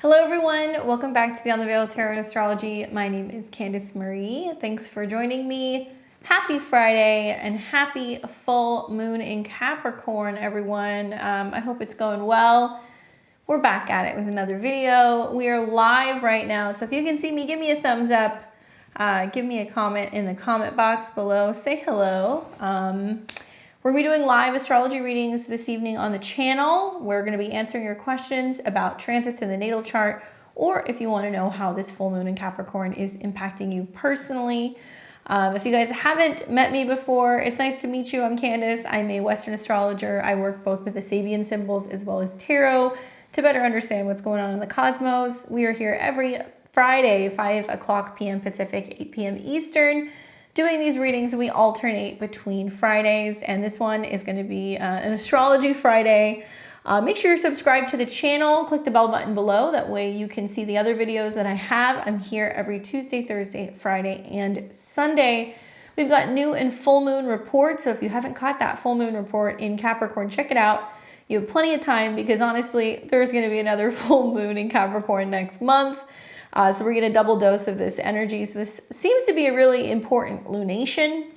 Hello everyone, welcome back to Beyond the Veil Tarot and Astrology. My name is Candice Marie. Thanks for joining me. Happy Friday and happy full moon in Capricorn, everyone. I hope it's going well. We're back at it with another video. We are live right now, so if you can see me, give me a thumbs up. Give me a comment in the comment box below. Say hello. We're going to be doing live astrology readings this evening on the channel. We're going to be answering your questions about transits in the natal chart, or if you want to know how this full moon in Capricorn is impacting you personally. If you guys haven't met me before, it's nice to meet you. I'm Candice. I'm a Western astrologer. I work both with the Sabian symbols as well as tarot to better understand what's going on in the cosmos. We are here every Friday, 5 o'clock p.m. Pacific, 8 p.m. Eastern, doing these readings. We alternate between Fridays, and this one is going to be an Astrology Friday. Make sure you're subscribed to the channel. Click the bell button below. That way you can see the other videos that I have. I'm here every Tuesday, Thursday, Friday, and Sunday. We've got new and full moon reports, so if you haven't caught that full moon report in Capricorn, check it out. You have plenty of time because honestly, there's going to be another full moon in Capricorn next month. So we're getting a double dose of this energy. So this seems to be a really important lunation.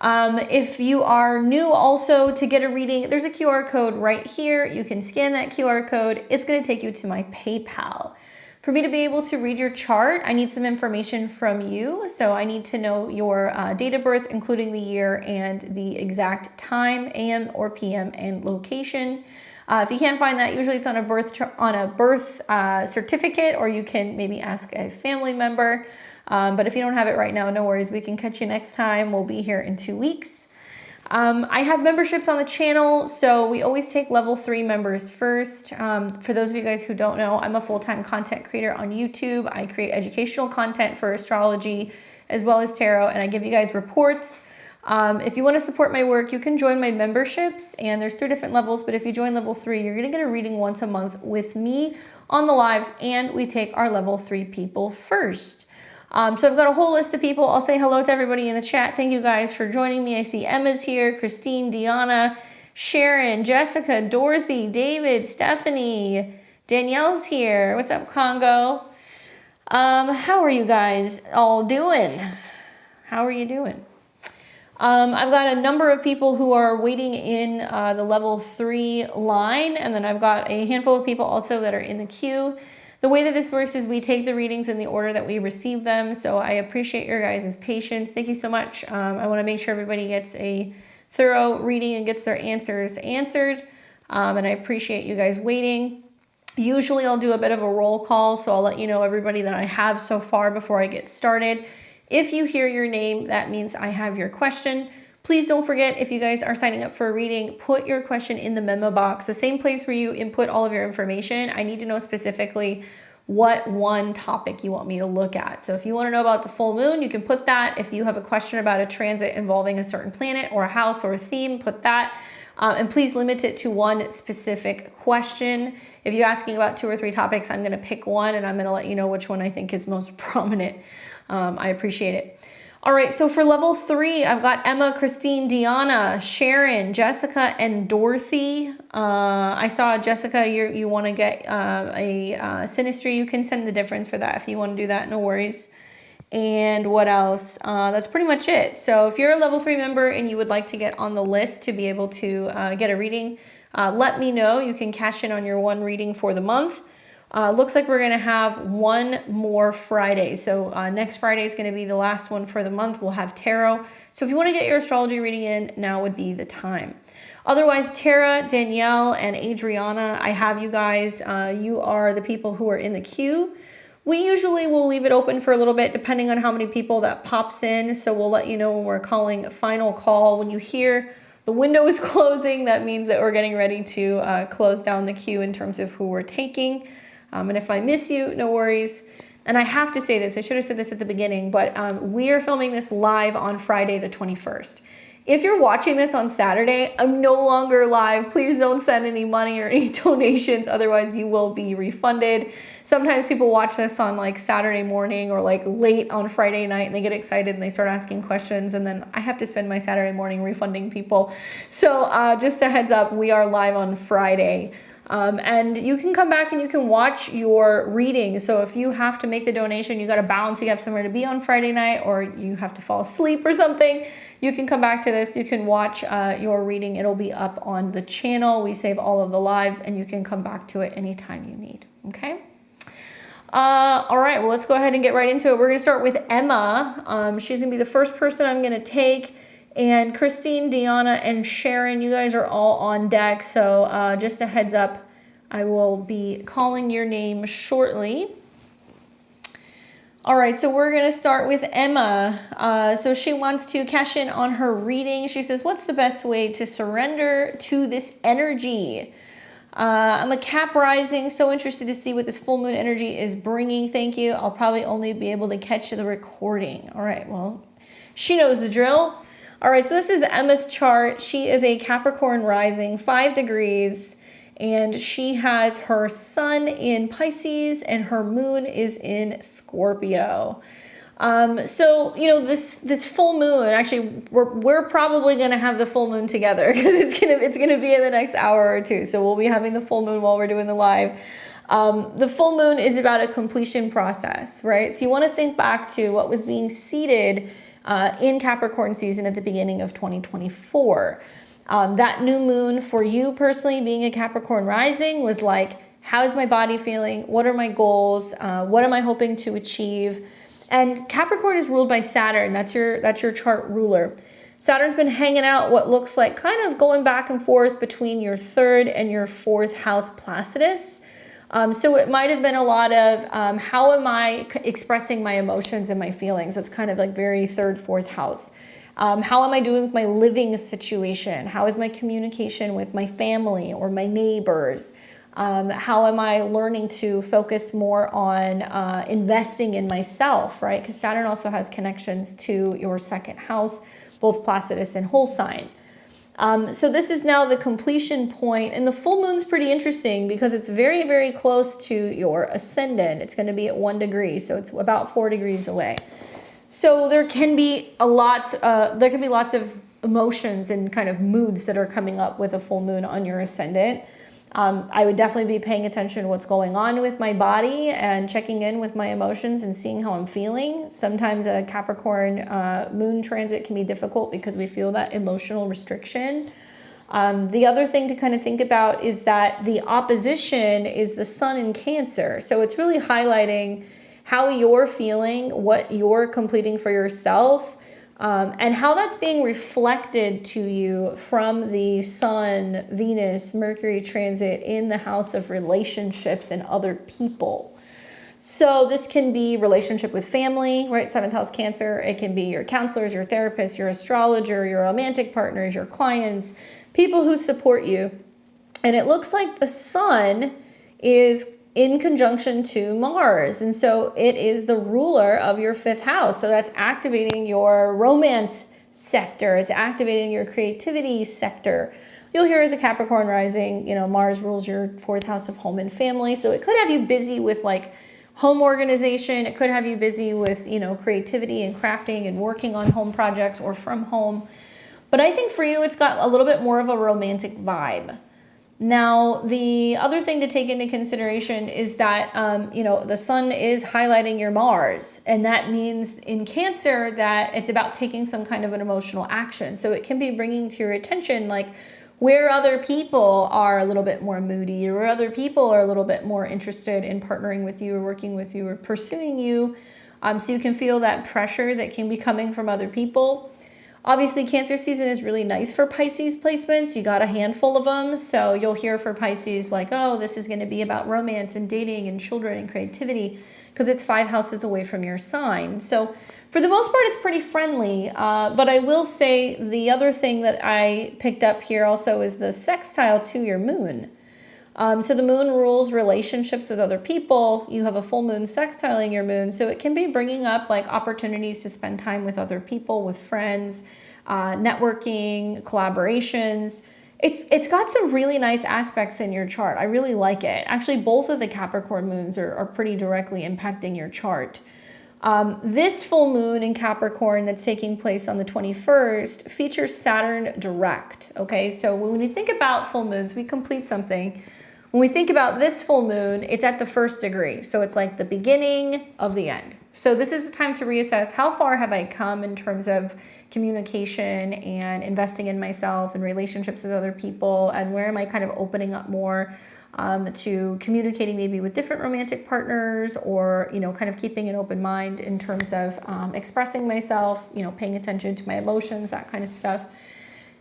If you are new also to get a reading, there's a QR code right here. You can scan that QR code. It's going to take you to my PayPal. For me to be able to read your chart, I need some information from you. So I need to know your date of birth, including the year and the exact time, AM or PM, and location. If you can't find that, usually it's on a birth certificate, or you can maybe ask a family member. But if you don't have it right now, no worries. We can catch you next time. We'll be here in 2 weeks. I have memberships on the channel, so we always take level 3 members first. For those of you guys who don't know, I'm a full-time content creator on YouTube. I create educational content for astrology as well as tarot, and I give you guys reports. If you want to support my work, you can join my memberships, and there's 3 different levels, but if you join level 3, you're going to get a reading once a month with me on the lives, and we take our level 3 people first. So I've got a whole list of people. I'll say hello to everybody in the chat. Thank you guys for joining me. I see Emma's here, Christine, Deanna, Sharon, Jessica, Dorothy, David, Stephanie, Danielle's here. What's up, Congo? How are you guys all doing? How are you doing? I've got a number of people who are waiting in the level 3 line, and then I've got a handful of people also that are in the queue. The way that this works is we take the readings in the order that we receive them, so I appreciate your guys' patience. Thank you so much. I want to make sure everybody gets a thorough reading and gets their answers answered, and I appreciate you guys waiting. Usually I'll do a bit of a roll call, so I'll let you know everybody that I have so far before I get started. If you hear your name, that means I have your question. Please don't forget, if you guys are signing up for a reading, put your question in the memo box, the same place where you input all of your information. I need to know specifically what one topic you want me to look at. So if you want to know about the full moon, you can put that. If you have a question about a transit involving a certain planet or a house or a theme, put that. And please limit it to one specific question. If you're asking about 2 or 3 topics, I'm going to pick one, and I'm going to let you know which one I think is most prominent. I appreciate it. All right, so for level 3, I've got Emma, Christine, Deanna, Sharon, Jessica, and Dorothy. I saw Jessica, you want to get a synastry. You can send the difference for that if you want to do that, no worries. And what else? That's pretty much it. So if you're a level 3 member and you would like to get on the list to be able to get a reading, let me know. You can cash in on your 1 reading for the month. Looks like we're going to have 1 more Friday. So next Friday is going to be the last one for the month. We'll have tarot. So if you want to get your astrology reading in, now would be the time. Otherwise, Tara, Danielle, and Adriana, I have you guys. You are the people who are in the queue. We usually will leave it open for a little bit depending on how many people that pops in. So we'll let you know when we're calling final call. When you hear the window is closing, that means that we're getting ready to close down the queue in terms of who we're taking. And if I miss you, no worries. And I have to say this, I should have said this at the beginning, but we are filming this live on Friday the 21st. If you're watching this on Saturday, I'm no longer live. Please don't send any money or any donations, otherwise you will be refunded. Sometimes people watch this on like Saturday morning or like late on Friday night, and they get excited and they start asking questions, and then I have to spend my Saturday morning refunding people. So just a heads up, we are live on Friday. And you can come back and you can watch your reading. So if you have to make the donation, you got to bounce, you have somewhere to be on Friday night, or you have to fall asleep or something, you can come back to this. You can watch your reading. It'll be up on the channel. We save all of the lives, and you can come back to it anytime you need. Okay. All right, well, let's go ahead and get right into it. We're going to start with Emma. She's going to be the first person I'm going to take. And Christine, Deanna, and Sharon, you guys are all on deck. So just a heads up, I will be calling your name shortly. All right, so we're going to start with Emma. So she wants to cash in on her reading. She says, what's the best way to surrender to this energy? I'm a Cap rising, so interested to see what this full moon energy is bringing. Thank you. I'll probably only be able to catch the recording. All right, well, she knows the drill. All right, so this is Emma's chart. She is a Capricorn rising, 5 degrees, and she has her sun in Pisces and her moon is in Scorpio. So, you know, this full moon, actually, we're probably going to have the full moon together because it's going to be in the next hour or two. So we'll be having the full moon while we're doing the live. The full moon is about a completion process, right? So you want to think back to what was being seeded in Capricorn season at the beginning of 2024. That new moon for you personally being a Capricorn rising was like, how is my body feeling? What are my goals? What am I hoping to achieve? And Capricorn is ruled by Saturn. That's your chart ruler. Saturn's been hanging out what looks like kind of going back and forth between your 3rd and your 4th house Placidus. So it might have been a lot of how am I expressing my emotions and my feelings? That's kind of like very 3rd, 4th house. How am I doing with my living situation? How is my communication with my family or my neighbors? How am I learning to focus more on investing in myself, right? Because Saturn also has connections to your 2nd house, both Placidus and whole sign. So this is now the completion point, and the full moon's pretty interesting because it's very, very close to your ascendant. It's going to be at 1 degree, so it's about 4 degrees away. So there can be lots of emotions and kind of moods that are coming up with a full moon on your ascendant. I would definitely be paying attention to what's going on with my body and checking in with my emotions and seeing how I'm feeling. Sometimes a Capricorn moon transit can be difficult because we feel that emotional restriction. The other thing to kind of think about is that the opposition is the sun in Cancer. So it's really highlighting how you're feeling, what you're completing for yourself, and how that's being reflected to you from the Sun, Venus, Mercury transit in the house of relationships and other people. So this can be relationship with family, right? 7th house Cancer. It can be your counselors, your therapists, your astrologer, your romantic partners, your clients, people who support you. And it looks like the sun is in conjunction to Mars. And so it is the ruler of your 5th house. So that's activating your romance sector. It's activating your creativity sector. You'll hear as a Capricorn rising, you know, Mars rules your 4th house of home and family. So it could have you busy with like home organization. It could have you busy with, you know, creativity and crafting and working on home projects or from home. But I think for you, it's got a little bit more of a romantic vibe. Now, the other thing to take into consideration is that, you know, the sun is highlighting your Mars, and that means in Cancer that it's about taking some kind of an emotional action. So it can be bringing to your attention, like, where other people are a little bit more moody, or where other people are a little bit more interested in partnering with you or working with you or pursuing you. So you can feel that pressure that can be coming from other people. Obviously, Cancer season is really nice for Pisces placements. You got a handful of them. So you'll hear for Pisces like, oh, this is going to be about romance and dating and children and creativity because it's 5 houses away from your sign. So for the most part, it's pretty friendly. But I will say the other thing that I picked up here also is the sextile to your moon. So the moon rules relationships with other people. You have a full moon sextiling your moon. So it can be bringing up like opportunities to spend time with other people, with friends, networking, collaborations. It's got some really nice aspects in your chart. I really like it. Actually, both of the Capricorn moons are pretty directly impacting your chart. This full moon in Capricorn that's taking place on the 21st features Saturn direct. Okay, so when we think about full moons, we complete something. When we think about this full moon, it's at the 1st degree. So it's like the beginning of the end. So this is the time to reassess how far have I come in terms of communication and investing in myself and relationships with other people, and where am I kind of opening up more to communicating maybe with different romantic partners, or, you know, kind of keeping an open mind in terms of expressing myself, you know, paying attention to my emotions, that kind of stuff.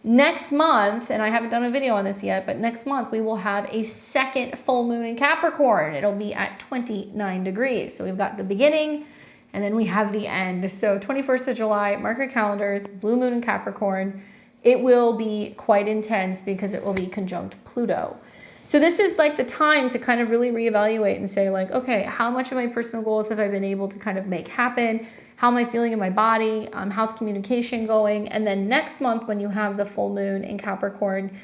Next month, and I haven't done a video on this yet, but next month we will have a second full moon in Capricorn. It'll be at 29 degrees. So we've got the beginning and then we have the end. So 21st of July, mark your calendars, blue moon in Capricorn. It will be quite intense because it will be conjunct Pluto. So this is like the time to kind of really reevaluate and say like, okay, how much of my personal goals have I been able to kind of make happen? How am I feeling in my body? How's communication going? And then next month when you have the full moon in Capricorn,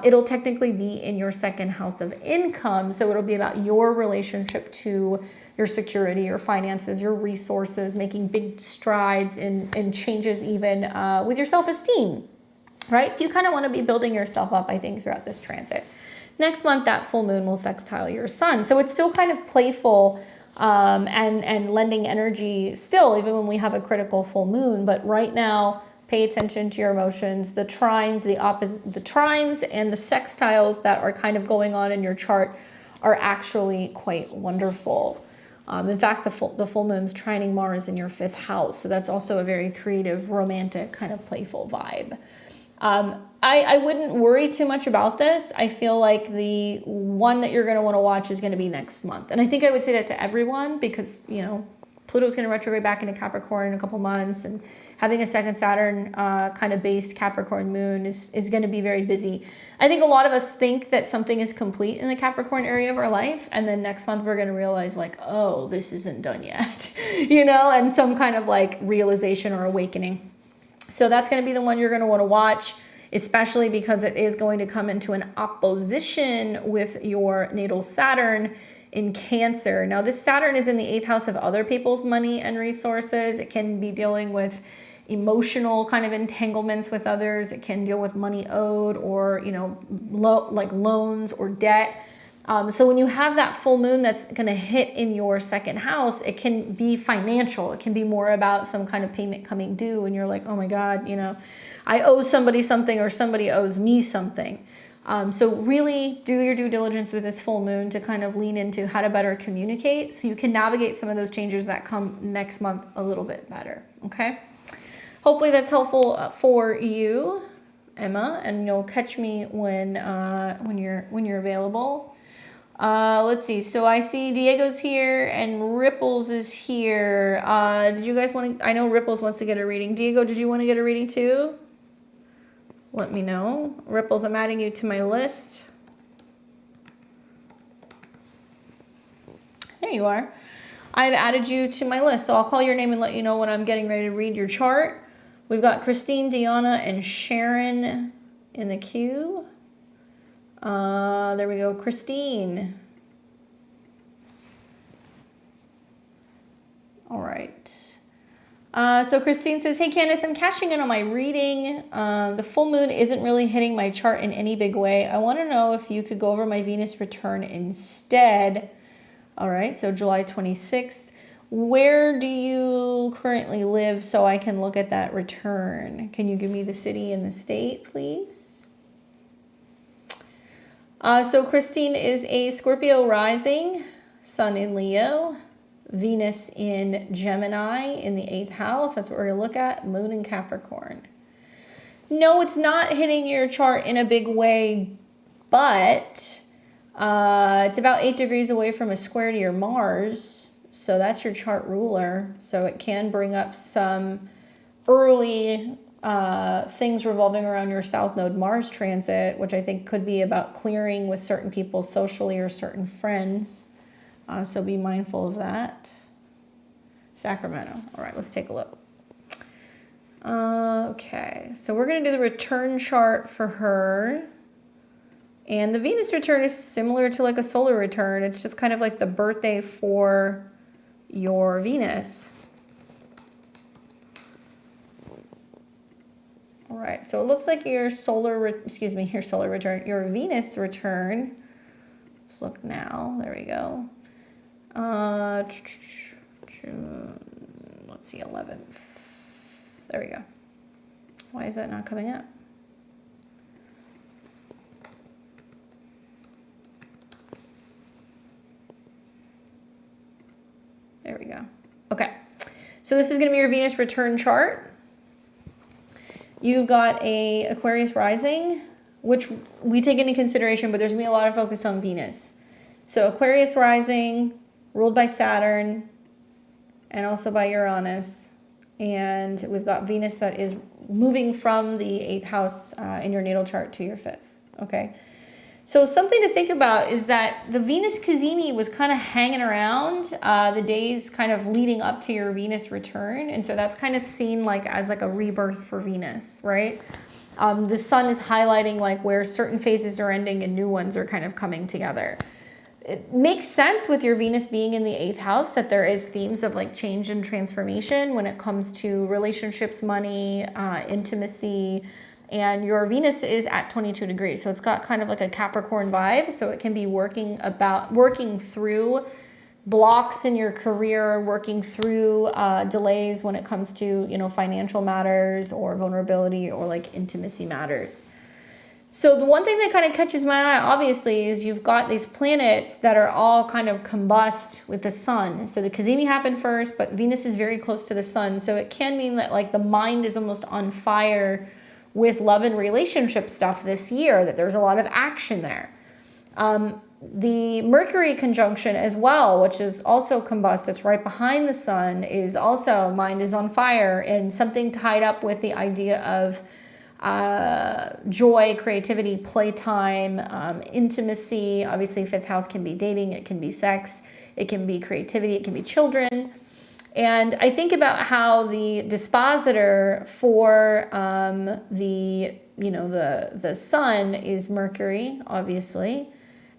it'll technically be in your 2nd house of income. So it'll be about your relationship to your security, your finances, your resources, making big strides in changes even with your self-esteem, right? So you kind of want to be building yourself up, I think, throughout this transit. Next month, that full moon will sextile your sun. So it's still kind of playful and lending energy still, even when we have a critical full moon. But right now, pay attention to your emotions. The trines, the trines and the sextiles that are kind of going on in your chart are actually quite wonderful. In fact, the full moon's trining Mars in your 5th house. So that's also a very creative, romantic, kind of playful vibe. I wouldn't worry too much about this. I feel like the one that you're going to want to watch is going to be next month. And I think I would say that to everyone because, you know, Pluto's going to retrograde back into Capricorn in a couple months, and having a second Saturn kind of based Capricorn moon is going to be very busy. I think a lot of us think that something is complete in the Capricorn area of our life, and then next month we're going to realize like, oh, this isn't done yet, you know, and some kind of like realization or awakening. So that's going to be the one you're going to want to watch, especially because it is going to come into an opposition with your natal Saturn in Cancer. Now, this Saturn is in the 8th house of other people's money and resources. It can be dealing with emotional kind of entanglements with others. It can deal with money owed, or, you know, like loans or debt. So when you have that full moon that's going to hit in your 2nd house, it can be financial. It can be more about some kind of payment coming due, and you're like, oh my God, you know, I owe somebody something, or somebody owes me something. So really do your due diligence with this full moon to kind of lean into how to better communicate so you can navigate some of those changes that come next month a little bit better, okay? Hopefully that's helpful for you, Emma, and you'll catch me when you're available. Let's see. So I see Diego's here and Ripples is here. Did you guys want to, I know Ripples wants to get a reading. Diego, did you want to get a reading too? Let me know. Ripples, I'm adding you to my list. There you are. I've added you to my list, so I'll call your name and let you know when I'm getting ready to read your chart. We've got Christine, Deanna, and Sharon in the queue. There we go, Christine. All right. So Christine says, hey Candace, I'm cashing in on my reading. The full moon isn't really hitting my chart in any big way. I want to know if you could go over my Venus return instead. All right, so July 26th. Where do you currently live so I can look at that return? Can you give me the city and the state, please? So Christine is a Scorpio rising, Sun in Leo, Venus in Gemini in the 8th house. That's what we're going to look at. Moon in Capricorn. No, it's not hitting your chart in a big way, but it's about 8 degrees away from a square to your Mars. So that's your chart ruler. So it can bring up some early things revolving around your South Node Mars transit, which I think could be about clearing with certain people socially or certain friends. So be mindful of that. Sacramento. All right, let's take a look. Okay, so we're going to do the return chart for her. And the Venus return is similar to like a solar return. It's just kind of like the birthday for your Venus. All right, so it looks like your Venus return Let's look now. There we go. Let's see, 11th. There we go. Why is that not coming up? There we go. Okay. So this is going to be your Venus return chart. You've got a Aquarius rising, which we take into consideration, but there's going to be a lot of focus on Venus. So Aquarius rising, ruled by Saturn, and also by Uranus. And we've got Venus that is moving from the 8th house in your natal chart to your 5th. Okay. So something to think about is that the Venus Cazimi was kind of hanging around the days kind of leading up to your Venus return. And so that's kind of seen like as like a rebirth for Venus, right? The sun is highlighting like where certain phases are ending and new ones are kind of coming together. It makes sense with your Venus being in the 8th house that there is themes of like change and transformation when it comes to relationships, money, intimacy. And your Venus is at 22 degrees. So it's got kind of like a Capricorn vibe. So it can be working through blocks in your career, working through delays when it comes to, you know, financial matters or vulnerability or like intimacy matters. So the one thing that kind of catches my eye, obviously, is you've got these planets that are all kind of combust with the sun. So the Cazimi happened first, but Venus is very close to the sun. So it can mean that like the mind is almost on fire with love and relationship stuff this year, that there's a lot of action there. The Mercury conjunction as well, which is also combust, it's right behind the sun, is also mind is on fire, and something tied up with the idea of joy, creativity, playtime, intimacy. Obviously, 5th house can be dating, it can be sex, it can be creativity, it can be children. And I think about how the dispositor for the sun is Mercury, obviously.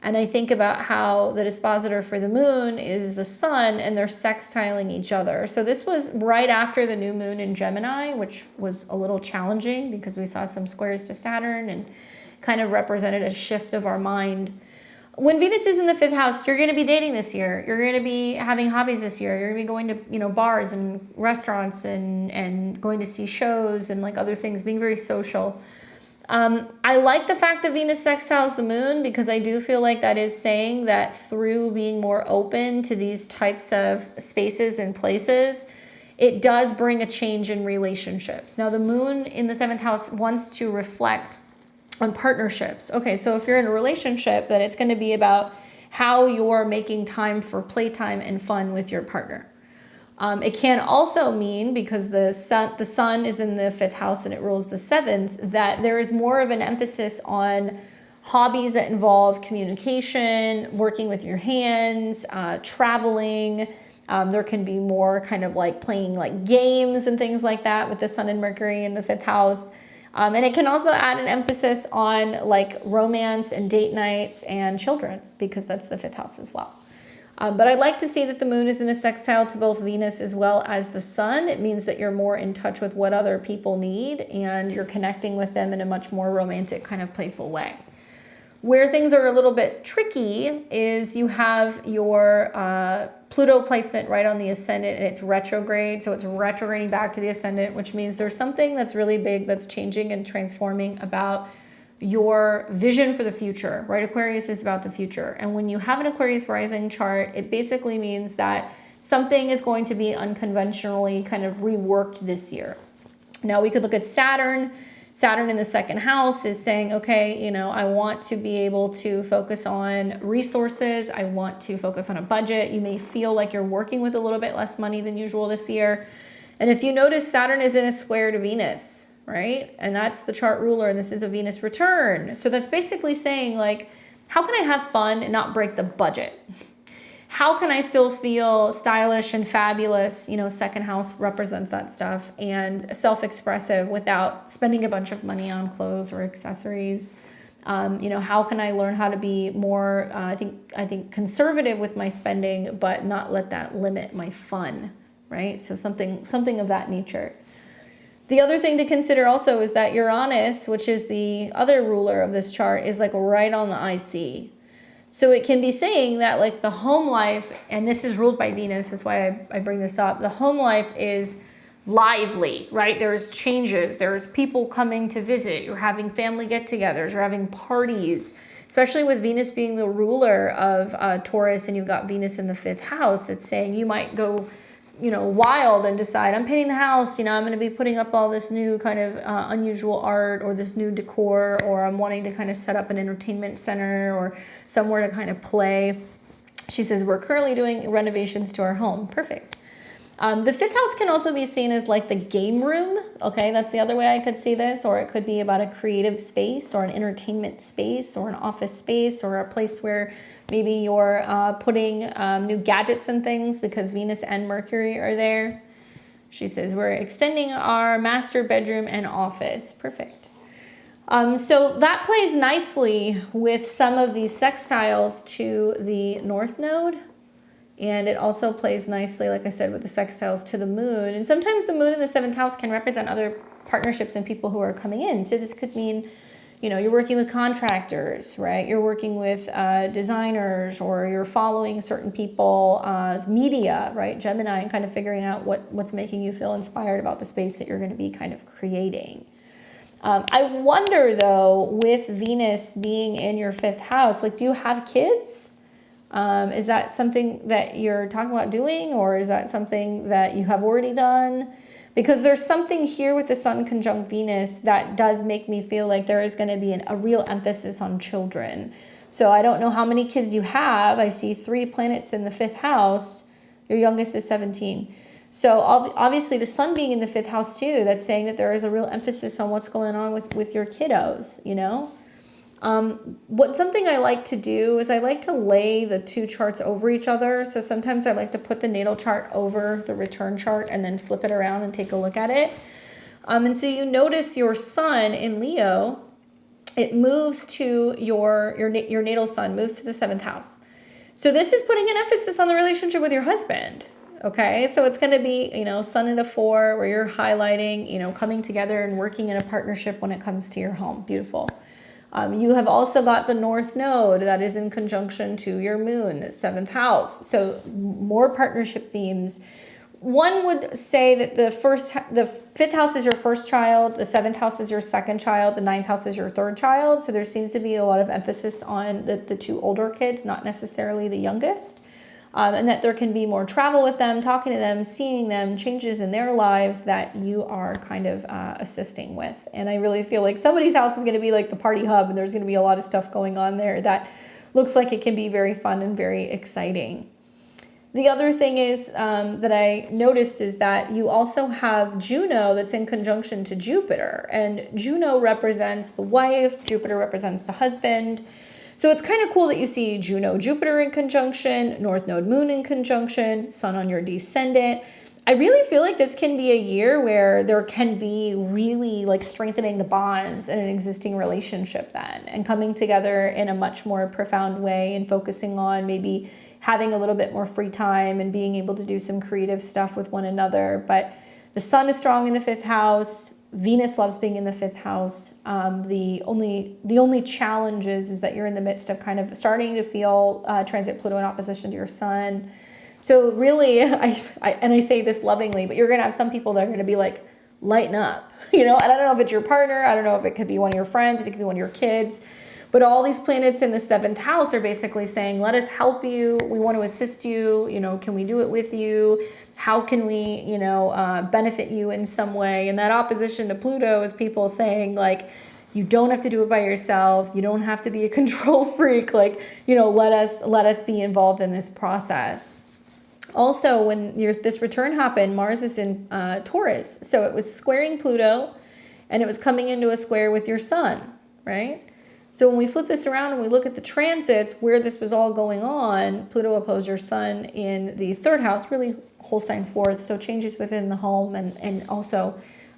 And I think about how the dispositor for the moon is the sun, and they're sextiling each other. So this was right after the new moon in Gemini, which was a little challenging because we saw some squares to Saturn and kind of represented a shift of our mind. When Venus is in the 5th house, you're going to be dating this year. You're going to be having hobbies this year. You're going to be going to, you know, bars and restaurants and going to see shows and like other things, being very social. I like the fact that Venus sextiles the moon because I do feel like that is saying that through being more open to these types of spaces and places, it does bring a change in relationships. Now, the moon in the 7th house wants to reflect on partnerships. Okay, so if you're in a relationship, then it's going to be about how you're making time for playtime and fun with your partner. It can also mean, because the sun is in the 5th house and it rules the 7th, that there is more of an emphasis on hobbies that involve communication, working with your hands, traveling. There can be more kind of like playing like games and things like that with the sun and Mercury in the 5th house. And it can also add an emphasis on like romance and date nights and children, because that's the 5th house as well. But I'd like to see that the moon is in a sextile to both Venus as well as the sun. It means that you're more in touch with what other people need and you're connecting with them in a much more romantic kind of playful way. Where things are a little bit tricky is you have your Pluto placement right on the ascendant and it's retrograde. So it's retrograding back to the ascendant, which means there's something that's really big that's changing and transforming about your vision for the future, right? Aquarius is about the future. And when you have an Aquarius rising chart, it basically means that something is going to be unconventionally kind of reworked this year. Now we could look at Saturn. Saturn in the 2nd house is saying, okay, you know, I want to be able to focus on resources. I want to focus on a budget. You may feel like you're working with a little bit less money than usual this year. And if you notice, Saturn is in a square to Venus, right? And that's the chart ruler, and this is a Venus return. So that's basically saying, like, how can I have fun and not break the budget? How can I still feel stylish and fabulous? You know, 2nd house represents that stuff, and self-expressive without spending a bunch of money on clothes or accessories. You know, how can I learn how to be more, I think conservative with my spending, but not let that limit my fun, right? So something of that nature. The other thing to consider also is that Uranus, which is the other ruler of this chart, is like right on the IC. So it can be saying that like the home life, and this is ruled by Venus, that's why I bring this up. The home life is lively, right? There's changes, there's people coming to visit, you're having family get-togethers, you're having parties, especially with Venus being the ruler of Taurus, and you've got Venus in the 5th house. It's saying you might go, wild and decide, I'm painting the house, I'm going to be putting up all this new kind of unusual art or this new decor, or I'm wanting to kind of set up an entertainment center or somewhere to kind of play. She says, we're currently doing renovations to our home. Perfect. The 5th house can also be seen as like the game room. Okay, that's the other way I could see this. Or it could be about a creative space or an entertainment space or an office space or a place where maybe you're putting new gadgets and things because Venus and Mercury are there. She says we're extending our master bedroom and office. Perfect. So that plays nicely with some of these sextiles to the North Node. And it also plays nicely, like I said, with the sextiles to the moon. And sometimes the moon in the 7th house can represent other partnerships and people who are coming in. So this could mean, you're working with contractors, right? You're working with designers, or you're following certain people, media, right? Gemini, and kind of figuring out what's making you feel inspired about the space that you're going to be kind of creating. I wonder, though, with Venus being in your 5th house, like, do you have kids? Is that something that you're talking about doing, or is that something that you have already done? Because there's something here with the Sun conjunct Venus that does make me feel like there is going to be a real emphasis on children. So I don't know how many kids you have. I see 3 planets in the 5th house. Your youngest is 17. So obviously the Sun being in the 5th house too, that's saying that there is a real emphasis on what's going on with your kiddos, Something I like to do is I like to lay the 2 charts over each other. So sometimes I like to put the natal chart over the return chart and then flip it around and take a look at it. And so you notice your Sun in Leo, it moves to your natal Sun, moves to the 7th house. So this is putting an emphasis on the relationship with your husband. Okay, so it's going to be, Sun in a 4, where you're highlighting, coming together and working in a partnership when it comes to your home. Beautiful. You have also got the North Node that is in conjunction to your moon, 7th house. So more partnership themes. One would say that the 5th house is your first child, the 7th house is your second child, the 9th house is your third child. So there seems to be a lot of emphasis on the 2 older kids, not necessarily the youngest. And that there can be more travel with them, talking to them, seeing them, changes in their lives that you are kind of assisting with. And I really feel like somebody's house is going to be like the party hub, and there's going to be a lot of stuff going on there that looks like it can be very fun and very exciting. The other thing is that I noticed is that you also have Juno that's in conjunction to Jupiter. And Juno represents the wife, Jupiter represents the husband. So it's kind of cool that you see Juno, Jupiter in conjunction, North Node, Moon in conjunction, Sun on your descendant. I really feel like this can be a year where there can be really like strengthening the bonds in an existing relationship then, and coming together in a much more profound way and focusing on maybe having a little bit more free time and being able to do some creative stuff with one another. But the Sun is strong in the 5th house. Venus loves being in the 5th house. The only challenge is that you're in the midst of kind of starting to feel transit Pluto in opposition to your Sun. So really, I say this lovingly, but you're going to have some people that are going to be like, lighten up, and I don't know if it's your partner. I don't know if it could be one of your friends, if it could be one of your kids. But all these planets in the 7th house are basically saying, let us help you. We want to assist you. Can we do it with you? How can we, benefit you in some way? And that opposition to Pluto is people saying, like, you don't have to do it by yourself. You don't have to be a control freak. Like, let us be involved in this process. Also, when this return happened, Mars is in Taurus. So it was squaring Pluto, and it was coming into a square with your Sun, right? So when we flip this around and we look at the transits where this was all going on, Pluto opposed your Sun in the 3rd house, really Holstein 4th, so changes within the home and also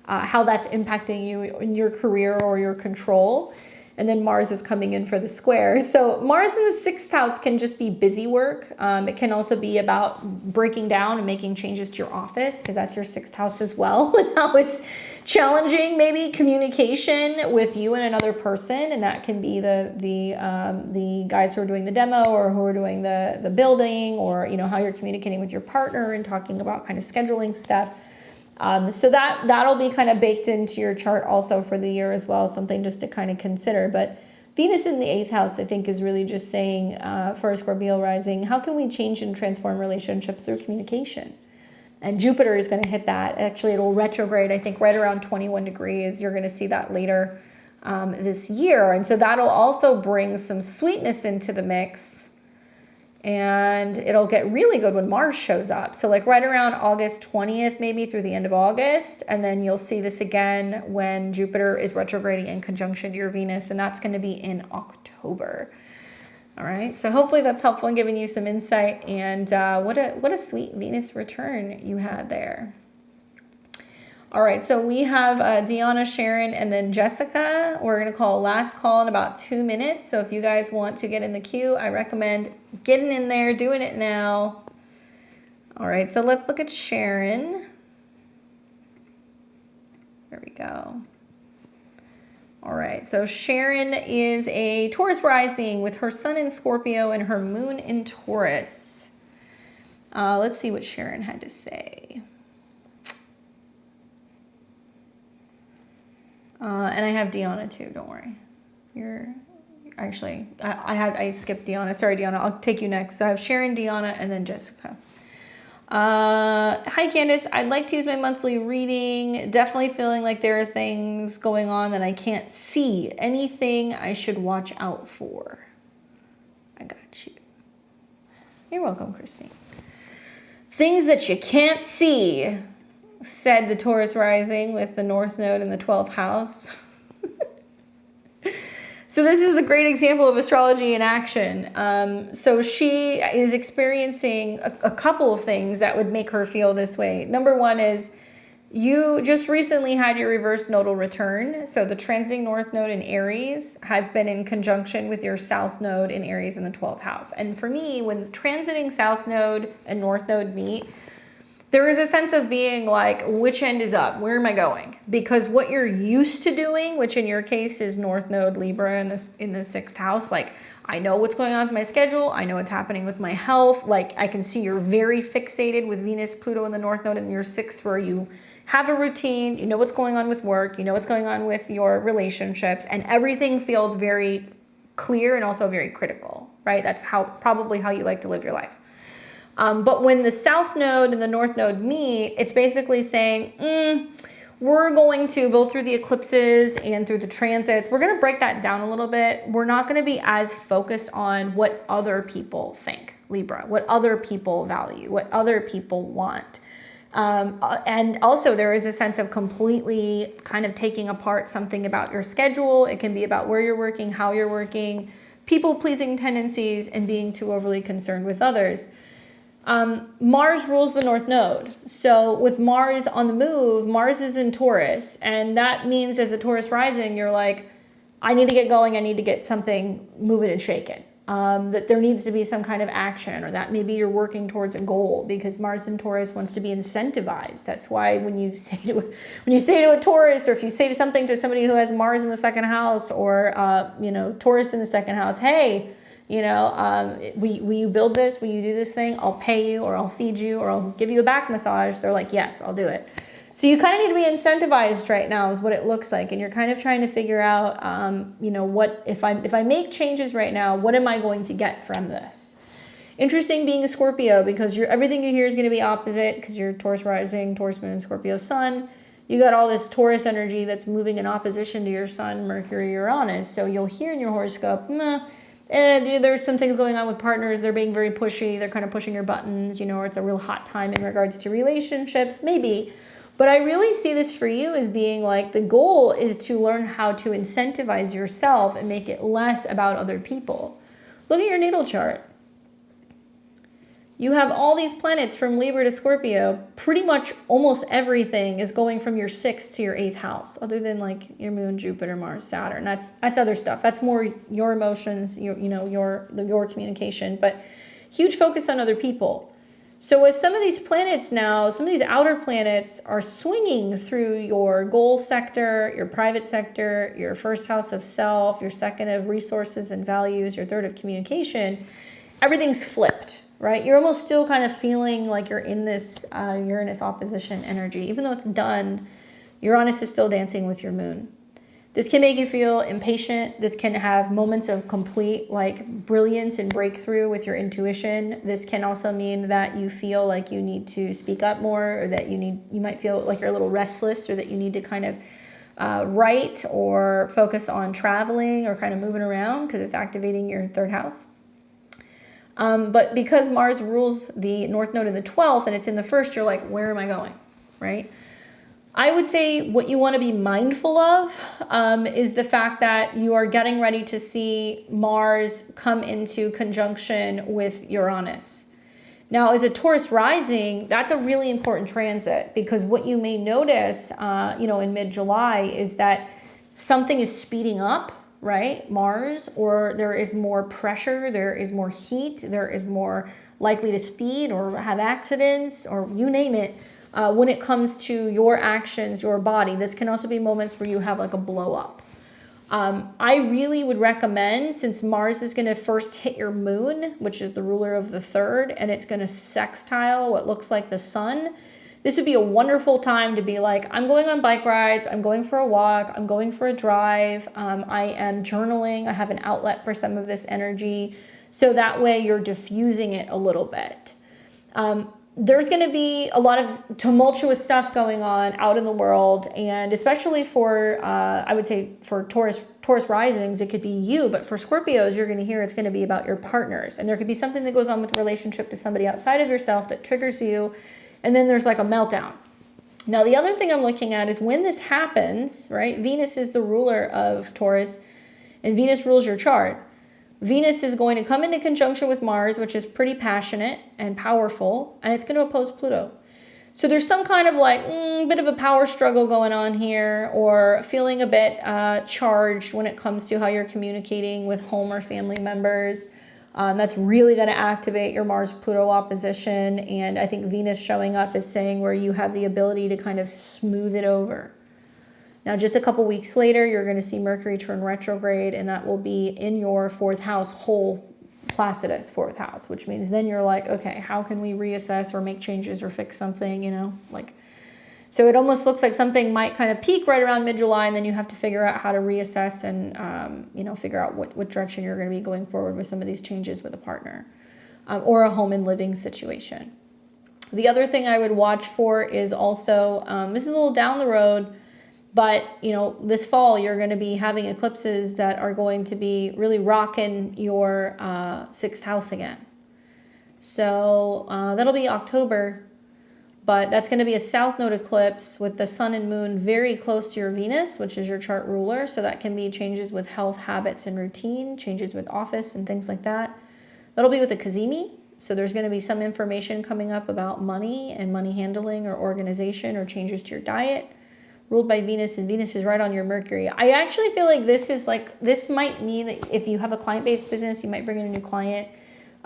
how that's impacting you in your career or your control. And then Mars is coming in for the square. So Mars in the 6th house can just be busy work. It can also be about breaking down and making changes to your office, because that's your 6th house as well. And how it's challenging, maybe communication with you and another person. And that can be the guys who are doing the demo, or who are doing the building, or, you know, how you're communicating with your partner and talking about kind of scheduling stuff. So that'll be kind of baked into your chart also for the year as well, something just to kind of consider. But Venus in the 8th house, I think, is really just saying, for a Scorpio rising, how can we change and transform relationships through communication? And Jupiter is going to hit that. Actually, it'll retrograde, I think, right around 21 degrees. You're going to see that later this year. And so that'll also bring some sweetness into the mix. And it'll get really good when Mars shows up. So like right around August 20th, maybe through the end of August. And then you'll see this again when Jupiter is retrograding in conjunction to your Venus. And that's going to be in October. All right. So hopefully that's helpful in giving you some insight. And what a sweet Venus return you had there. All right, so we have Deanna, Sharon, and then Jessica. We're going to call last call in about 2 minutes. So if you guys want to get in the queue, I recommend getting in there, doing it now. All right, so let's look at Sharon. There we go. All right, so Sharon is a Taurus rising with her sun in Scorpio and her moon in Taurus. Let's see what Sharon had to say. And I have Deanna too, don't worry. You're actually, I skipped Deanna. Sorry, Deanna, I'll take you next. So I have Sharon, Deanna, and then Jessica. Hi, Candace. I'd like to use my monthly reading. Definitely feeling like there are things going on that I can't see. Anything I should watch out for? I got you. You're welcome, Christine. Things that you can't see, said the Taurus rising with the North Node in the 12th house. So this is a great example of astrology in action. So she is experiencing a couple of things that would make her feel this way. Number one is you just recently had your reverse nodal return. So the transiting North Node in Aries has been in conjunction with your South Node in Aries in the 12th house. And for me, when the transiting South Node and North Node meet, there is a sense of being like, which end is up? Where am I going? Because what you're used to doing, which in your case is North Node Libra in the 6th house, like I know what's going on with my schedule. I know what's happening with my health. Like I can see you're very fixated with Venus, Pluto, and the North Node in your 6th, where you have a routine. You know what's going on with work. You know what's going on with your relationships, and everything feels very clear and also very critical, right? That's probably how you like to live your life. But when the South Node and the North Node meet, it's basically saying, we're going to, both through the eclipses and through the transits, we're going to break that down a little bit. We're not going to be as focused on what other people think, Libra, what other people value, what other people want. And also there is a sense of completely kind of taking apart something about your schedule. It can be about where you're working, how you're working, people-pleasing tendencies, and being too overly concerned with others. Mars rules the North Node. So with Mars on the move, Mars is in Taurus. And that means as a Taurus rising, you're like, I need to get going. I need to get something moving and shaking. That there needs to be some kind of action, or that maybe you're working towards a goal, because Mars in Taurus wants to be incentivized. That's why when you say to a Taurus, or if you say to somebody who has Mars in the 2nd house, or Taurus in the 2nd house, hey, will you build this? Will you do this thing? I'll pay you, or I'll feed you, or I'll give you a back massage. They're like, yes, I'll do it. So you kind of need to be incentivized right now is what it looks like. And you're kind of trying to figure out, what if I make changes right now, what am I going to get from this? Interesting being a Scorpio, because everything you hear is going to be opposite, because you're Taurus rising, Taurus moon, Scorpio sun. You got all this Taurus energy that's moving in opposition to your sun, Mercury, Uranus. So you'll hear in your horoscope, there's some things going on with partners. They're being very pushy. They're kind of pushing your buttons, or it's a real hot time in regards to relationships, maybe. But I really see this for you as being like, the goal is to learn how to incentivize yourself and make it less about other people. Look at your natal chart. You have all these planets from Libra to Scorpio. Pretty much almost everything is going from your 6th to your 8th house, other than like your moon, Jupiter, Mars, Saturn. That's other stuff. That's more your emotions, your communication, but huge focus on other people. So with some of these planets now, some of these outer planets are swinging through your goal sector, your private sector, your 1st house of self, your 2nd of resources and values, your 3rd of communication. Everything's flipped. Right? You're almost still kind of feeling like you're in this Uranus opposition energy. Even though it's done, Uranus is still dancing with your moon. This can make you feel impatient. This can have moments of complete like brilliance and breakthrough with your intuition. This can also mean that you feel like you need to speak up more, or that you might feel like you're a little restless, or that you need to kind of write or focus on traveling or kind of moving around because it's activating your 3rd house. But because Mars rules the North Node in the 12th and it's in the 1st, you're like, where am I going, right? I would say what you want to be mindful of is the fact that you are getting ready to see Mars come into conjunction with Uranus. Now, as a Taurus rising, that's a really important transit, because what you may notice, in mid-July is that something is speeding up, right? Mars, or there is more pressure, there is more heat, there is more likely to speed or have accidents, or you name it, when it comes to your actions, your body. This can also be moments where you have like a blow up. I really would recommend, since Mars is going to first hit your moon, which is the ruler of the 3rd, and it's going to sextile what looks like the sun, this would be a wonderful time to be like, I'm going on bike rides, I'm going for a walk, I'm going for a drive, I am journaling, I have an outlet for some of this energy. So that way you're diffusing it a little bit. There's going to be a lot of tumultuous stuff going on out in the world, and especially for, I would say for Taurus risings, it could be you, but for Scorpios, you're going to hear it's going to be about your partners. And there could be something that goes on with the relationship to somebody outside of yourself that triggers you. And then there's like a meltdown. Now, the other thing I'm looking at is when this happens, right? Venus is the ruler of Taurus, and Venus rules your chart. Venus is going to come into conjunction with Mars, which is pretty passionate and powerful, and it's going to oppose Pluto. So there's some kind of like bit of a power struggle going on here, or feeling a bit charged when it comes to how you're communicating with home or family members. That's really going to activate your Mars-Pluto opposition. And I think Venus showing up is saying where you have the ability to kind of smooth it over. Now, just a couple weeks later, you're going to see Mercury turn retrograde, and that will be in your 4th house, whole Placidus 4th house, which means then you're like, okay, how can we reassess or make changes or fix something, So it almost looks like something might kind of peak right around mid-July, and then you have to figure out how to reassess and, figure out what direction you're going to be going forward with some of these changes with a partner or a home and living situation. The other thing I would watch for is also, this is a little down the road, but, this fall you're going to be having eclipses that are going to be really rocking your 6th house again. So that'll be October. But that's going to be a south node eclipse with the sun and moon very close to your Venus, which is your chart ruler. So that can be changes with health, habits, and routine, changes with office and things like that. That'll be with the Cazimi. So there's going to be some information coming up about money and money handling or organization or changes to your diet, ruled by Venus, and Venus is right on your Mercury. I actually feel like this might mean that if you have a client-based business, you might bring in a new client.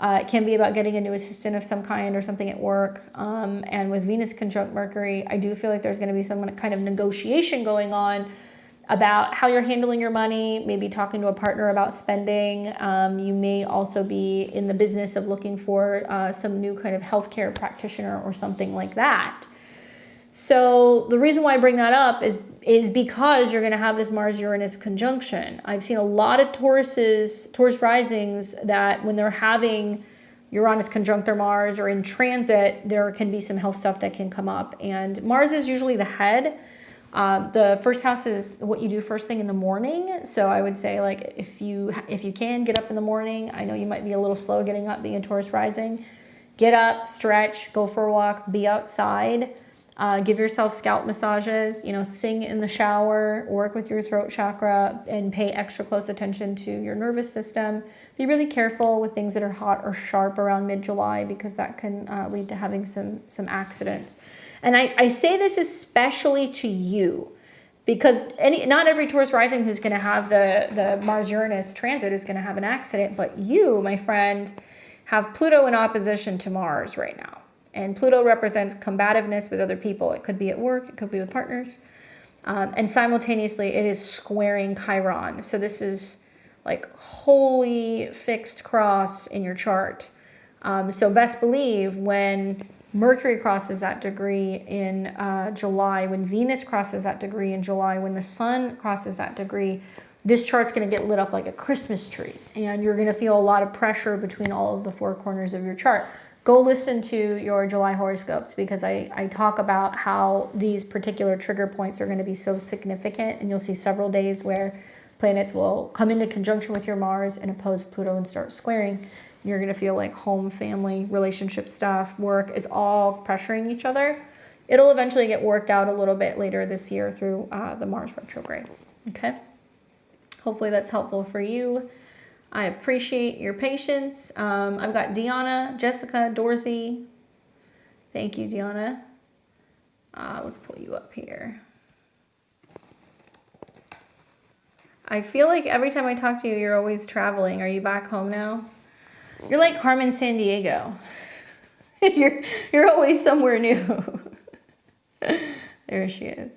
It can be about getting a new assistant of some kind or something at work. And with Venus conjunct Mercury, I do feel like there's going to be some kind of negotiation going on about how you're handling your money, maybe talking to a partner about spending. You may also be in the business of looking for some new kind of healthcare practitioner or something like that. So the reason why I bring that up is because you're going to have this Mars-Uranus conjunction. I've seen a lot of Taurus risings that when they're having Uranus conjunct their Mars or in transit, there can be some health stuff that can come up. And Mars is usually the head. The 1st house is what you do first thing in the morning. So I would say, like, if you can get up in the morning, I know you might be a little slow getting up being a Taurus rising. Get up, stretch, go for a walk, be outside. Give yourself scalp massages, you know, sing in the shower, work with your throat chakra, and pay extra close attention to your nervous system. Be really careful with things that are hot or sharp around mid-July, because that can lead to having some accidents. And I say this especially to you, because not every Taurus rising who's going to have the Mars-Uranus transit is going to have an accident, but you, my friend, have Pluto in opposition to Mars right now. And Pluto represents combativeness with other people. It could be at work, it could be with partners. And simultaneously, it is squaring Chiron. So this is like holy fixed cross in your chart. So best believe when Mercury crosses that degree in July, when Venus crosses that degree in July, when the Sun crosses that degree, this chart's going to get lit up like a Christmas tree. And you're going to feel a lot of pressure between all of the four corners of your chart. Go listen to your July horoscopes, because I talk about how these particular trigger points are going to be so significant, and you'll see several days where planets will come into conjunction with your Mars and oppose Pluto and start squaring. You're going to feel like home, family, relationship stuff, work is all pressuring each other. It'll eventually get worked out a little bit later this year through the Mars retrograde. Okay? Hopefully that's helpful for you. I appreciate your patience. I've got Deanna, Jessica, Dorothy. Thank you, Deanna. Let's pull you up here. I feel like every time I talk to you, you're always traveling. Are you back home now? You're like Carmen Sandiego. you're always somewhere new. There she is.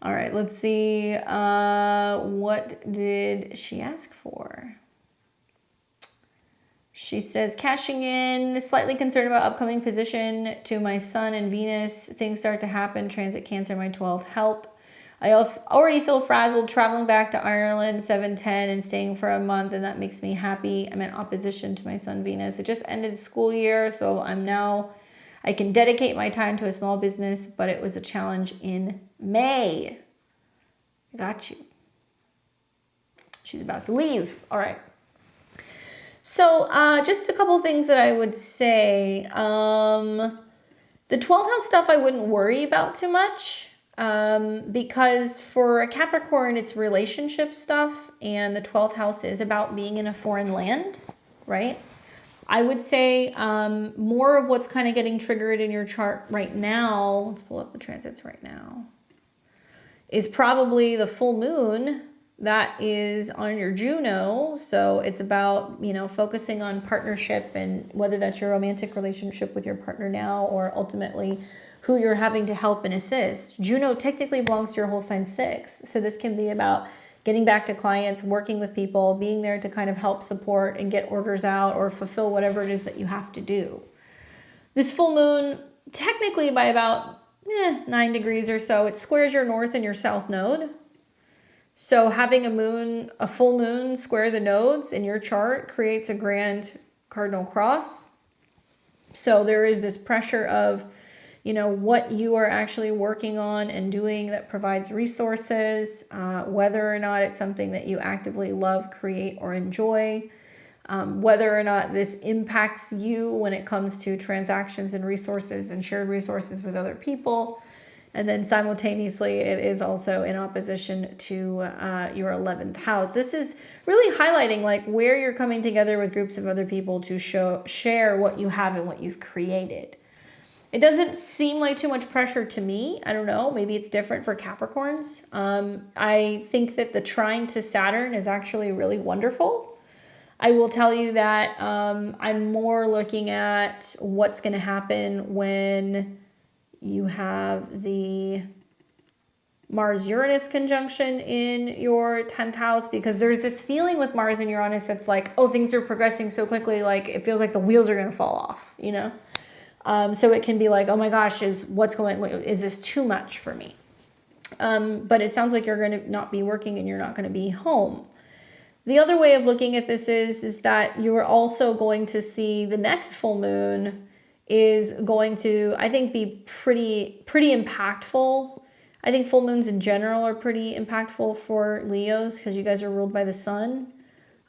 All right, let's see. What did she ask for? She says, cashing in, slightly concerned about upcoming position to my Sun and Venus. Things start to happen. Transit Cancer, my 12th. Help. I already feel frazzled traveling back to Ireland 7/10 and staying for a month, and that makes me happy. I'm in opposition to my Sun Venus. It just ended school year, so I can dedicate my time to a small business, but it was a challenge in May. I got you. She's about to leave. All right. So just a couple things that I would say. The 12th house stuff I wouldn't worry about too much, because for a Capricorn, it's relationship stuff, and the 12th house is about being in a foreign land, right? I would say more of what's kind of getting triggered in your chart right now, let's pull up the transits right now, is probably the full moon that is on your Juno. So it's about, you know, focusing on partnership, and whether that's your romantic relationship with your partner now, or ultimately who you're having to help and assist. Juno technically belongs to your whole sign 6. So this can be about getting back to clients, working with people, being there to kind of help support and get orders out or fulfill whatever it is that you have to do. This full moon, technically by about 9 degrees or so, it squares your north and your south node. So having a full moon square the nodes in your chart creates a grand cardinal cross. So there is this pressure of, you know, what you are actually working on and doing that provides resources, whether or not it's something that you actively love, create, or enjoy, whether or not this impacts you when it comes to transactions and resources and shared resources with other people. And then simultaneously, it is also in opposition to your 11th house. This is really highlighting like where you're coming together with groups of other people to share what you have and what you've created. It doesn't seem like too much pressure to me. I don't know. Maybe it's different for Capricorns. I think that the trine to Saturn is actually really wonderful. I will tell you that I'm more looking at what's going to happen when you have the Mars-Uranus conjunction in your 10th house, because there's this feeling with Mars and Uranus that's like, oh, things are progressing so quickly, like it feels like the wheels are going to fall off, you know? So it can be like, oh my gosh, is this too much for me? But it sounds like you're going to not be working and you're not going to be home. The other way of looking at this is that you're also going to see the next full moon is going to, I think, be pretty impactful. I think full moons in general are pretty impactful for Leos because you guys are ruled by the sun.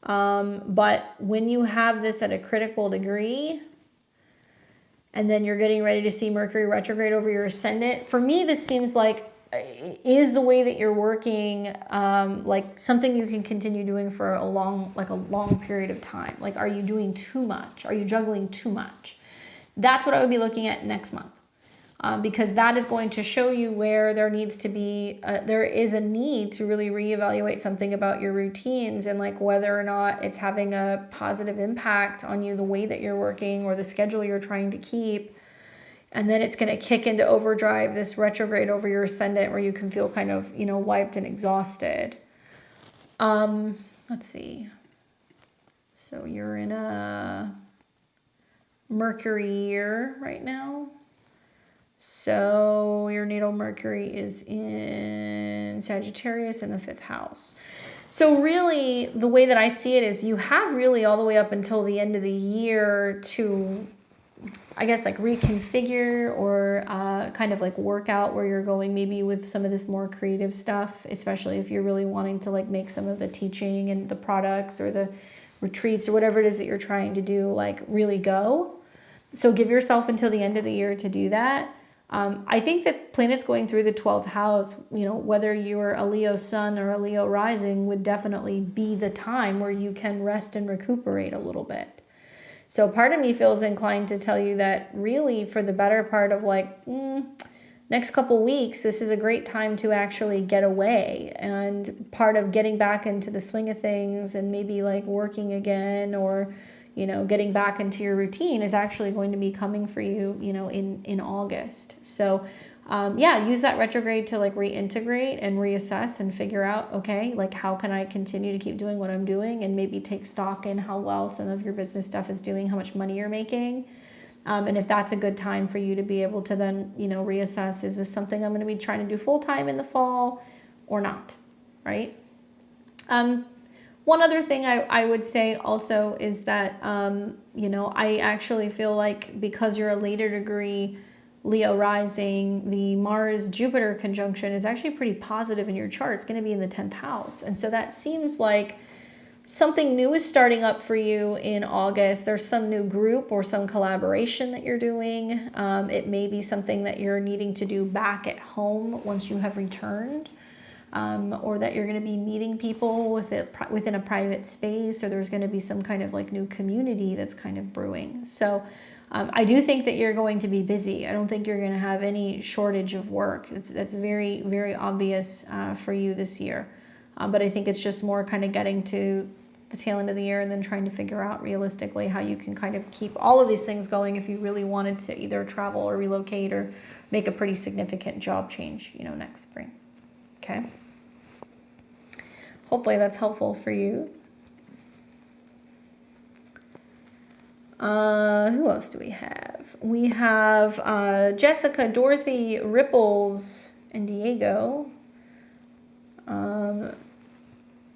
But when you have this at a critical degree, and then you're getting ready to see Mercury retrograde over your ascendant. For me, this seems like is the way that you're working like something you can continue doing for a long period of time. Like, are you doing too much? Are you juggling too much? That's what I would be looking at next month. Because that is going to show you where there needs to be, there is a need to really reevaluate something about your routines and like whether or not it's having a positive impact on you, the way that you're working or the schedule you're trying to keep. And then it's going to kick into overdrive, this retrograde over your ascendant, where you can feel kind of, you know, wiped and exhausted. Let's see. So you're in a Mercury year right now. So your natal Mercury is in Sagittarius in the 5th house. So really, the way that I see it is you have really all the way up until the end of the year to, I guess, like reconfigure or kind of like work out where you're going, maybe with some of this more creative stuff, especially if you're really wanting to like make some of the teaching and the products or the retreats or whatever it is that you're trying to do, like really go. So give yourself until the end of the year to do that. I think that planets going through the 12th house, you know, whether you're a Leo sun or a Leo rising, would definitely be the time where you can rest and recuperate a little bit. So part of me feels inclined to tell you that really for the better part of like next couple weeks, this is a great time to actually get away. And part of getting back into the swing of things and maybe like working again or, you know, getting back into your routine is actually going to be coming for you, you know, in August. So yeah, use that retrograde to like reintegrate and reassess and figure out, okay, like how can I continue to keep doing what I'm doing, and maybe take stock in how well some of your business stuff is doing, how much money you're making. And if that's a good time for you to be able to then, you know, reassess, is this something I'm going to be trying to do full time in the fall or not, right? One other thing I would say also is that, you know, I actually feel like because you're a later degree Leo rising, the Mars-Jupiter conjunction is actually pretty positive in your chart. It's going to be in the 10th house. And so that seems like something new is starting up for you in August. There's some new group or some collaboration that you're doing. It may be something that you're needing to do back at home once you have returned. Or that you're going to be meeting people within a private space, or there's going to be some kind of like new community that's kind of brewing. So I do think that you're going to be busy. I don't think you're going to have any shortage of work. That's very, very obvious for you this year. But I think it's just more kind of getting to the tail end of the year and then trying to figure out realistically how you can kind of keep all of these things going if you really wanted to either travel or relocate or make a pretty significant job change, you know, next spring. Okay. Hopefully that's helpful for you. Who else do we have? We have Jessica, Dorothy, Ripples, and Diego.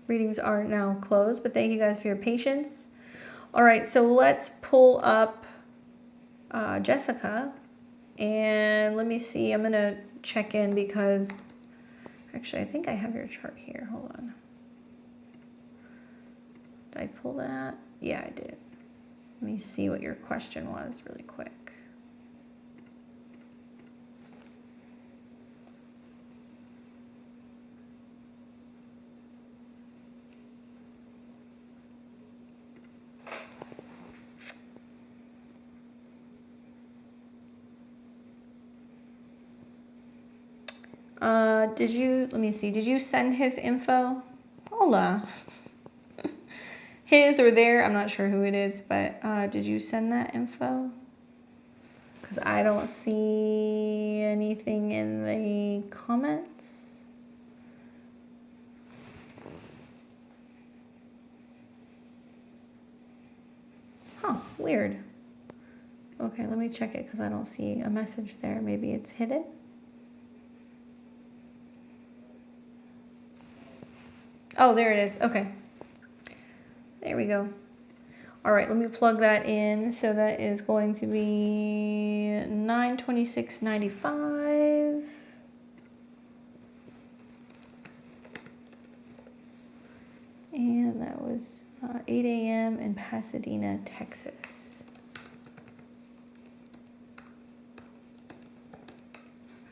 Readings are now closed, but thank you guys for your patience. All right, so let's pull up Jessica, and let me see. I'm going to check in because actually I think I have your chart here. Hold on. Did I pull that? Yeah, I did. Let me see what your question was really quick. Let me see, did you send his info? Hola. His or their, I'm not sure who it is, but did you send that info? Because I don't see anything in the comments. Huh, weird. Okay, let me check it because I don't see a message there. Maybe it's hidden. Oh, there it is. Okay. There we go. All right, let me plug that in. So that is going to be $926.95. And that was 8 a.m. in Pasadena, Texas.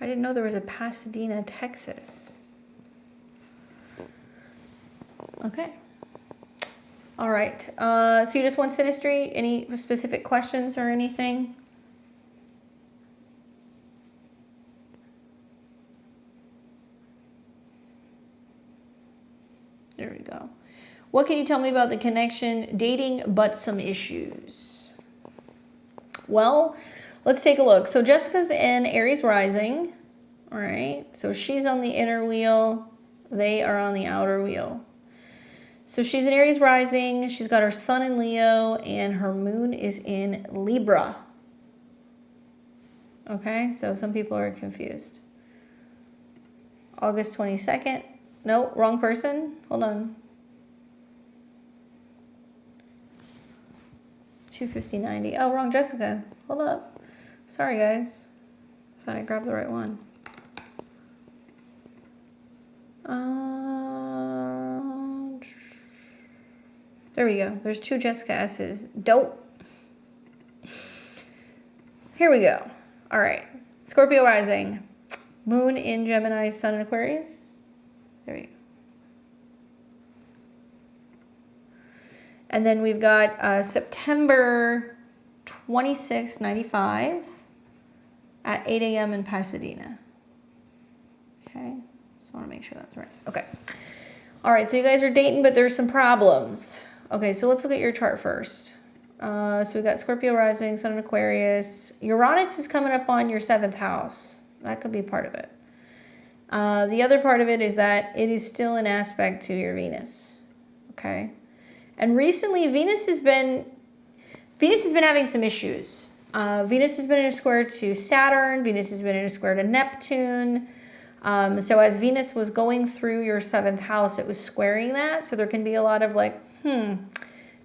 I didn't know there was a Pasadena, Texas. Okay. All right. So you just want synastry? Any specific questions or anything? There we go. What can you tell me about the connection? Dating, but some issues. Well, let's take a look. So Jessica's in Aries rising. All right. So she's on the inner wheel. They are on the outer wheel. So she's in Aries rising. She's got her sun in Leo and her moon is in Libra. Okay. So some people are confused. August 22nd. No, wrong person. Hold on. 25090. Oh, wrong Jessica. Hold up. Sorry, guys. Thought I grabbed the right one. There we go. There's two Jessica S's. Dope. Here we go. All right. Scorpio rising. Moon in Gemini, Sun in Aquarius. There we go. And then we've got September 2695 at 8 a.m. in Pasadena. Okay, just want to make sure that's right. Okay. All right, so you guys are dating, but there's some problems. Okay, so let's look at your chart first. So we've got Scorpio rising, Sun in Aquarius. Uranus is coming up on your 7th house. That could be part of it. The other part of it is that it is still an aspect to your Venus. Okay. And recently, Venus has been having some issues. Venus has been in a square to Saturn. Venus has been in a square to Neptune. So as Venus was going through your 7th house, it was squaring that. So there can be a lot of like, am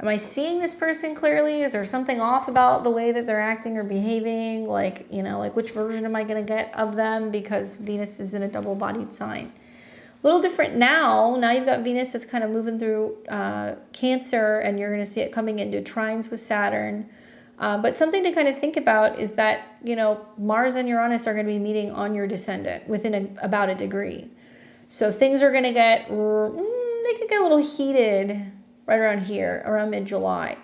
I seeing this person clearly? Is there something off about the way that they're acting or behaving? Like, you know, like which version am I going to get of them? Because Venus is in a double-bodied sign. A little different now. Now you've got Venus that's kind of moving through Cancer, and you're going to see it coming into trines with Saturn. But something to kind of think about is that, you know, Mars and Uranus are going to be meeting on your descendant within about a degree. So things are going to get, they could get a little heated right around here, around mid-July.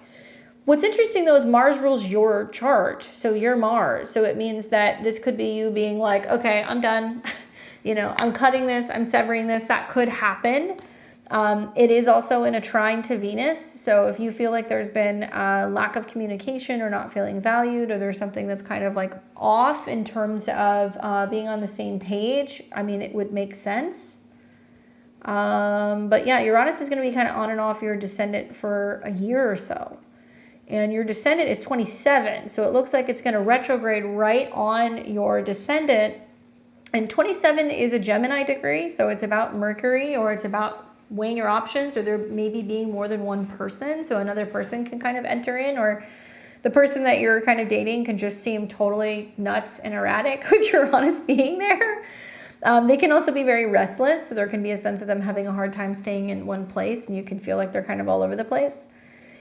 What's interesting, though, is Mars rules your chart. So you're Mars. So it means that this could be you being like, okay, I'm done. You know, I'm cutting this, I'm severing this. That could happen. It is also in a trine to Venus. So if you feel like there's been a lack of communication or not feeling valued, or there's something that's kind of like off in terms of being on the same page, I mean, it would make sense. But yeah, Uranus is going to be kind of on and off your descendant for a year or so. And your descendant is 27. So it looks like it's going to retrograde right on your descendant. And 27 is a Gemini degree, so it's about Mercury, or it's about weighing your options, or there maybe being more than one person, so another person can kind of enter in, or the person that you're kind of dating can just seem totally nuts and erratic with Uranus being there. They can also be very restless, so there can be a sense of them having a hard time staying in one place, and you can feel like they're kind of all over the place.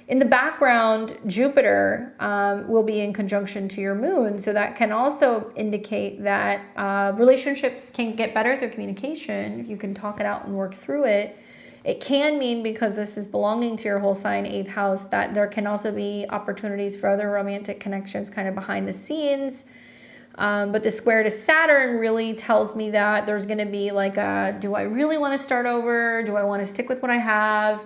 In the background, Jupiter will be in conjunction to your moon, so that can also indicate that relationships can get better through communication. If you can talk it out and work through it. It can mean, because this is belonging to your whole sign, 8th house, that there can also be opportunities for other romantic connections kind of behind the scenes. But the square to Saturn really tells me that there's going to be like a, do I really want to start over? Do I want to stick with what I have?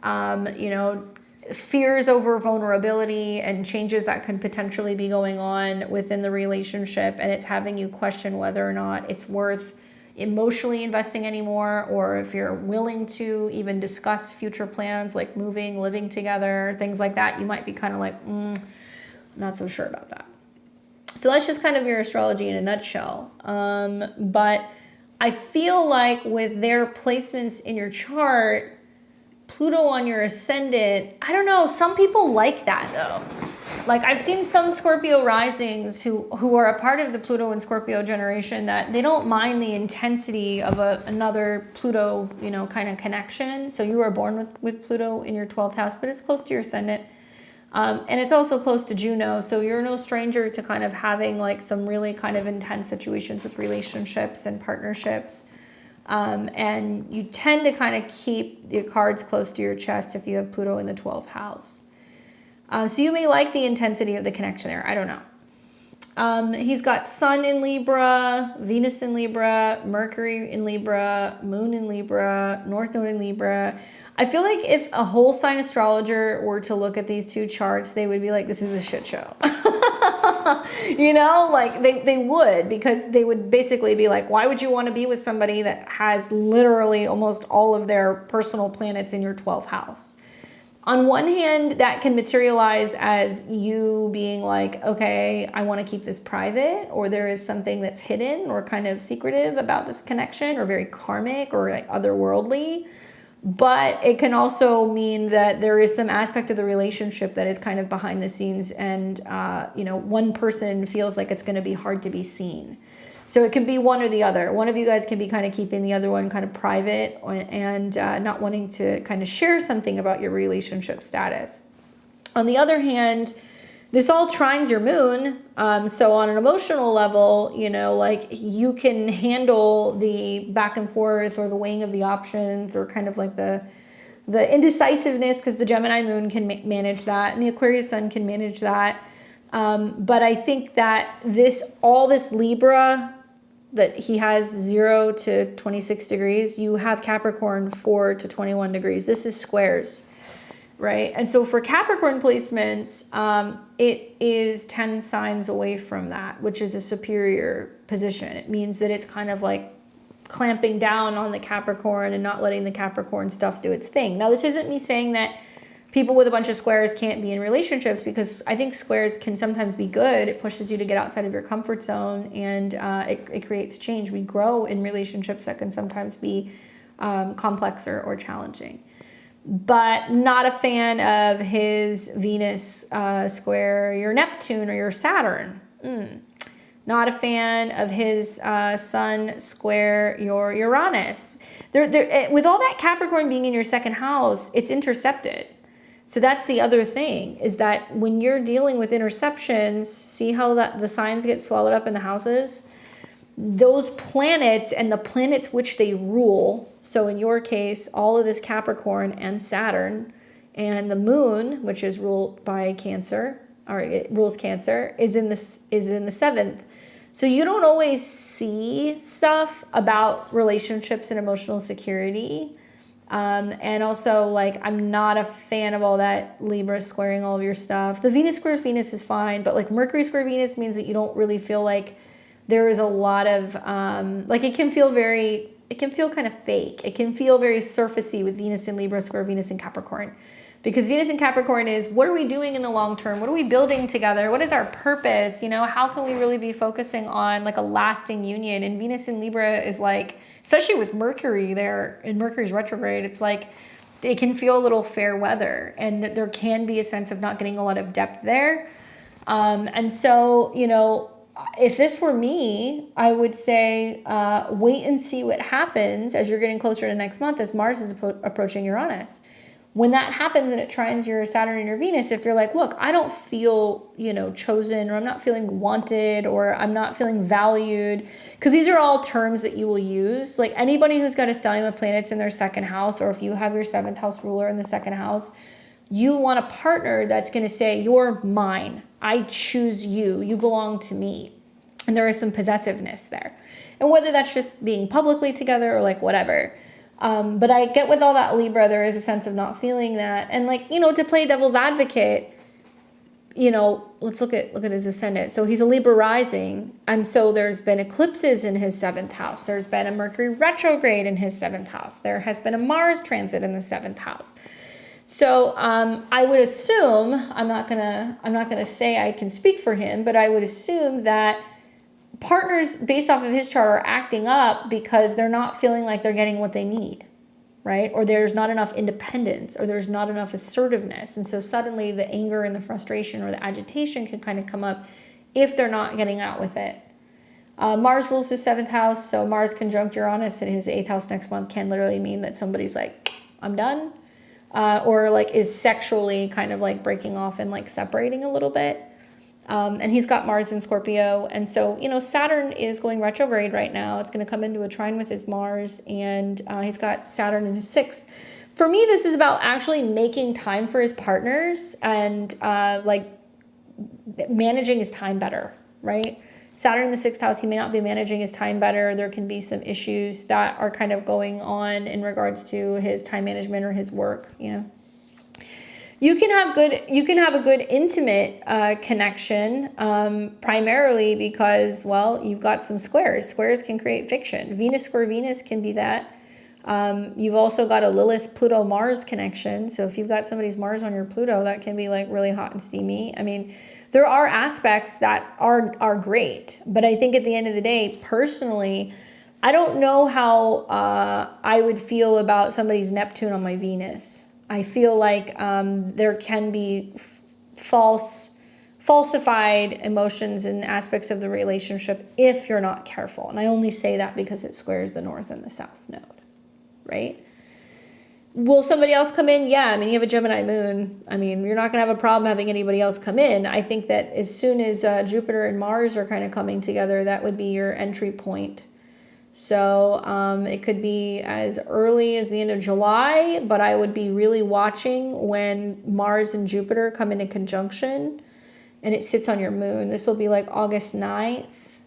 You know, fears over vulnerability and changes that could potentially be going on within the relationship, and it's having you question whether or not it's worth emotionally investing anymore, or if you're willing to even discuss future plans like moving, living together, things like that. You might be kind of like, not so sure about that. So that's just kind of your astrology in a nutshell. But I feel like with their placements in your chart, Pluto on your ascendant, I don't know, some people like that though. Like I've seen some Scorpio risings who are a part of the Pluto and Scorpio generation that they don't mind the intensity of another Pluto, you know, kind of connection. So you were born with Pluto in your 12th house, but it's close to your ascendant. And it's also close to Juno, so you're no stranger to kind of having like some really kind of intense situations with relationships and partnerships. And you tend to kind of keep your cards close to your chest if you have Pluto in the 12th house. So you may like the intensity of the connection there. I don't know. He's got Sun in Libra, Venus in Libra, Mercury in Libra, Moon in Libra, North Node in Libra. I feel like if a whole sign astrologer were to look at these two charts, they would be like, this is a shit show. You know, like they would, because they would basically be like, why would you want to be with somebody that has literally almost all of their personal planets in your 12th house? On one hand, that can materialize as you being like, okay, I want to keep this private, or there is something that's hidden or kind of secretive about this connection, or very karmic or like otherworldly. But it can also mean that there is some aspect of the relationship that is kind of behind the scenes, and you know, one person feels like it's going to be hard to be seen. So it can be one or the other. One of you guys can be kind of keeping the other one kind of private, and not wanting to kind of share something about your relationship status. On the other hand, this all trines your moon. So on an emotional level, you know, like you can handle the back and forth or the weighing of the options, or kind of like the indecisiveness, because the Gemini moon can manage that, and the Aquarius sun can manage that. But I think that all this Libra that he has 0 to 26 degrees, you have Capricorn 4 to 21 degrees. This is squares. Right? And so for Capricorn placements, it is 10 signs away from that, which is a superior position. It means that it's kind of like clamping down on the Capricorn and not letting the Capricorn stuff do its thing. Now, this isn't me saying that people with a bunch of squares can't be in relationships, because I think squares can sometimes be good. It pushes you to get outside of your comfort zone, and it creates change. We grow in relationships that can sometimes be complex or challenging. But not a fan of his Venus square your Neptune or your Saturn. Not a fan of his Sun square your Uranus. With all that Capricorn being in your second house, it's intercepted. So that's the other thing, is that when you're dealing with interceptions, see how the signs get swallowed up in the houses? Those planets and the planets which they rule, so in your case, all of this Capricorn and Saturn, and the moon, which is ruled by Cancer, or it rules Cancer, is in the 7th. So you don't always see stuff about relationships and emotional security. And also, like, I'm not a fan of all that Libra squaring all of your stuff. The Venus squares Venus is fine, but like Mercury square Venus means that you don't really feel like there is a lot of, like it can feel kind of fake. It can feel very surfacey with Venus in Libra square Venus in Capricorn. Because Venus in Capricorn is, what are we doing in the long term? What are we building together? What is our purpose? You know, how can we really be focusing on like a lasting union? And Venus in Libra is like, especially with Mercury there, in Mercury's retrograde, it's like, it can feel a little fair weather, and that there can be a sense of not getting a lot of depth there. And so, you know, if this were me, I would say wait and see what happens as you're getting closer to next month, as Mars is approaching Uranus. When that happens and it trines your Saturn and your Venus, if you're like, look, I don't feel, you know, chosen, or I'm not feeling wanted, or I'm not feeling valued, because these are all terms that you will use. Like anybody who's got a stellium of planets in their second house, or if you have your 7th house ruler in the second house, you want a partner that's going to say, you're mine. I choose you. You belong to me. And there is some possessiveness there. And whether that's just being publicly together or like whatever. But I get with all that Libra, there is a sense of not feeling that. And like, you know, to play devil's advocate, you know, let's look at his ascendant. So he's a Libra rising. And so there's been eclipses in his 7th house. There's been a Mercury retrograde in his 7th house. There has been a Mars transit in the 7th house. So I would assume, I'm not gonna say I can speak for him, but I would assume that partners based off of his chart are acting up because they're not feeling like they're getting what they need, right? Or there's not enough independence, or there's not enough assertiveness. And so suddenly the anger and the frustration or the agitation can kind of come up if they're not getting out with it. Mars rules his 7th house, so Mars conjunct Uranus in his 8th house next month can literally mean that somebody's like, I'm done. or like is sexually kind of like breaking off and like separating a little bit. And he's got Mars in Scorpio. And so, you know, Saturn is going retrograde right now. It's going to come into a trine with his Mars, and he's got Saturn in his sixth. For me, this is about actually making time for his partners and like managing his time better, right? Saturn in the sixth house, he may not be managing his time better. There can be some issues that are kind of going on in regards to his time management or his work, you know. You can have a good intimate connection, primarily because, well, you've got some squares. Squares can create fiction. Venus square Venus can be that. You've also got a Lilith Pluto Mars connection. So if you've got somebody's Mars on your Pluto, that can be like really hot and steamy. I mean, there are aspects that are great, but I think at the end of the day, personally, I don't know how I would feel about somebody's Neptune on my Venus. I feel like there can be falsified emotions and aspects of the relationship if you're not careful. And I only say that because it squares the North and the South node, right? Will somebody else come in? Yeah, I mean, you have a Gemini moon. I mean, you're not going to have a problem having anybody else come in. I think that as soon as Jupiter and Mars are kind of coming together, that would be your entry point. So it could be as early as the end of July, but I would be really watching when Mars and Jupiter come into conjunction and it sits on your moon. This will be like August 9th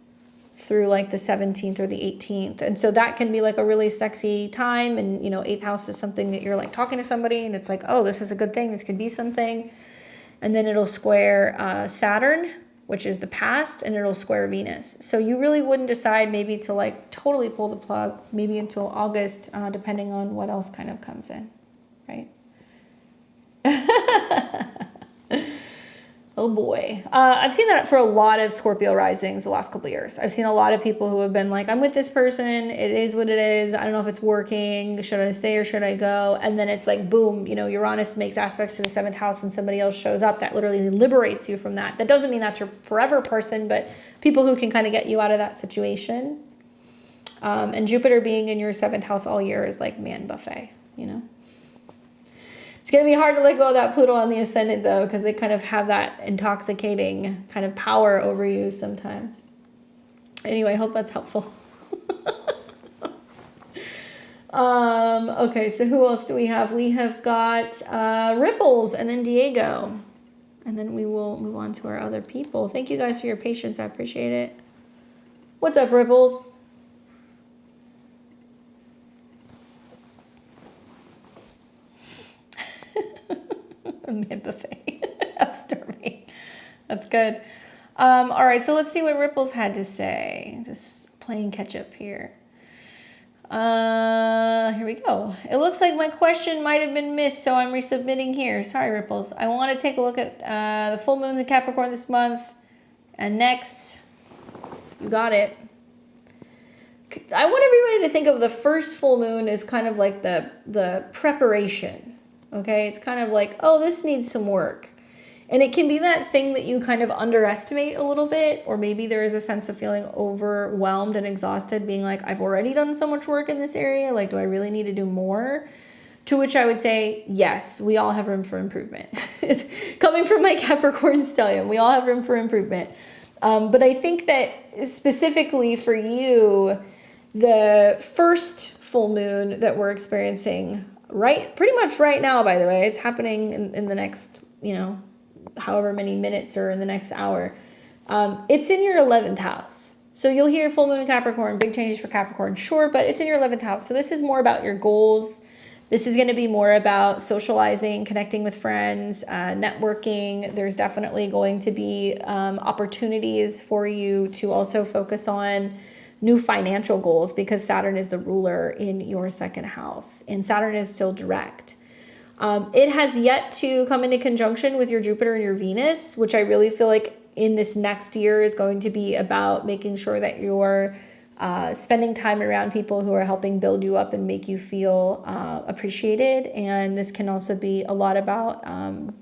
through like the 17th or the 18th. And so that can be like a really sexy time. And, you know, 8th house is something that you're like talking to somebody and it's like, oh, this is a good thing. This could be something. And then it'll square Saturn, which is the past, and it'll square Venus. So you really wouldn't decide maybe to like totally pull the plug, maybe until August, depending on what else kind of comes in, right? Oh boy. I've seen that for a lot of Scorpio risings the last couple of years. I've seen a lot of people who have been like, I'm with this person. It is what it is. I don't know if it's working. Should I stay or should I go? And then it's like, boom, you know, Uranus makes aspects to the 7th house and somebody else shows up that literally liberates you from that. That doesn't mean that's your forever person, but people who can kind of get you out of that situation. And Jupiter being in your 7th house all year is like man buffet, you know? It's going to be hard to let go of that Pluto on the ascendant, though, because they kind of have that intoxicating kind of power over you sometimes. Anyway, I hope that's helpful. Okay, so who else do we have? We have got Ripples and then Diego. And then we will move on to our other people. Thank you guys for your patience. I appreciate it. What's up, Ripples? Man buffet. Stormy. That's good. All right, so let's see what Ripples had to say. Just playing catch up here. Here we go. It looks like my question might have been missed, so I'm resubmitting here. Sorry, Ripples. I want to take a look at the full moons in Capricorn this month and next. You got it. I want everybody to think of the first full moon as kind of like the preparation. Okay, it's kind of like, oh, this needs some work. And it can be that thing that you kind of underestimate a little bit, or maybe there is a sense of feeling overwhelmed and exhausted, being like, I've already done so much work in this area, like, do I really need to do more? To which I would say, yes, we all have room for improvement. Coming from my Capricorn stellium, we all have room for improvement. But I think that specifically for you, the first full moon that we're experiencing pretty much right now, by the way, it's happening in the next, you know, however many minutes or in the next hour. It's in your 11th house. So you'll hear full moon in Capricorn, big changes for Capricorn, sure, but it's in your 11th house. So this is more about your goals. This is going to be more about socializing, connecting with friends, networking. There's definitely going to be opportunities for you to also focus on new financial goals because Saturn is the ruler in your 2nd house and Saturn is still direct. It has yet to come into conjunction with your Jupiter and your Venus, which I really feel like in this next year is going to be about making sure that you're spending time around people who are helping build you up and make you feel appreciated. And this can also be a lot about,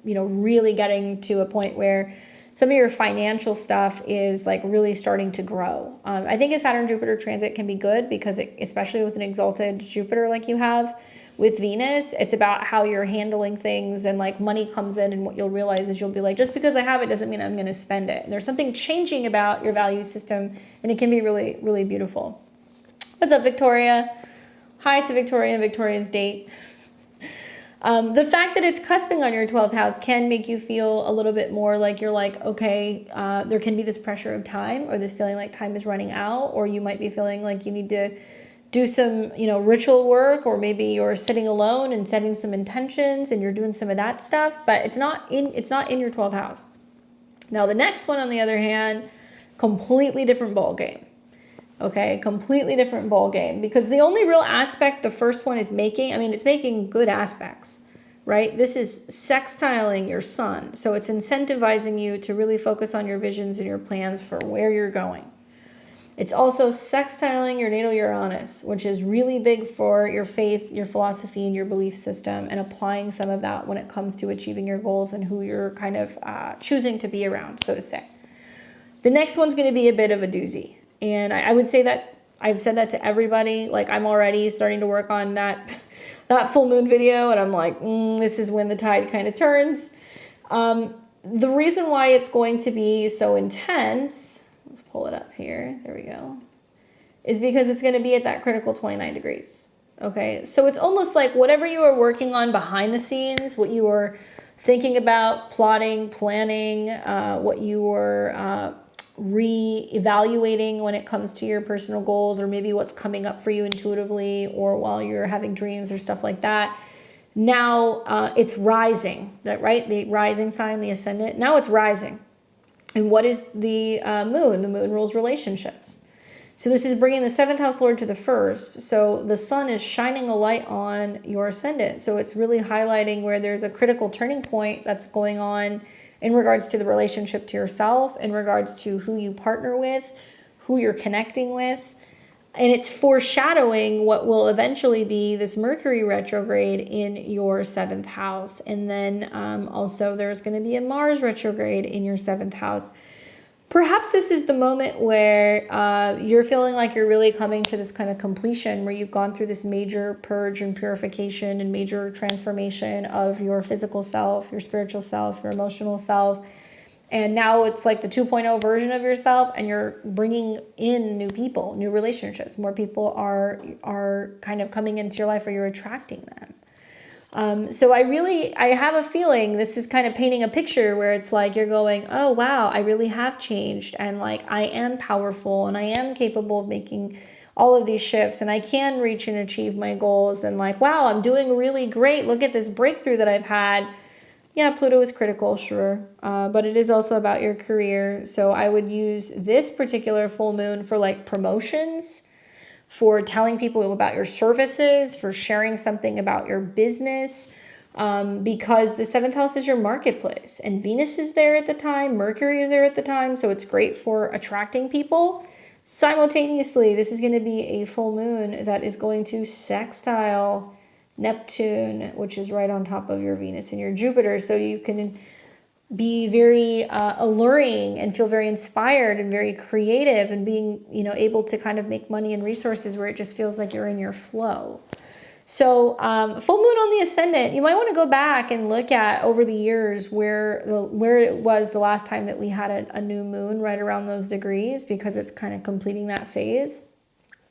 you know, really getting to a point where some of your financial stuff is like really starting to grow. I think a Saturn-Jupiter transit can be good because especially with an exalted Jupiter like you have, with Venus, it's about how you're handling things, and like money comes in, and what you'll realize is you'll be like, just because I have it doesn't mean I'm going to spend it. And there's something changing about your value system, and it can be really, really beautiful. What's up, Victoria? Hi to Victoria and Victoria's date. The fact that it's cusping on your 12th house can make you feel a little bit more like you're like, okay, there can be this pressure of time, or this feeling like time is running out, or you might be feeling like you need to do some, ritual work, or maybe you're sitting alone and setting some intentions and you're doing some of that stuff, but it's not in your 12th house. Now, the next one, on the other hand, completely different ball game. Okay, completely different ball game, because the only real aspect the first one is making, it's making good aspects, right? This is sextiling your sun. So it's incentivizing you to really focus on your visions and your plans for where you're going. It's also sextiling your natal Uranus, which is really big for your faith, your philosophy, and your belief system, and applying some of that when it comes to achieving your goals and who you're kind of choosing to be around, so to say. The next one's going to be a bit of a doozy. And I would say that I've said that to everybody. Like, I'm already starting to work on that full moon video, and I'm like, this is when the tide kind of turns. The reason why it's going to be so intense, let's pull it up here, there we go, is because it's going to be at that critical 29 degrees. Okay, so it's almost like whatever you are working on behind the scenes, what you are thinking about, plotting, planning, what you are re-evaluating when it comes to your personal goals, or maybe what's coming up for you intuitively, or while you're having dreams or stuff like that. Now it's rising, right? The rising sign, the ascendant. Now it's rising. And what is the moon? The moon rules relationships. So this is bringing the 7th house lord to the 1st. So the sun is shining a light on your ascendant. So it's really highlighting where there's a critical turning point that's going on in regards to the relationship to yourself, in regards to who you partner with, who you're connecting with. And it's foreshadowing what will eventually be this Mercury retrograde in your 7th house. And then also there's going to be a Mars retrograde in your 7th house. Perhaps this is the moment where you're feeling like you're really coming to this kind of completion, where you've gone through this major purge and purification and major transformation of your physical self, your spiritual self, your emotional self. And now it's like the 2.0 version of yourself, and you're bringing in new people, new relationships. More people are kind of coming into your life, or you're attracting them. So I have a feeling this is kind of painting a picture where it's like you're going, oh, wow, I really have changed. And like, I am powerful, and I am capable of making all of these shifts, and I can reach and achieve my goals. And like, wow, I'm doing really great. Look at this breakthrough that I've had. Yeah, Pluto is critical, sure. But it is also about your career. So I would use this particular full moon for like promotions, for telling people about your services, for sharing something about your business, because the 7th house is your marketplace, and Venus is there at the time, Mercury is there at the time, so it's great for attracting people. Simultaneously, this is going to be a full moon that is going to sextile Neptune, which is right on top of your Venus and your Jupiter, so you can be very alluring and feel very inspired and very creative, and being, able to kind of make money and resources where it just feels like you're in your flow. So full moon on the ascendant, you might want to go back and look at over the years where it was the last time that we had a new moon right around those degrees, because it's kind of completing that phase.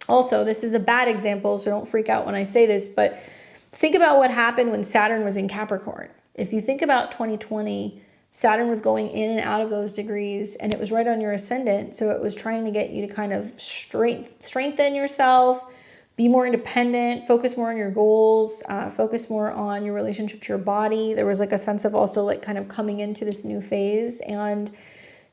Also, this is a bad example, so don't freak out when I say this, but think about what happened when Saturn was in Capricorn. If you think about 2020, Saturn was going in and out of those degrees, and it was right on your ascendant. So it was trying to get you to kind of strengthen yourself, be more independent, focus more on your goals, focus more on your relationship to your body. There was like a sense of also like kind of coming into this new phase. And,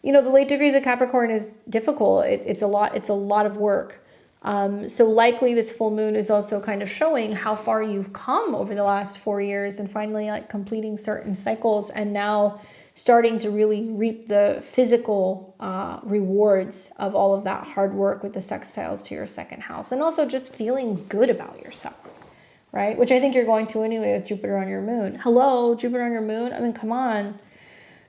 the late degrees of Capricorn is difficult. It's a lot of work. So likely this full moon is also kind of showing how far you've come over the last 4 years, and finally like completing certain cycles, and now starting to really reap the physical rewards of all of that hard work with the sextiles to your 2nd house, and also just feeling good about yourself, right? Which I think you're going to anyway with Jupiter on your moon. Hello, Jupiter on your moon. Come on.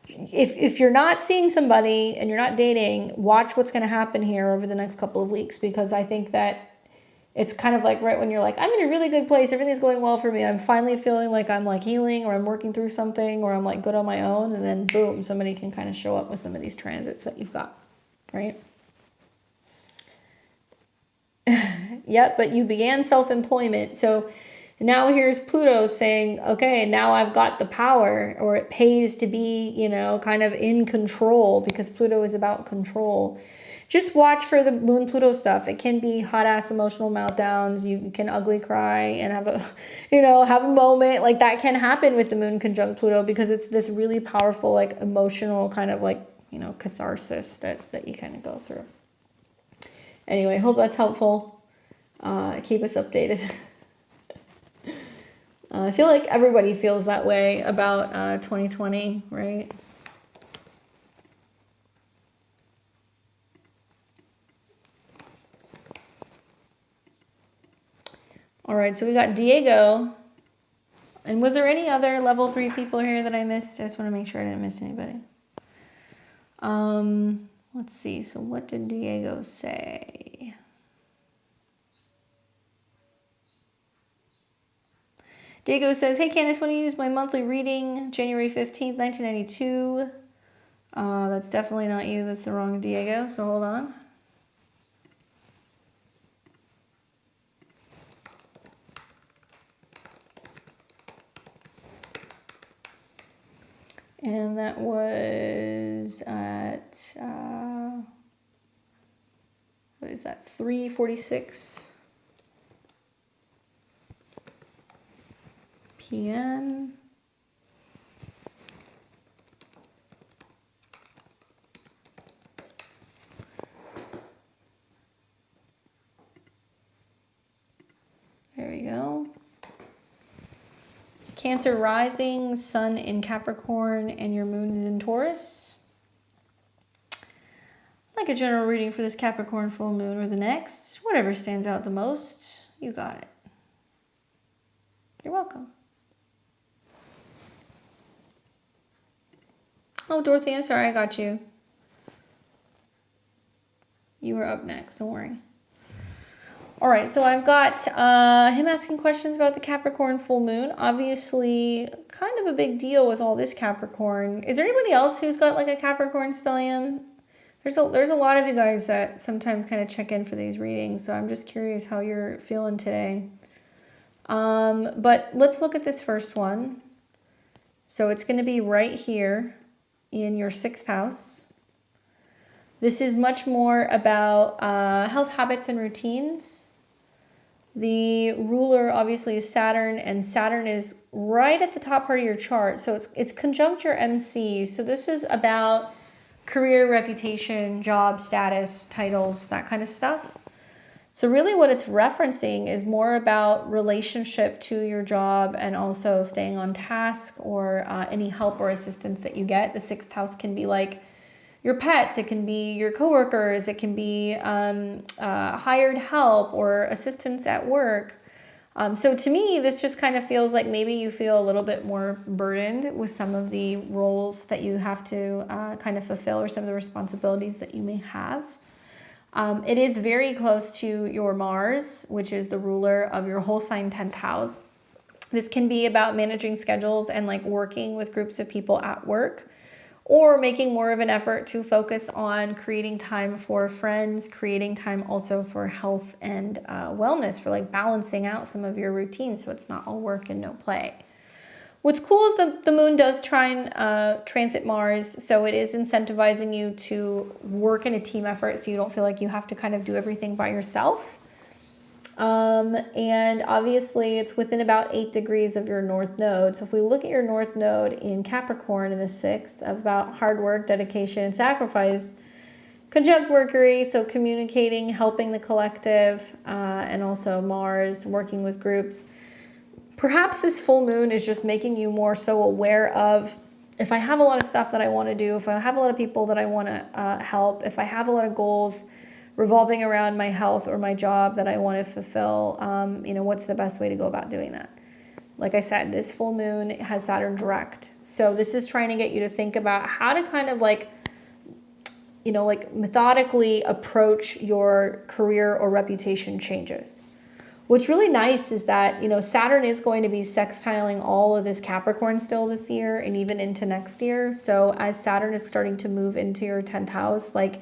If you're not seeing somebody and you're not dating, watch what's going to happen here over the next couple of weeks, because I think that it's kind of like right when you're like, I'm in a really good place, everything's going well for me, I'm finally feeling like I'm like healing, or I'm working through something, or I'm like good on my own, and then boom, somebody can kind of show up with some of these transits that you've got, right? Yep, but you began self-employment. So now here's Pluto saying, okay, now I've got the power, or it pays to be, you know, kind of in control, because Pluto is about control. Just watch for the Moon Pluto stuff. It can be hot ass emotional meltdowns. You can ugly cry and have a, you know, have a moment. Like that can happen with the Moon conjunct Pluto, because it's this really powerful, like emotional kind of like, you know, catharsis that you kind of go through. Anyway, hope that's helpful. Keep us updated. I feel like everybody feels that way about 2020, right? All right, so we got Diego. And was there any other level 3 people here that I missed? I just want to make sure I didn't miss anybody. Let's see. So what did Diego say? Diego says, hey, Candice, when you use my monthly reading, January 15th, 1992. That's definitely not you. That's the wrong Diego. So hold on. And that was at, what is that, 3:46 p.m. There we go. Cancer rising, sun in Capricorn, and your moon is in Taurus. Like a general reading for this Capricorn full moon or the next, whatever stands out the most, you got it. You're welcome. Oh, Dorothy, I'm sorry, I got you. You were up next, don't worry. All right, so I've got him asking questions about the Capricorn full moon. Obviously, kind of a big deal with all this Capricorn. Is there anybody else who's got like a Capricorn stellium? There's a lot of you guys that sometimes kind of check in for these readings, so I'm just curious how you're feeling today. But let's look at this first one. So it's going to be right here in your 6th house. This is much more about health habits and routines. The ruler obviously is Saturn, and Saturn is right at the top part of your chart. So it's conjunct your MC. So this is about career, reputation, job status, titles, that kind of stuff. So really what it's referencing is more about relationship to your job, and also staying on task, or any help or assistance that you get. The 6th house can be like your pets, it can be your coworkers, it can be hired help or assistance at work. So to me, this just kind of feels like maybe you feel a little bit more burdened with some of the roles that you have to kind of fulfill, or some of the responsibilities that you may have. It is very close to your Mars, which is the ruler of your whole sign 10th house. This can be about managing schedules and like working with groups of people at work, or making more of an effort to focus on creating time for friends, creating time also for health and wellness, for like balancing out some of your routines so it's not all work and no play. What's cool is the moon does try and transit Mars, so it is incentivizing you to work in a team effort, so you don't feel like you have to kind of do everything by yourself. And obviously it's within about 8 degrees of your North Node. So if we look at your North Node in Capricorn in the 6th, about hard work, dedication, and sacrifice, conjunct Mercury, so communicating, helping the collective, and also Mars, working with groups. Perhaps this full moon is just making you more so aware of, if I have a lot of stuff that I want to do, if I have a lot of people that I want to help, if I have a lot of goals revolving around my health or my job that I want to fulfill, what's the best way to go about doing that? Like I said, this full moon has Saturn direct. So this is trying to get you to think about how to kind of like methodically approach your career or reputation changes. What's really nice is that, Saturn is going to be sextiling all of this Capricorn still this year and even into next year. So as Saturn is starting to move into your 10th house, like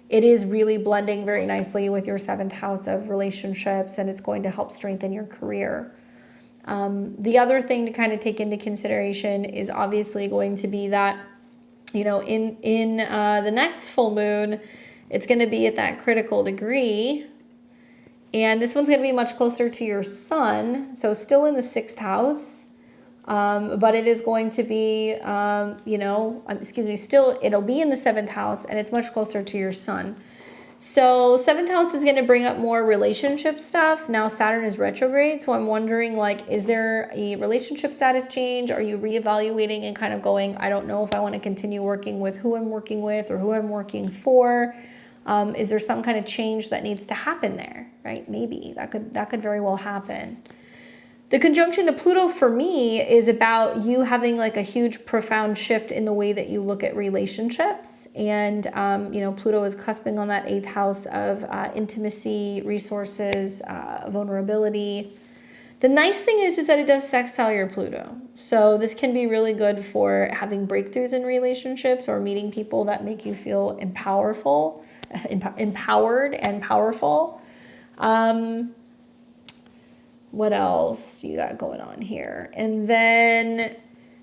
it is really blending very nicely with your 7th house of relationships, and it's going to help strengthen your career. The other thing to kind of take into consideration is obviously going to be that, in the next full moon, it's going to be at that critical degree. And this one's going to be much closer to your sun. So still in the 6th house. But it is going to be, still it'll be in the 7th house, and it's much closer to your sun. So 7th house is going to bring up more relationship stuff. Now Saturn is retrograde. So I'm wondering, like, is there a relationship status change? Are you reevaluating and kind of going, I don't know if I want to continue working with who I'm working with or who I'm working for? Is there some kind of change that needs to happen there, right? Maybe that could very well happen. The conjunction to Pluto for me is about you having like a huge, profound shift in the way that you look at relationships. And, Pluto is cusping on that 8th house of intimacy, resources, vulnerability. The nice thing is that it does sextile your Pluto. So this can be really good for having breakthroughs in relationships or meeting people that make you feel empowered and powerful. What else you got going on here? And then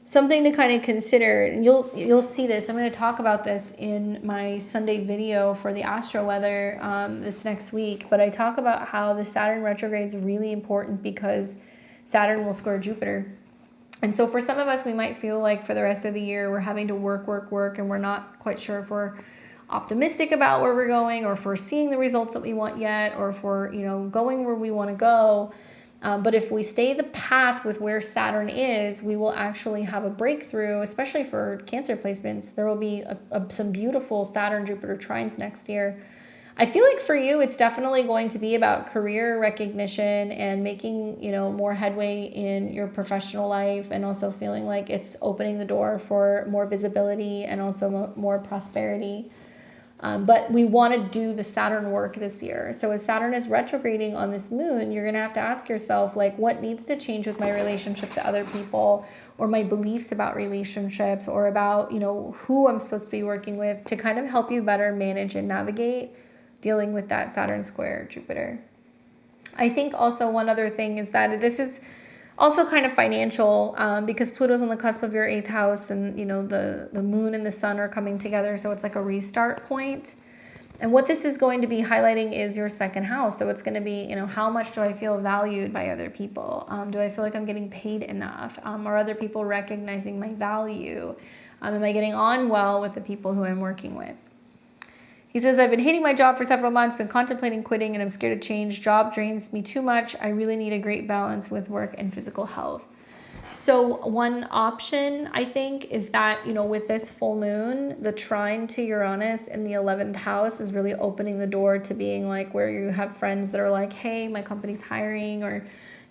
something to kind of consider, and you'll see this. I'm going to talk about this in my Sunday video for the astro weather this next week. But I talk about how the Saturn retrograde is really important because Saturn will square Jupiter. And so for some of us, we might feel like for the rest of the year, we're having to work, and we're not quite sure if we're optimistic about where we're going, or if we're seeing the results that we want yet, or if we're, going where we want to go. But if we stay the path with where Saturn is, we will actually have a breakthrough, especially for Cancer placements. There will be some beautiful Saturn-Jupiter trines next year. I feel like for you, it's definitely going to be about career recognition and making, more headway in your professional life, and also feeling like it's opening the door for more visibility and also more prosperity. But we want to do the Saturn work this year. So as Saturn is retrograding on this moon, you're going to have to ask yourself, like, what needs to change with my relationship to other people, or my beliefs about relationships, or about, who I'm supposed to be working with, to kind of help you better manage and navigate dealing with that Saturn square Jupiter. I think also one other thing is that this is also kind of financial, because Pluto's on the cusp of your 8th house, and the moon and the sun are coming together, so it's like a restart point. And what this is going to be highlighting is your 2nd house. So it's going to be, how much do I feel valued by other people? Do I feel like I'm getting paid enough? Are other people recognizing my value? Am I getting on well with the people who I'm working with? He says, I've been hating my job for several months, been contemplating quitting, and I'm scared to change. Job drains me too much. I really need a great balance with work and physical health. So one option, I think, is that, with this full moon, the trine to Uranus in the 11th house is really opening the door to being like where you have friends that are like, hey, my company's hiring, or,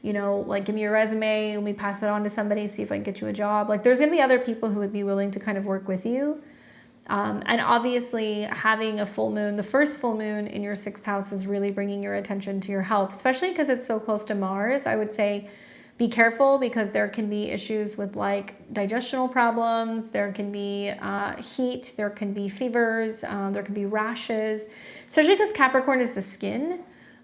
like, give me your resume, let me pass it on to somebody, see if I can get you a job. Like, there's going to be other people who would be willing to kind of work with you. And obviously having a full moon, the first full moon in your 6th house, is really bringing your attention to your health, especially because it's so close to Mars. I would say be careful, because there can be issues with like digestional problems. There can be heat, there can be fevers, there can be rashes, especially because Capricorn is the skin.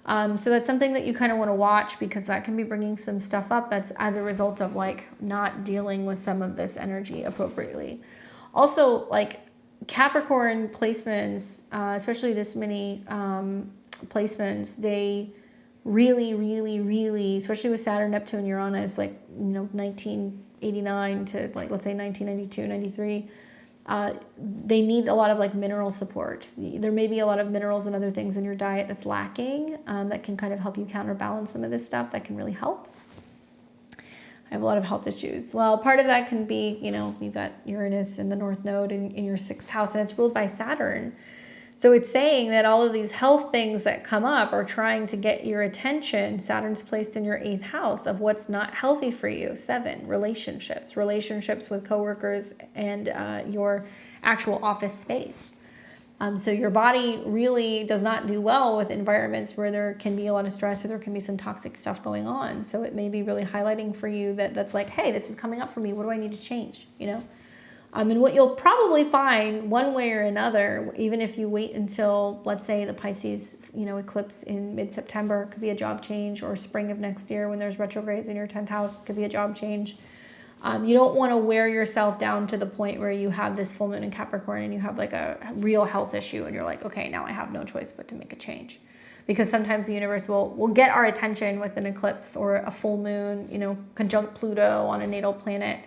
So that's something that you kind of want to watch, because that can be bringing some stuff up that's as a result of like not dealing with some of this energy appropriately. Also, like, Capricorn placements, especially this many placements, they really, especially with Saturn, Neptune, Uranus, like, 1989 to, like, let's say 1992, 93, they need a lot of like mineral support. There may be a lot of minerals and other things in your diet that's lacking, that can kind of help you counterbalance some of this stuff. That can really help. I have a lot of health issues. Well, part of that can be, you've got Uranus in the North Node in your 6th house, and it's ruled by Saturn. So it's saying that all of these health things that come up are trying to get your attention. Saturn's placed in your 8th house of what's not healthy for you. 7, relationships with coworkers and your actual office space. So your body really does not do well with environments where there can be a lot of stress or there can be some toxic stuff going on. So it may be really highlighting for you that that's like, hey, this is coming up for me. What do I need to change? You know? And what you'll probably find one way or another, even if you wait until, let's say, the Pisces, eclipse in mid-September, could be a job change, or spring of next year when there's retrogrades in your 10th house, could be a job change. You don't want to wear yourself down to the point where you have this full moon in Capricorn and you have like a real health issue and you're like, okay, now I have no choice but to make a change. Because sometimes the universe will get our attention with an eclipse or a full moon, conjunct Pluto on a natal planet.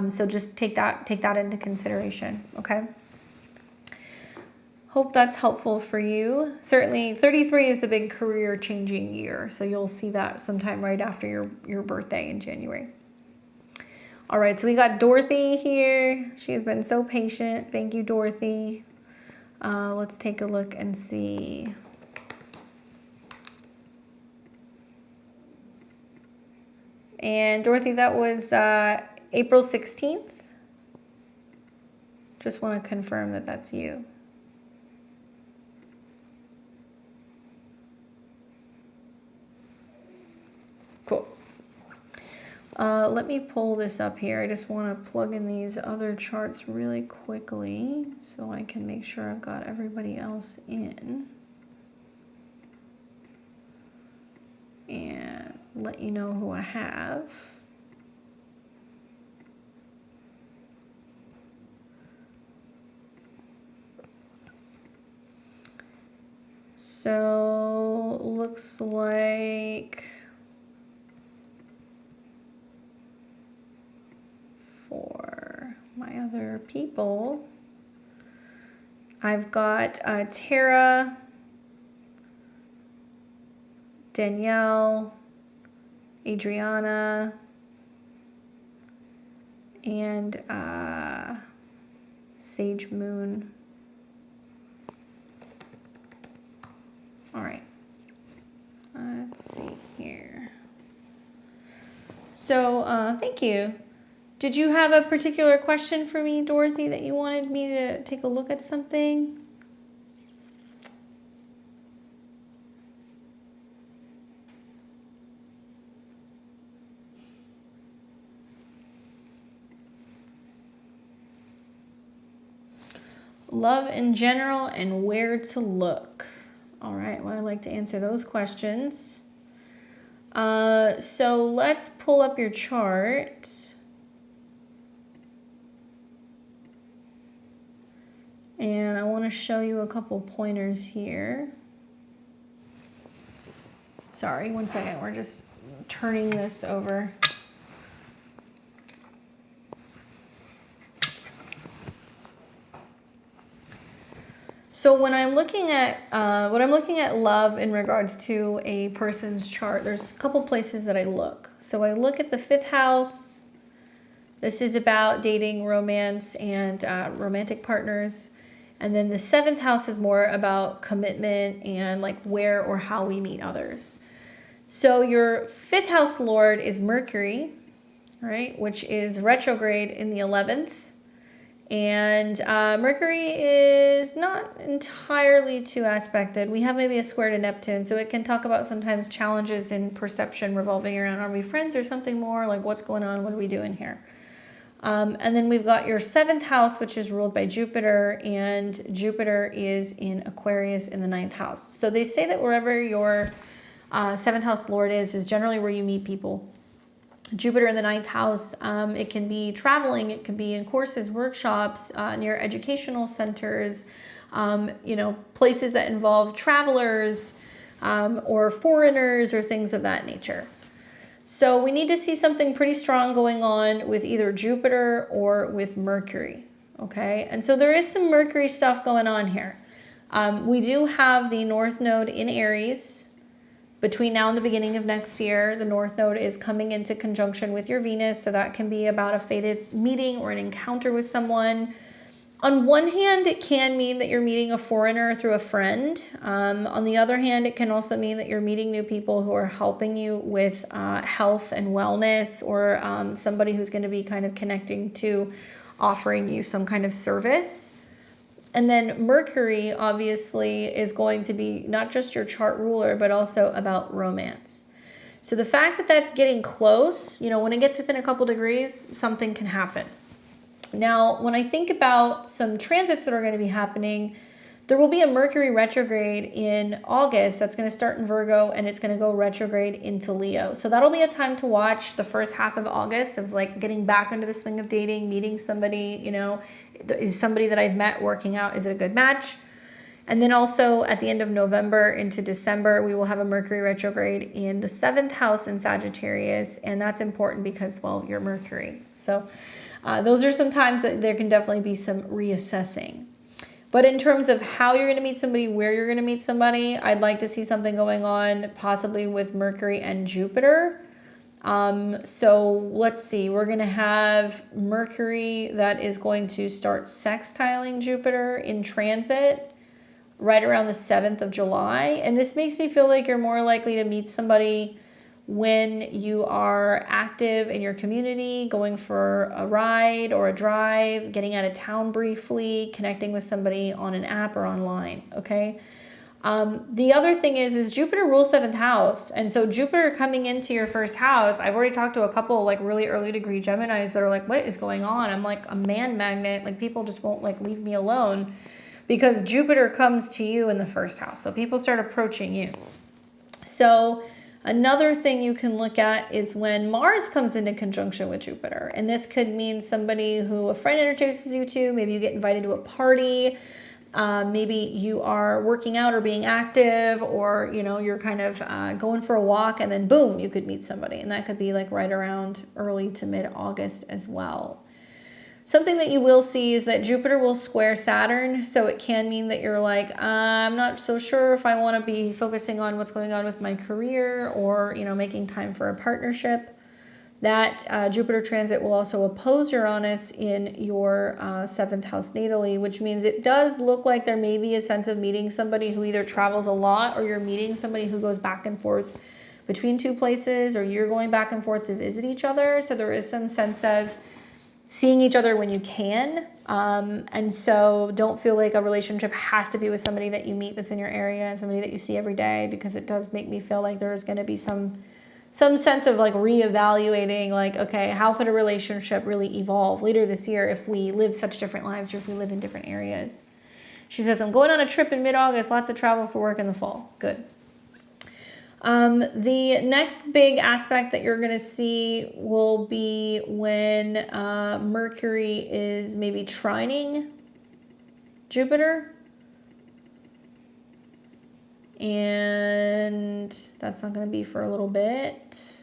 So just take that into consideration, okay? Hope that's helpful for you. Certainly 33 is the big career changing year. So you'll see that sometime right after your birthday in January. All right, so we got Dorothy here. She has been so patient. Thank you, Dorothy. Let's take a look and see. And Dorothy, that was April 16th. Just want to confirm that that's you. Cool. Let me pull this up here. I just want to plug in these other charts really quickly so I can make sure I've got everybody else in. And let you know who I have. So, looks like for my other people, I've got Tara, Danielle, Adriana, and Sage Moon. All right, let's see here. So thank you. Did you have a particular question for me, Dorothy, that you wanted me to take a look at something? Love in general and where to look. All right, well, I'd like to answer those questions. So let's pull up your chart. And I want to show you a couple pointers here. Sorry, one second. We're just turning this over. So when I'm looking at love in regards to a person's chart, there's a couple places that I look. So I look at the 5th house. This is about dating, romance, and romantic partners. And then the 7th house is more about commitment and like where or how we meet others. So your 5th house lord is Mercury, right, which is retrograde in the 11th. And Mercury is not entirely too aspected. We have maybe a square to Neptune, so it can talk about sometimes challenges in perception revolving around, are we friends or something more? Like, what's going on? What are we doing here? And then we've got your 7th house, which is ruled by Jupiter, and Jupiter is in Aquarius in the 9th house. So they say that wherever your 7th house lord is generally where you meet people. Jupiter in the 9th house, it can be traveling, it can be in courses, workshops, near educational centers, places that involve travelers or foreigners or things of that nature. So we need to see something pretty strong going on with either Jupiter or with Mercury, okay? And so there is some Mercury stuff going on here. We do have the North Node in Aries. Between now and the beginning of next year, the North Node is coming into conjunction with your Venus, so that can be about a fated meeting or an encounter with someone. On one hand, it can mean that you're meeting a foreigner through a friend. On the other hand, it can also mean that you're meeting new people who are helping you with health and wellness, or somebody who's going to be kind of connecting to offering you some kind of service. And then Mercury obviously is going to be not just your chart ruler, but also about romance. So the fact that that's getting close, you know, when it gets within a couple degrees, something can happen. Now, when I think about some transits that are going to be happening, there will be a Mercury retrograde in August that's going to start in Virgo, and it's going to go retrograde into Leo. So that'll be a time to watch the first half of August. It was like getting back into the swing of dating, meeting somebody, you know, is somebody that I've met working out, is it a good match? And then also at the end of November into December, we will have a Mercury retrograde in the 7th house in Sagittarius. And that's important because, well, you're Mercury. So those are some times that there can definitely be some reassessing. But in terms of how you're going to meet somebody, where you're going to meet somebody, I'd like to see something going on possibly with Mercury and Jupiter. So let's see, we're going to have Mercury that is going to start sextiling Jupiter in transit right around the 7th of July. And this makes me feel like you're more likely to meet somebody when you are active in your community, going for a ride or a drive, getting out of town briefly, connecting with somebody on an app or online, okay? The other thing is Jupiter rules 7th house. And so Jupiter coming into your 1st house, I've already talked to a couple like really early degree Geminis that are like, what is going on? I'm like a man magnet. Like people just won't like leave me alone because Jupiter comes to you in the 1st house. So people start approaching you. So another thing you can look at is when Mars comes into conjunction with Jupiter. And this could mean somebody who a friend introduces you to, maybe you get invited to a party, maybe you are working out or being active, or, you know, you're kind of going for a walk and then boom, you could meet somebody. And that could be like right around early to mid-August as well. Something that you will see is that Jupiter will square Saturn, so it can mean that you're like, I'm not so sure if I want to be focusing on what's going on with my career or, you know, making time for a partnership. That Jupiter transit will also oppose Uranus in your 7th house natally, which means it does look like there may be a sense of meeting somebody who either travels a lot or you're meeting somebody who goes back and forth between two places, or you're going back and forth to visit each other. So there is some sense of seeing each other when you can. And so don't feel like a relationship has to be with somebody that you meet that's in your area and somebody that you see every day, because it does make me feel like there's going to be some sense of like reevaluating, like, okay, how could a relationship really evolve later this year if we live such different lives or if we live in different areas? She says, I'm going on a trip in mid-August, lots of travel for work in the fall. Good. The next big aspect that you're going to see will be when Mercury is maybe trining Jupiter. And that's not going to be for a little bit.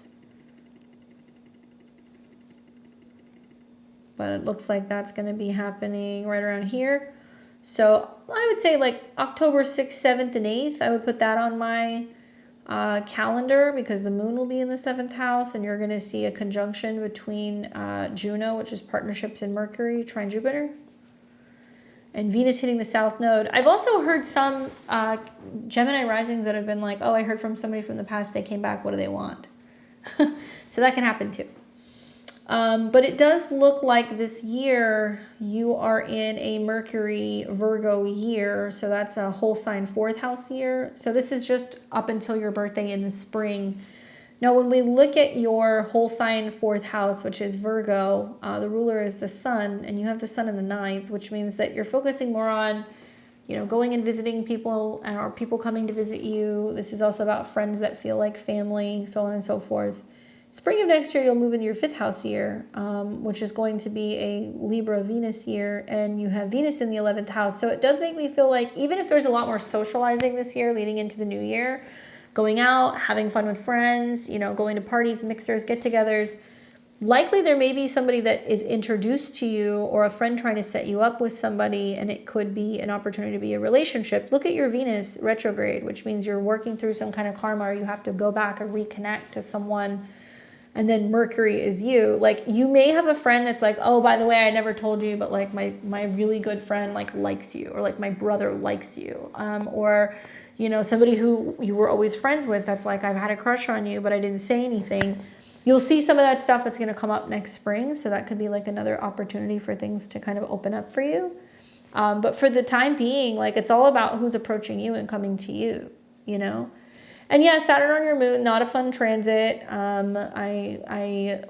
But it looks like that's going to be happening right around here. So I would say like October 6th, 7th, and 8th. I would put that on my calendar, because the moon will be in the 7th house, and you're going to see a conjunction between Juno, which is partnerships in Mercury, trine Jupiter, and Venus hitting the south node. I've also heard some Gemini risings that have been like, oh, I heard from somebody from the past, they came back, what do they want? So that can happen too. But it does look like this year you are in a Mercury Virgo year. So that's a whole sign 4th house year. So this is just up until your birthday in the spring. Now, when we look at your whole sign 4th house, which is Virgo, the ruler is the sun, and you have the sun in the 9th, which means that you're focusing more on, you know, going and visiting people, and or people coming to visit you. This is also about friends that feel like family, so on and so forth. Spring of next year, you'll move into your 5th house year, which is going to be a Libra Venus year, and you have Venus in the 11th house. So it does make me feel like even if there's a lot more socializing this year leading into the new year, going out, having fun with friends, you know, going to parties, mixers, get-togethers, likely there may be somebody that is introduced to you or a friend trying to set you up with somebody, and it could be an opportunity to be a relationship. Look at your Venus retrograde, which means you're working through some kind of karma, or you have to go back and reconnect to someone. And then Mercury is you. Like, you may have a friend that's like, oh, by the way, I never told you, but like my really good friend like likes you, or like my brother likes you. Or, you know, somebody who you were always friends with that's like, I've had a crush on you, but I didn't say anything. You'll see some of that stuff that's going to come up next spring. So that could be like another opportunity for things to kind of open up for you. But for the time being, like, it's all about who's approaching you and coming to you, you know? And yeah, Saturn on your moon, not a fun transit. I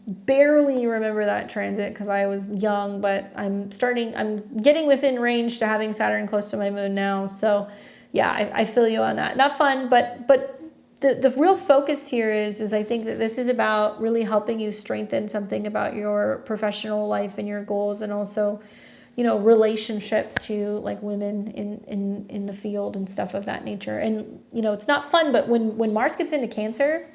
barely remember that transit because I was young, but I'm getting within range to having Saturn close to my moon now. So yeah, I feel you on that. Not fun, but the real focus here is I think that this is about really helping you strengthen something about your professional life and your goals, and also, you know, relationships to like women in the field and stuff of that nature. And, you know, it's not fun, but when Mars gets into Cancer,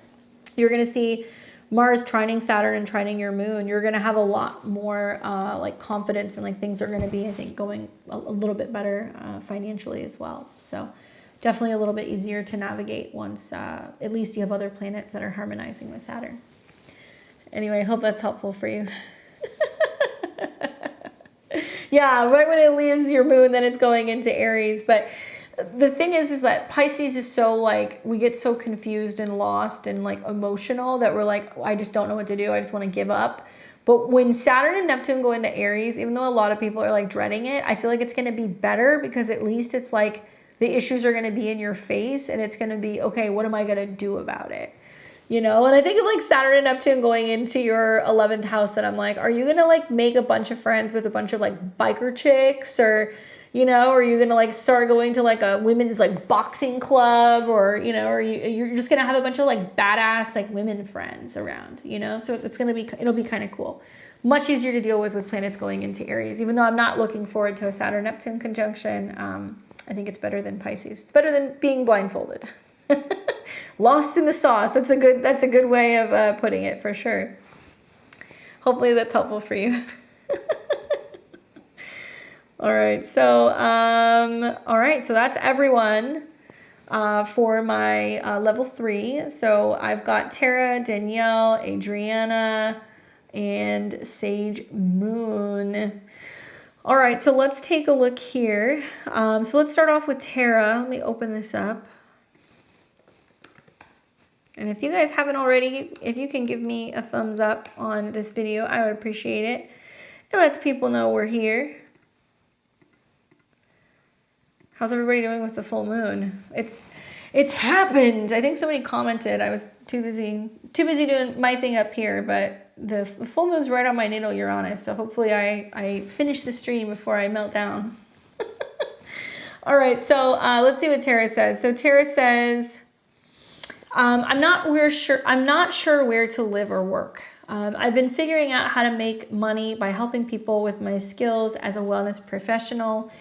you're going to see Mars trining Saturn and trining your moon. You're going to have a lot more like confidence, and like things are going to be, I think, going a little bit better financially as well. So definitely a little bit easier to navigate once at least you have other planets that are harmonizing with Saturn. Anyway, I hope that's helpful for you. Yeah, right when it leaves your moon, then it's going into Aries. But the thing is that Pisces is so like, we get so confused and lost and like emotional that we're like, I just don't know what to do. I just want to give up. But when Saturn and Neptune go into Aries, even though a lot of people are like dreading it, I feel like it's going to be better, because at least it's like the issues are going to be in your face, and it's going to be, okay, what am I going to do about it? You know, and I think of like Saturn and Neptune going into your 11th house, and I'm like, are you going to like make a bunch of friends with a bunch of like biker chicks, or, you know, are you going to like start going to like a women's like boxing club, or, you know, or you're just going to have a bunch of like badass like women friends around, you know? So it's going to be, it'll be kind of cool. Much easier to deal with planets going into Aries, even though I'm not looking forward to a Saturn Neptune conjunction. I think it's better than Pisces. It's better than being blindfolded. Lost in the sauce. That's a good way of putting it, for sure. Hopefully that's helpful for you. All right, so that's everyone for my level 3. So I've got Tara, Danielle, Adriana, and Sage Moon. All right, so let's take a look here. So let's start off with Tara. Let me open this up. And if you guys haven't already, if you can give me a thumbs up on this video, I would appreciate it. It lets people know we're here. How's everybody doing with the full moon? It's happened. I think somebody commented. I was too busy doing my thing up here, but the full moon's right on my natal Uranus, so hopefully I finish the stream before I melt down. All right, so let's see what Tara says. So Tara says, I'm not sure where to live or work. I've been figuring out how to make money by helping people with my skills as a wellness professional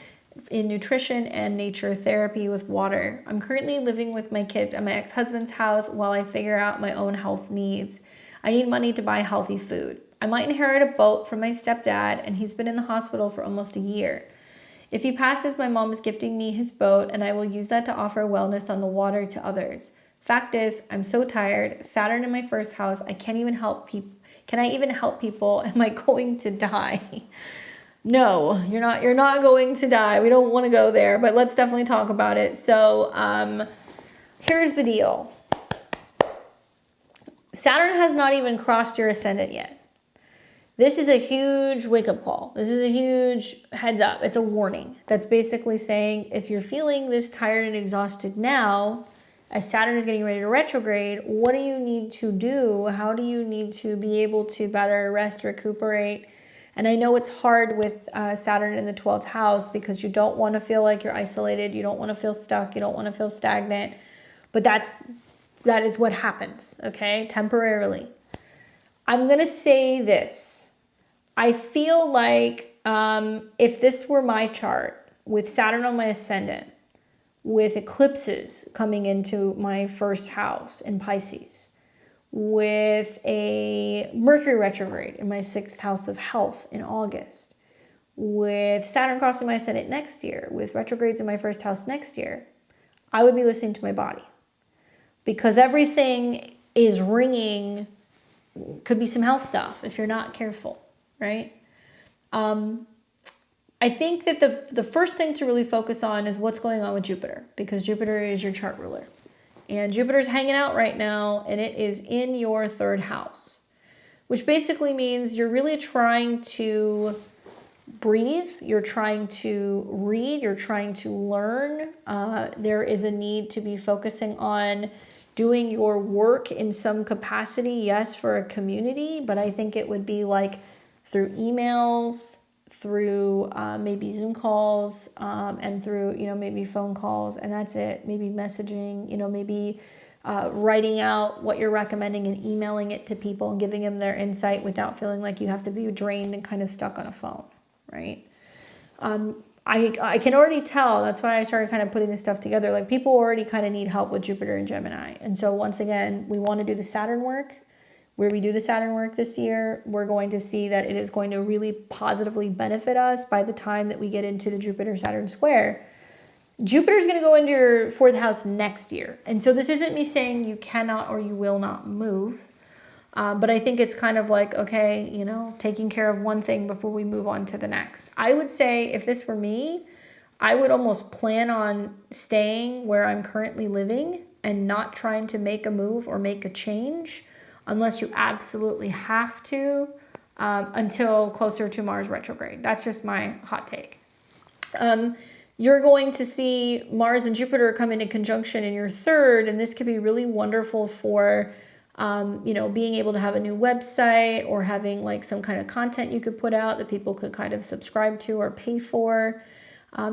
in nutrition and nature therapy with water. I'm currently living with my kids at my ex-husband's house while I figure out my own health needs. I need money to buy healthy food. I might inherit a boat from my stepdad, and he's been in the hospital for almost a year. If he passes, my mom is gifting me his boat, and I will use that to offer wellness on the water to others. Fact is, I'm so tired. Saturn in my first house. I can't even help people. Can I even help people? Am I going to die? No, you're not. You're not going to die. We don't want to go there, but let's definitely talk about it. So here's the deal. Saturn has not even crossed your ascendant yet. This is a huge wake-up call. This is a huge heads up. It's a warning. That's basically saying, if you're feeling this tired and exhausted now, as Saturn is getting ready to retrograde, what do you need to do? How do you need to be able to better rest, recuperate? And I know it's hard with Saturn in the 12th house, because you don't want to feel like you're isolated. You don't want to feel stuck. You don't want to feel stagnant. But that is what happens, okay? Temporarily. I'm going to say this. I feel like if this were my chart with Saturn on my ascendant, with eclipses coming into my first house in Pisces, with a Mercury retrograde in my 6th house of health in August, with Saturn crossing my ascendant next year, with retrogrades in my first house next year, I would be listening to my body, because everything is ringing. Could be some health stuff if you're not careful, right? I think that the first thing to really focus on is what's going on with Jupiter, because Jupiter is your chart ruler. And Jupiter's hanging out right now, and it is in your 3rd house, which basically means you're really trying to breathe, you're trying to read, you're trying to learn. There is a need to be focusing on doing your work in some capacity, yes, for a community, but I think it would be like through emails, through maybe Zoom calls, and through, maybe phone calls, and that's it. Maybe messaging, maybe writing out what you're recommending and emailing it to people and giving them their insight without feeling like you have to be drained and kind of stuck on a phone, right? I can already tell, that's why I started kind of putting this stuff together, like people already kind of need help with Jupiter and Gemini. And so once again, we want to do the Saturn work. Where we do the Saturn work this year, we're going to see that it is going to really positively benefit us by the time that we get into the Jupiter-Saturn square. Jupiter's going to go into your 4th house next year. And so this isn't me saying you cannot or you will not move. But I think it's kind of like, okay, taking care of one thing before we move on to the next. I would say if this were me, I would almost plan on staying where I'm currently living and not trying to make a move or make a change unless you absolutely have to until closer to Mars retrograde. That's just my hot take. You're going to see Mars and Jupiter come into conjunction in your 3rd, and this could be really wonderful for being able to have a new website or having like some kind of content you could put out that people could kind of subscribe to or pay for.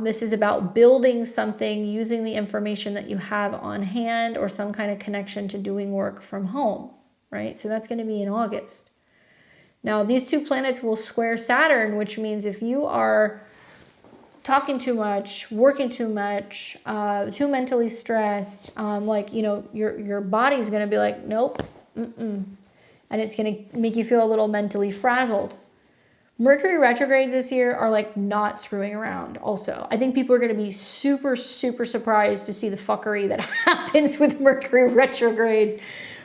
This is about building something using the information that you have on hand or some kind of connection to doing work from home, right? So that's going to be in August. Now, these 2 planets will square Saturn, which means if you are talking too much, working too much, too mentally stressed, your body's going to be like, nope, and it's going to make you feel a little mentally frazzled. Mercury retrogrades this year are like not screwing around also. I think people are going to be super, super surprised to see the fuckery that happens with Mercury retrogrades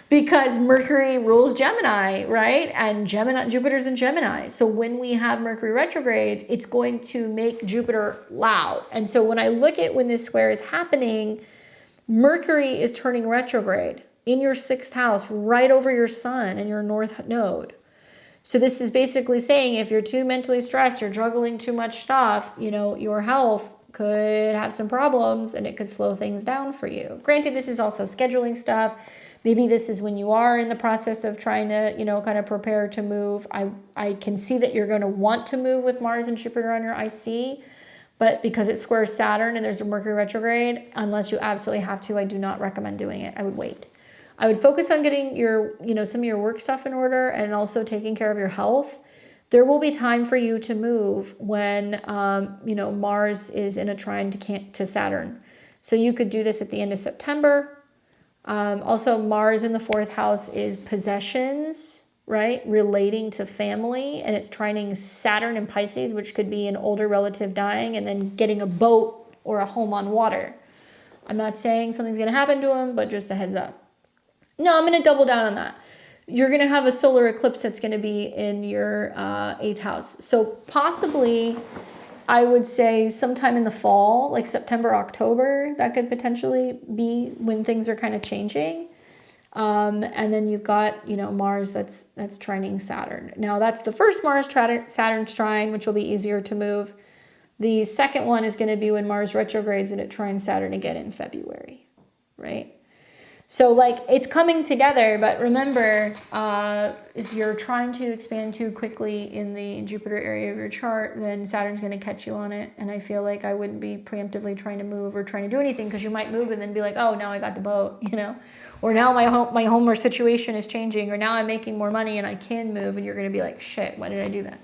because Mercury rules Gemini, right? And Jupiter's in Gemini. So when we have Mercury retrogrades, it's going to make Jupiter loud. And so when I look at when this square is happening, Mercury is turning retrograde in your 6th house, right over your sun and your north node. So this is basically saying if you're too mentally stressed, you're juggling too much stuff, your health could have some problems and it could slow things down for you. Granted, this is also scheduling stuff. Maybe this is when you are in the process of trying to, kind of prepare to move. I can see that you're going to want to move with Mars and Jupiter on your IC, but because it squares Saturn and there's a Mercury retrograde, unless you absolutely have to, I do not recommend doing it. I would wait. I would focus on getting your, some of your work stuff in order and also taking care of your health. There will be time for you to move when, Mars is in a trine to Saturn. So you could do this at the end of September. Also, Mars in the 4th house is possessions, right? Relating to family, and it's trining Saturn in Pisces, which could be an older relative dying and then getting a boat or a home on water. I'm not saying something's going to happen to him, but just a heads up. No, I'm going to double down on that. You're going to have a solar eclipse that's going to be in your 8th house. So possibly, I would say sometime in the fall, like September, October, that could potentially be when things are kind of changing. And then you've got, Mars that's trining Saturn. Now that's the first Mars Saturn trine, which will be easier to move. The second one is going to be when Mars retrogrades and it trines Saturn again in February, right? So like it's coming together, but remember, if you're trying to expand too quickly in the Jupiter area of your chart, then Saturn's going to catch you on it. And I feel like I wouldn't be preemptively trying to move or trying to do anything because you might move and then be like, oh, now I got the boat, or now my home or situation is changing, or now I'm making more money and I can move, and you're going to be like, shit, why did I do that?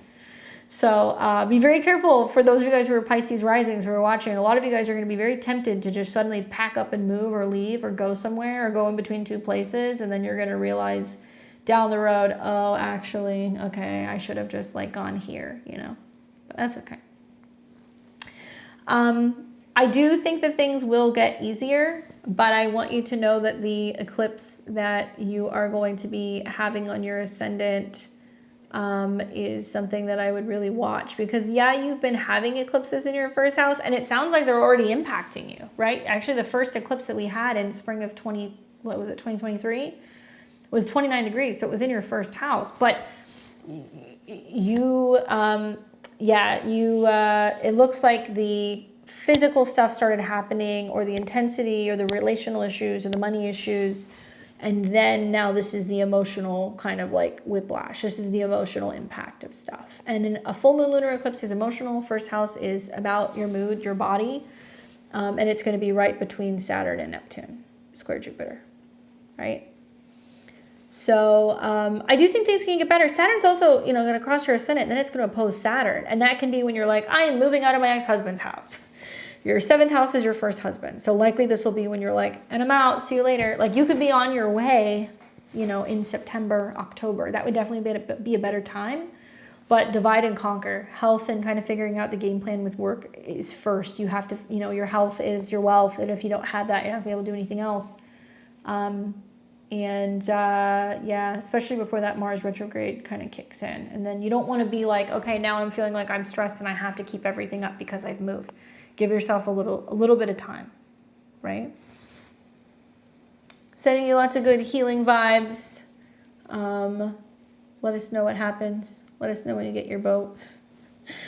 So be very careful for those of you guys who are Pisces risings who are watching. A lot of you guys are going to be very tempted to just suddenly pack up and move or leave or go somewhere or go in between 2 places. And then you're going to realize down the road, oh, actually, okay, I should have just like gone here, but that's okay. I do think that things will get easier, but I want you to know that the eclipse that you are going to be having on your ascendant is something that I would really watch, because you've been having eclipses in your 1st house and it sounds like they're already impacting you, right? Actually, the first eclipse that we had in spring of 2023 was 29 degrees. So it was in your 1st house, but you, yeah, it looks like the physical stuff started happening, or the intensity, or the relational issues, or the money issues. And then now this is the emotional kind of like whiplash. This is the emotional impact of stuff. And in a full moon lunar eclipse is emotional. First house is about your mood, your body. And it's going to be right between Saturn and Neptune, square Jupiter, right? So I do think things can get better. Saturn's also, going to cross your ascendant, and then it's going to oppose Saturn. And that can be when you're like, I am moving out of my ex-husband's house. Your 7th house is your first husband. So likely this will be when you're like, and I'm out, see you later. Like you could be on your way, in September, October. That would definitely be a better time. But divide and conquer. Health and kind of figuring out the game plan with work is first. You have to, your health is your wealth. And if you don't have that, you're not going to be able to do anything else. Yeah, especially before that Mars retrograde kind of kicks in. And then you don't want to be like, okay, now I'm feeling like I'm stressed and I have to keep everything up because I've moved. Give yourself a little bit of time, right? Sending you lots of good healing vibes. Let us know what happens. Let us know when you get your boat.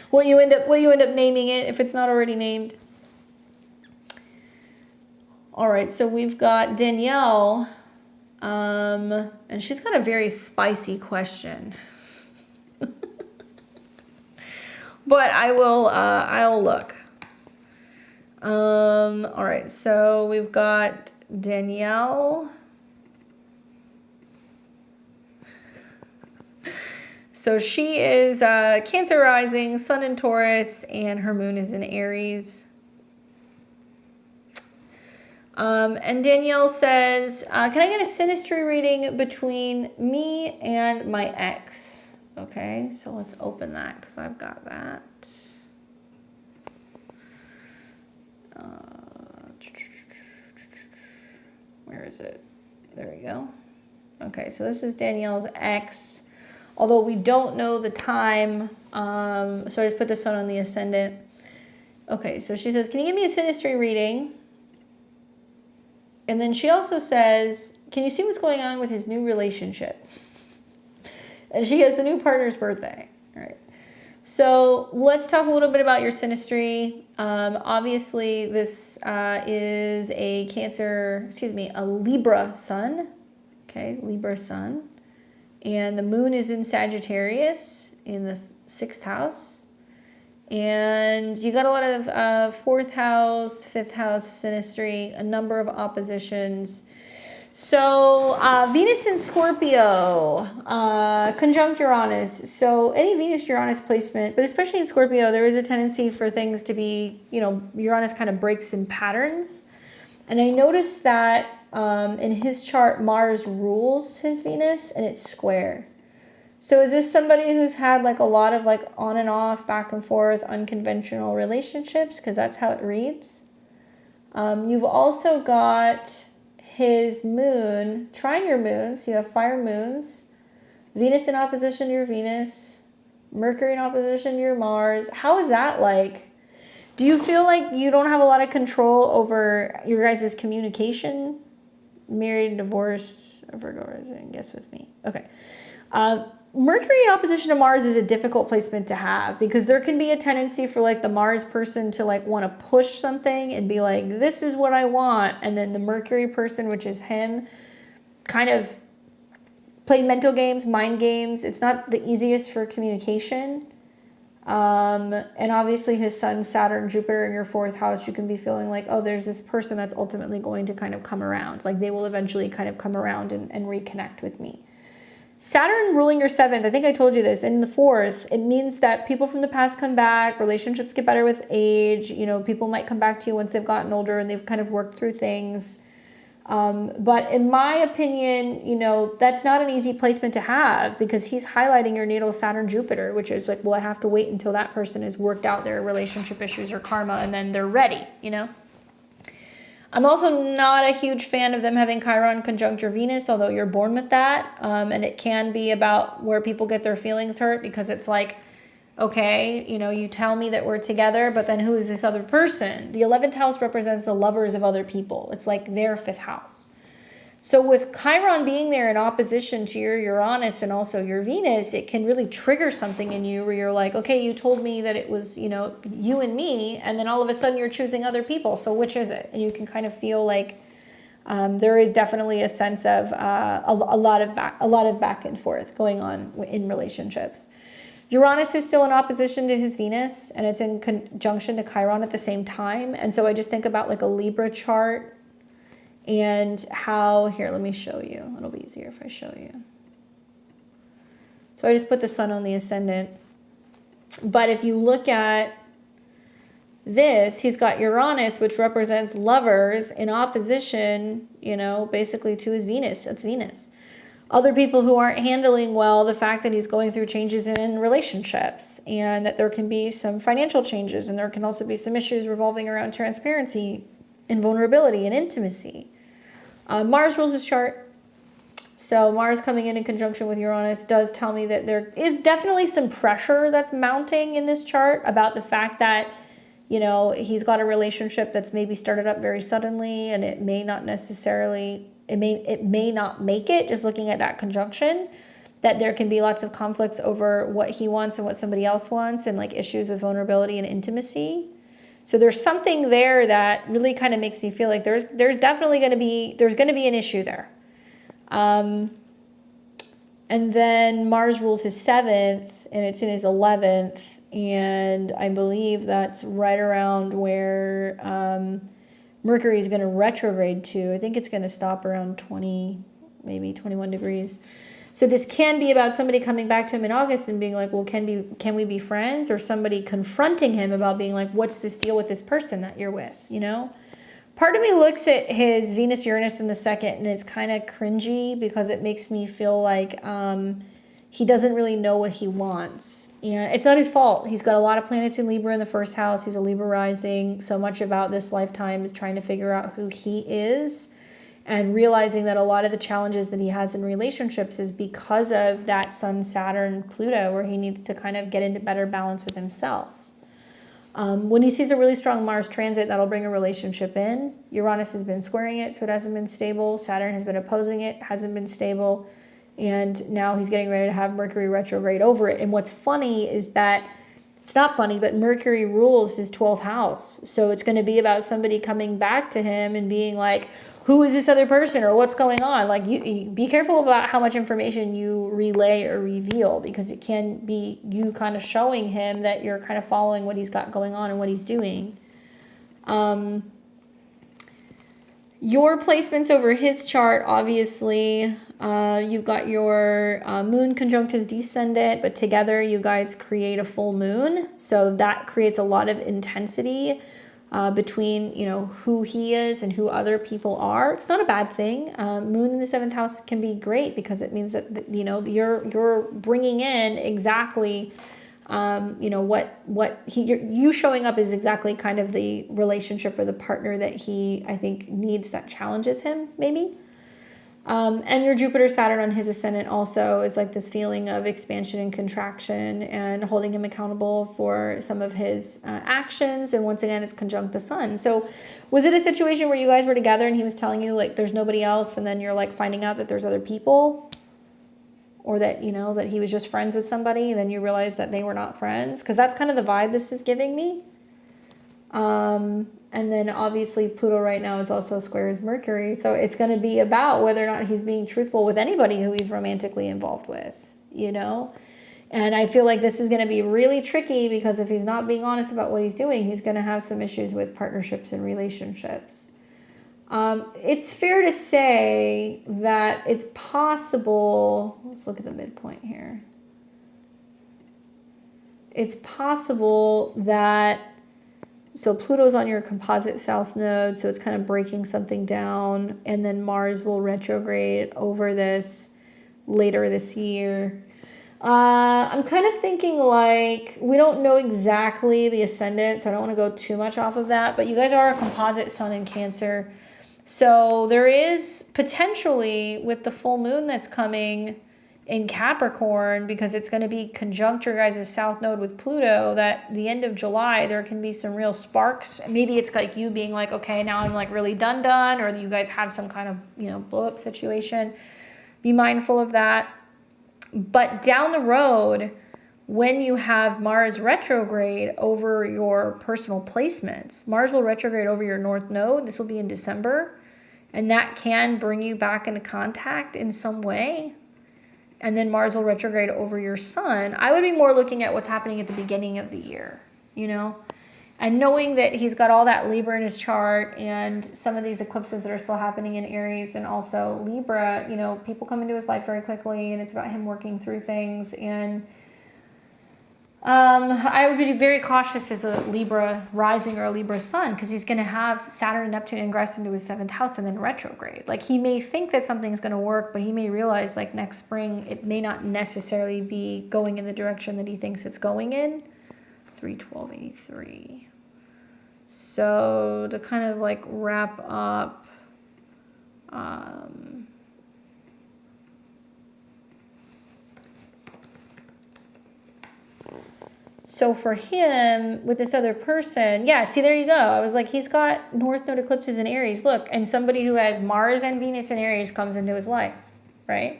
What you end up naming it if it's not already named. All right, so we've got Danielle, and she's got a very spicy question. But I'll look. All right, so we've got Danielle. So she is Cancer rising, Sun in Taurus, and her moon is in Aries. And Danielle says, can I get a synastry reading between me and my ex? Okay, so let's open that because I've got that. Where is it? There we go. Okay, so this is Danielle's ex, although we don't know the time, so I just put the sun on the ascendant. Okay, so she says, can you give me a synastry reading? And then she also says, can you see what's going on with his new relationship? And she has the new partner's birthday. All right. So let's talk a little bit about your synastry. Obviously, this is a Libra sun. Okay, Libra sun. And the moon is in Sagittarius in the 6th house. And you got a lot of 4th house, 5th house synastry, a number of oppositions. So Venus in Scorpio, conjunct Uranus. So any Venus-Uranus placement, but especially in Scorpio, there is a tendency for things to be, Uranus kind of breaks in patterns. And I noticed that in his chart, Mars rules his Venus and it's square. So is this somebody who's had like a lot of like on and off, back and forth, unconventional relationships? Because that's how it reads. You've also got his moon, trine your moon, so you have fire moons, Venus in opposition to your Venus, Mercury in opposition to your Mars. How is that like? Do you feel like you don't have a lot of control over your guys' communication? Married, divorced, Virgo rising, guess with me. Okay. Mercury in opposition to Mars is a difficult placement to have because there can be a tendency for like the Mars person to like want to push something and be like, this is what I want. And then the Mercury person, which is him, kind of play mental games, mind games. It's not the easiest for communication. And obviously his sun, Saturn, Jupiter in your 4th house, you can be feeling like, oh, there's this person that's ultimately going to kind of come around. Like they will eventually kind of come around and reconnect with me. Saturn ruling your 7th, I think I told you this, in the 4th, it means that people from the past come back, relationships get better with age, people might come back to you once they've gotten older and they've kind of worked through things. But in my opinion, that's not an easy placement to have because he's highlighting your natal Saturn Jupiter, which is like, well, I have to wait until that person has worked out their relationship issues or karma and then they're ready, I'm also not a huge fan of them having Chiron conjunct your Venus, although you're born with that. And it can be about where people get their feelings hurt because it's like, okay, you tell me that we're together, but then who is this other person? The 11th house represents the lovers of other people. It's like their 5th house. So with Chiron being there in opposition to your Uranus and also your Venus, it can really trigger something in you where you're like, okay, you told me that it was, you know, you and me, and then all of a sudden you're choosing other people. So which is it? And you can kind of feel like there is definitely a sense of a lot of back and forth going on in relationships. Uranus is still in opposition to his Venus, and it's in conjunction to Chiron at the same time. And so I just think about like a Libra chart and how, here, let me show you. It'll be easier if I show you. So I just put the sun on the ascendant. But if you look at this, he's got Uranus, which represents lovers, in opposition, you know, basically to his Venus. That's Venus. Other people who aren't handling well the fact that he's going through changes in relationships, and that there can be some financial changes, and there can also be some issues revolving around transparency and vulnerability and intimacy. Mars rules his chart. So Mars coming in conjunction with Uranus does tell me that there is definitely some pressure that's mounting in this chart about the fact that, you know, he's got a relationship that's maybe started up very suddenly, and it may not necessarily, it may not make it, just looking at that conjunction, that there can be lots of conflicts over what he wants and what somebody else wants, and like issues with vulnerability and intimacy. So there's something there that really kind of makes me feel like there's definitely going to be an issue there. And then Mars rules his 7th, and it's in his 11th, and I believe that's right around where Mercury is going to retrograde to. I think it's going to stop around 20, maybe 21 degrees. So this can be about somebody coming back to him in August and being like, well, can we be friends? Or somebody confronting him about being like, what's this deal with this person that you're with, you know? Part of me looks at his Venus-Uranus in the 2nd, and it's kind of cringy because it makes me feel like he doesn't really know what he wants. And it's not his fault. He's got a lot of planets in Libra in the 1st house. He's a Libra rising. So much about this lifetime is trying to figure out who he is, and realizing that a lot of the challenges that he has in relationships is because of that Sun, Saturn, Pluto, where he needs to kind of get into better balance with himself. When he sees a really strong Mars transit, that'll bring a relationship in. Uranus has been squaring it, so it hasn't been stable. Saturn has been opposing it, hasn't been stable. And now he's getting ready to have Mercury retrograde over it. And what's funny is that, it's not funny, but Mercury rules his 12th house. So it's going to be about somebody coming back to him and being like, who is this other person, or what's going on? Like, you be careful about how much information you relay or reveal, because it can be you kind of showing him that you're kind of following what he's got going on and what he's doing. Your placements over his chart, obviously, you've got your moon conjunct his descendant, but together you guys create a full moon. So that creates a lot of intensity between, you know, who he is and who other people are. It's not a bad thing. Moon in the 7th house can be great because it means that, you know, you're bringing in exactly, you know, you showing up is exactly kind of the relationship or the partner that he, I think, needs, that challenges him, maybe. And your Jupiter Saturn on his ascendant also is like this feeling of expansion and contraction and holding him accountable for some of his actions. And once again, it's conjunct the sun. So was it a situation where you guys were together and he was telling you like there's nobody else, and then you're like finding out that there's other people? Or that, you know, that he was just friends with somebody, and then you realize that they were not friends? Because that's kind of the vibe this is giving me. And then obviously Pluto right now is also square as Mercury. So it's going to be about whether or not he's being truthful with anybody who he's romantically involved with, you know? And I feel like this is going to be really tricky, because if he's not being honest about what he's doing, he's going to have some issues with partnerships and relationships. It's fair to say that it's possible, let's look at the midpoint here. It's possible that, so Pluto's on your composite south node, so it's kind of breaking something down, and then Mars will retrograde over this later this year. I'm kind of thinking like, we don't know exactly the ascendant, so I don't want to go too much off of that, but you guys are a composite sun in Cancer. So there is potentially, with the full moon that's coming in Capricorn, because it's going to be conjunct your guys' south node with Pluto, that the end of July, there can be some real sparks. Maybe it's like you being like, okay, now I'm like really done, or you guys have some kind of, you know, blow up situation. Be mindful of that. But down the road, when you have Mars retrograde over your personal placements, Mars will retrograde over your north node. This will be in December. And that can bring you back into contact in some way. And then Mars will retrograde over your sun. I would be more looking at what's happening at the beginning of the year, you know? And knowing that he's got all that Libra in his chart and some of these eclipses that are still happening in Aries and also Libra, you know, people come into his life very quickly, and it's about him working through things. And I would be very cautious as a Libra rising or a Libra sun, because he's going to have Saturn and Neptune ingress into his 7th house and then retrograde. Like, he may think that something's going to work, but he may realize like next spring it may not necessarily be going in the direction that he thinks it's going in. 3/12/83. So to kind of like wrap up, so for him, with this other person, yeah, see, there you go. I was like, he's got North Node eclipses in Aries. Look, and somebody who has Mars and Venus in Aries comes into his life, right?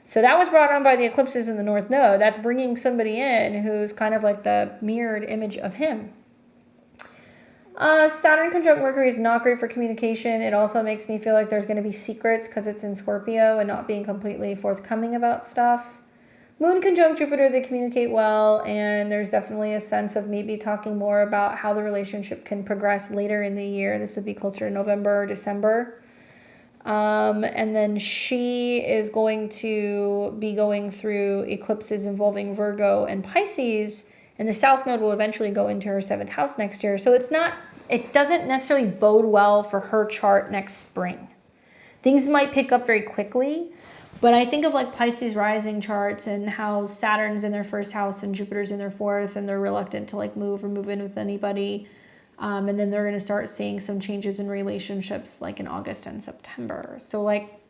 So that was brought on by the eclipses in the North Node. That's bringing somebody in who's kind of like the mirrored image of him. Saturn conjunct Mercury is not great for communication. It also makes me feel like there's going to be secrets because it's in Scorpio and not being completely forthcoming about stuff. Moon conjunct Jupiter, they communicate well, and there's definitely a sense of maybe talking more about how the relationship can progress later in the year. This would be closer to November or December. And then she is going to be going through eclipses involving Virgo and Pisces, and the South Node will eventually go into her 7th house next year. So it doesn't necessarily bode well for her chart next spring. Things might pick up very quickly, but I think of like Pisces rising charts and how Saturn's in their 1st house and Jupiter's in their 4th, and they're reluctant to like move or move in with anybody. And then they're going to start seeing some changes in relationships like in August and September. So like,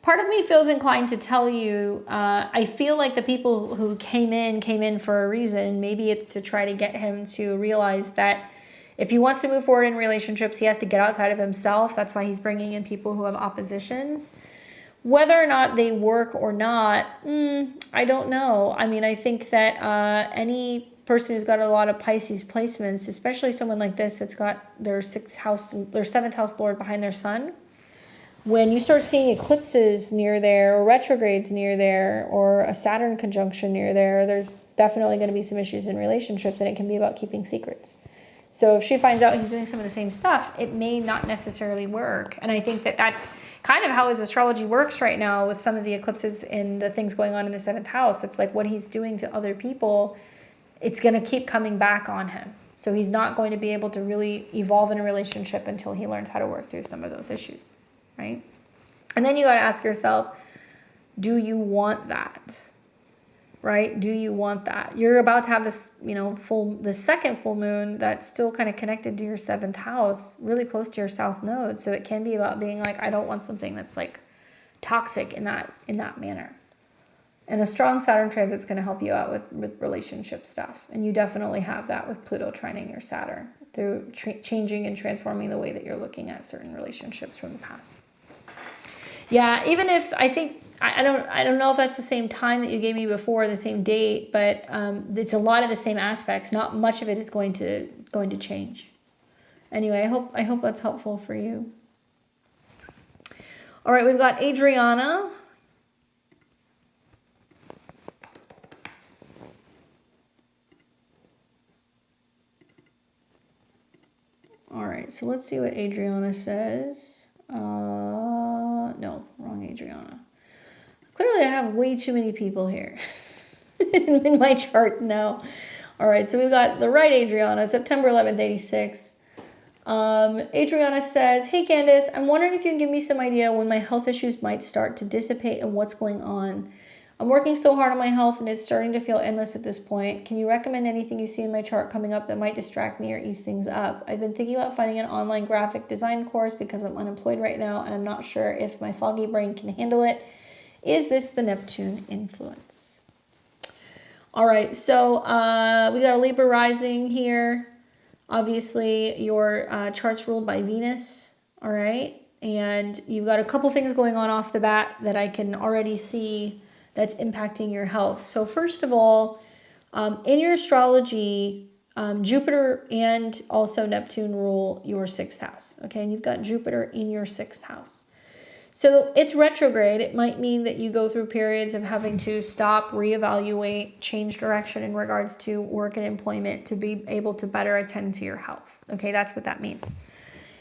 part of me feels inclined to tell you, I feel like the people who came in for a reason. Maybe it's to try to get him to realize that if he wants to move forward in relationships, he has to get outside of himself. That's why he's bringing in people who have oppositions. Whether or not they work or not, I don't know. I mean, I think that any person who's got a lot of Pisces placements, especially someone like this that's got their 7th house lord behind their sun, when you start seeing eclipses near there or retrogrades near there or a Saturn conjunction near there, there's definitely going to be some issues in relationships, and it can be about keeping secrets. So if she finds out he's doing some of the same stuff, it may not necessarily work. And I think that that's kind of how his astrology works right now with some of the eclipses and the things going on in the 7th house. It's like what he's doing to other people, it's going to keep coming back on him. So he's not going to be able to really evolve in a relationship until he learns how to work through some of those issues, right? And then you got to ask yourself, do you want that? Right? Do you want that? You're about to have this, you know, the second full moon that's still kind of connected to your 7th house, really close to your South Node. So it can be about being like, I don't want something that's like toxic in that manner. And a strong Saturn transit's going to help you out with relationship stuff. And you definitely have that with Pluto trining your Saturn through changing and transforming the way that you're looking at certain relationships from the past. Yeah, even if I don't know if that's the same time that you gave me before, the same date, but it's a lot of the same aspects. Not much of it is going to change. Anyway, I hope that's helpful for you. All right, we've got Adriana. All right, so let's see what Adriana says. No, wrong Adriana. Clearly I have way too many people here in my chart now. All right, so we've got the right Adriana, September 11th, 86. Adriana says, hey Candace, I'm wondering if you can give me some idea when my health issues might start to dissipate and what's going on. I'm working so hard on my health and it's starting to feel endless at this point. Can you recommend anything you see in my chart coming up that might distract me or ease things up? I've been thinking about finding an online graphic design course because I'm unemployed right now and I'm not sure if my foggy brain can handle it. Is this the Neptune influence? All right, so we got a Libra rising here. Obviously, your chart's ruled by Venus, all right? And you've got a couple things going on off the bat that I can already see that's impacting your health. So first of all, in your astrology, Jupiter and also Neptune rule your 6th house, okay? And you've got Jupiter in your 6th house. So it's retrograde. It might mean that you go through periods of having to stop, reevaluate, change direction in regards to work and employment to be able to better attend to your health. Okay, that's what that means.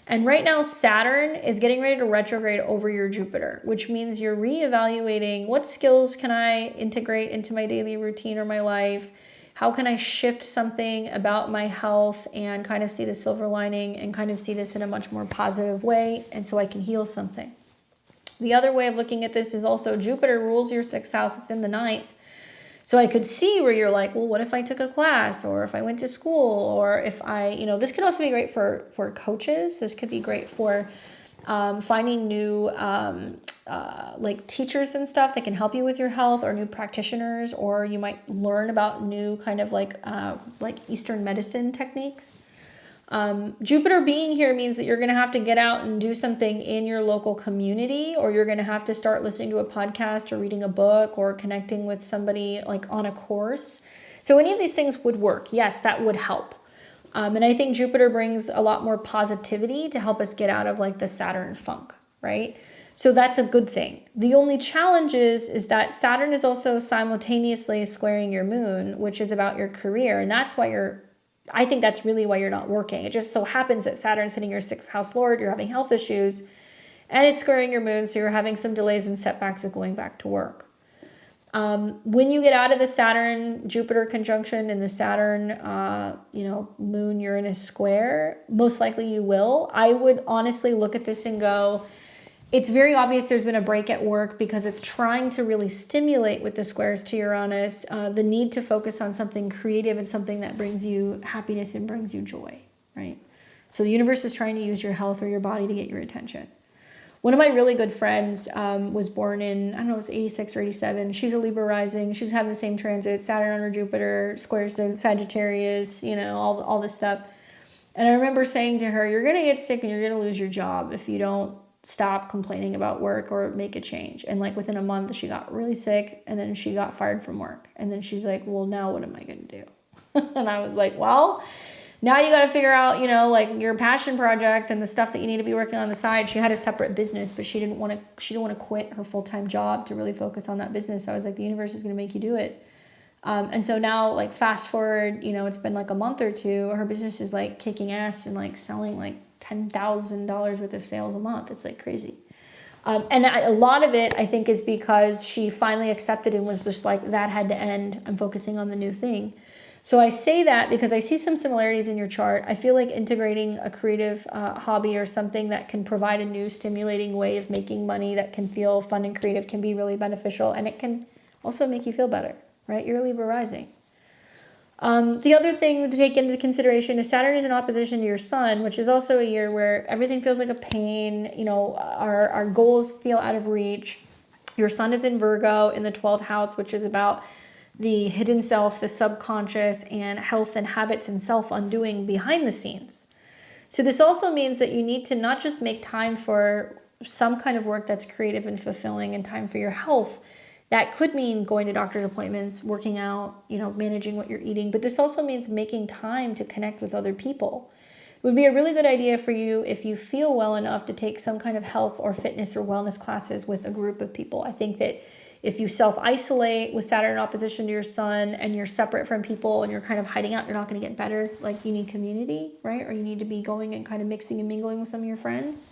And right now, Saturn is getting ready to retrograde over your Jupiter, which means you're reevaluating what skills can I integrate into my daily routine or my life? How can I shift something about my health and kind of see the silver lining and kind of see this in a much more positive way, and so I can heal something. The other way of looking at this is also Jupiter rules your 6th house. It's in the 9th. So I could see where you're like, well, what if I took a class, or if I went to school, or if I, this could also be great for coaches. This could be great for finding new like teachers and stuff that can help you with your health, or new practitioners, or you might learn about new kind of like Eastern medicine techniques. Jupiter being here means that you're going to have to get out and do something in your local community, or you're going to have to start listening to a podcast or reading a book or connecting with somebody like on a course. So any of these things would work. Yes, that would help. And I think Jupiter brings a lot more positivity to help us get out of like the Saturn funk, right? So that's a good thing. The only challenge is that Saturn is also simultaneously squaring your moon, which is about your career. And that's why I think that's really why you're not working. It just so happens that Saturn's hitting your 6th house lord, you're having health issues, and it's squaring your moon, so you're having some delays and setbacks with going back to work. When you get out of the Saturn-Jupiter conjunction and the Saturn, Moon-Uranus square, most likely you will. I would honestly look at this and go, it's very obvious there's been a break at work because it's trying to really stimulate with the squares to Uranus, the need to focus on something creative and something that brings you happiness and brings you joy, right? So the universe is trying to use your health or your body to get your attention. One of my really good friends was born in, I don't know, it was 86 or 87. She's a Libra rising. She's having the same transit, Saturn on her Jupiter, squares to Sagittarius, all this stuff. And I remember saying to her, you're going to get sick and you're going to lose your job if you don't stop complaining about work or make a change. And like within a month, she got really sick and then she got fired from work. And then she's like, well, now what am I going to do? And I was like, well, now you got to figure out, like your passion project and the stuff that you need to be working on the side. She had a separate business, but she didn't want to quit her full-time job to really focus on that business. So I was like, the universe is going to make you do it. And so now, like, fast forward, it's been like a month or two, her business is like kicking ass and like selling like $10,000 worth of sales a month. It's like crazy. And a lot of it, I think, is because she finally accepted and was just like, that had to end. I'm focusing on the new thing. So I say that because I see some similarities in your chart. I feel like integrating a creative hobby or something that can provide a new stimulating way of making money that can feel fun and creative can be really beneficial. And it can also make you feel better, right? You're Libra rising. The other thing to take into consideration is Saturn is in opposition to your sun, which is also a year where everything feels like a pain. Our goals feel out of reach. Your sun is in Virgo in the 12th house, which is about the hidden self, the subconscious, and health and habits and self-undoing behind the scenes. So this also means that you need to not just make time for some kind of work that's creative and fulfilling and time for your health. That could mean going to doctor's appointments, working out, managing what you're eating. But this also means making time to connect with other people. It would be a really good idea for you if you feel well enough to take some kind of health or fitness or wellness classes with a group of people. I think that if you self-isolate with Saturn in opposition to your sun and you're separate from people and you're kind of hiding out, you're not going to get better. Like, you need community, right? Or you need to be going and kind of mixing and mingling with some of your friends.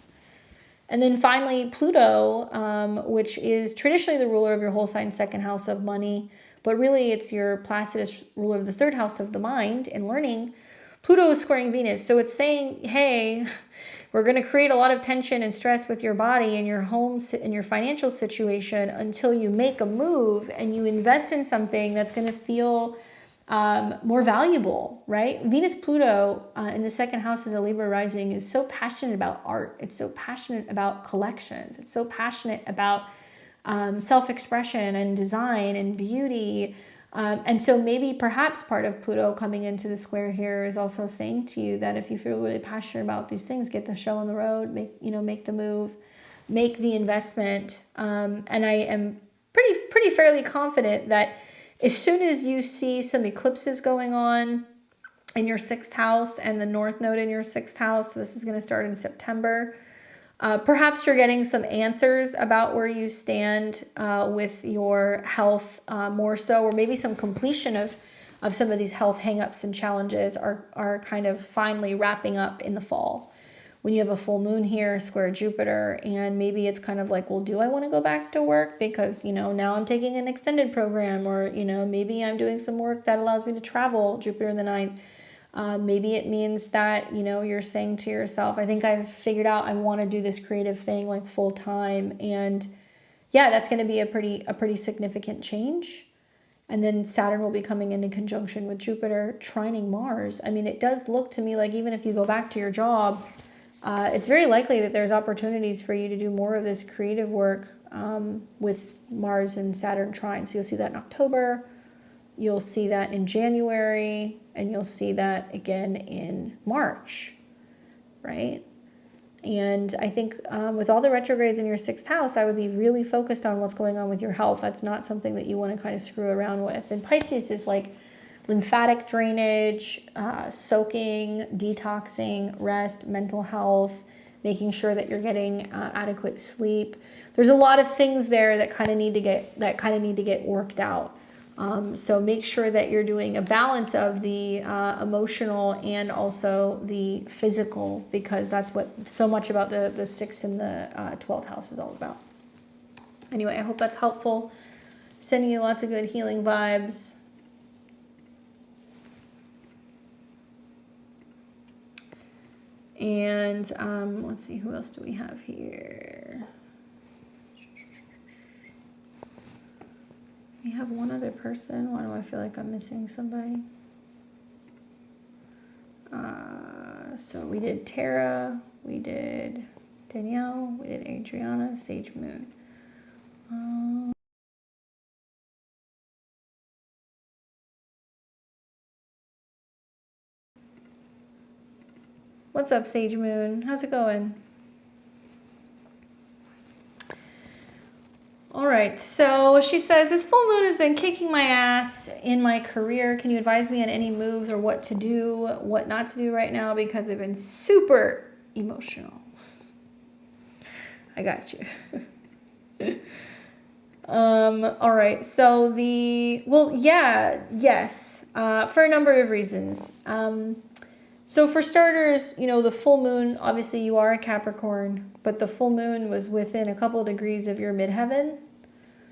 And then finally, Pluto, which is traditionally the ruler of your whole sign, 2nd house of money, but really it's your Placidus ruler of the 3rd house of the mind and learning. Pluto is squaring Venus. So it's saying, hey, we're going to create a lot of tension and stress with your body and your home and your financial situation until you make a move and you invest in something that's going to feel more valuable, right? Venus-Pluto in the 2nd house as a Libra rising is so passionate about art. It's so passionate about collections. It's so passionate about self-expression and design and beauty. And so maybe perhaps part of Pluto coming into the square here is also saying to you that if you feel really passionate about these things, get the show on the road, make the move, make the investment. And I am pretty fairly confident that as soon as you see some eclipses going on in your 6th house and the North Node in your 6th house, so this is going to start in September, perhaps you're getting some answers about where you stand with your health more so, or maybe some completion of some of these health hangups and challenges are kind of finally wrapping up in the fall. When you have a full moon here, square Jupiter, and maybe it's kind of like, well, do I want to go back to work because, now I'm taking an extended program, or, maybe I'm doing some work that allows me to travel, Jupiter in the 9th. Maybe it means that, you're saying to yourself, I think I've figured out I want to do this creative thing like full time. And yeah, that's going to be a pretty significant change. And then Saturn will be coming into conjunction with Jupiter, trining Mars. I mean, it does look to me like even if you go back to your job, it's very likely that there's opportunities for you to do more of this creative work with Mars and Saturn trine. So you'll see that in October, you'll see that in January, and you'll see that again in March, right? And I think with all the retrogrades in your 6th house, I would be really focused on what's going on with your health. That's not something that you want to kind of screw around with. And Pisces is like lymphatic drainage, soaking, detoxing, rest, mental health, making sure that you're getting adequate sleep. There's a lot of things there that kind of need to get worked out. So make sure that you're doing a balance of the emotional and also the physical, because that's what so much about the 6th and the 12th house is all about. Anyway, I hope that's helpful. Sending you lots of good healing vibes. And let's see, who else do we have here? We have one other person. Why do I feel like I'm missing somebody? So we did Tara, we did Danielle, we did Adriana, Sage Moon. What's up, Sage Moon? How's it going? All right, so she says, this full moon has been kicking my ass in my career. Can you advise me on any moves or what to do, what not to do right now? Because I've been super emotional. I got you. All right, so yes, for a number of reasons. So for starters, the full moon, obviously you are a Capricorn, but the full moon was within a couple degrees of your midheaven.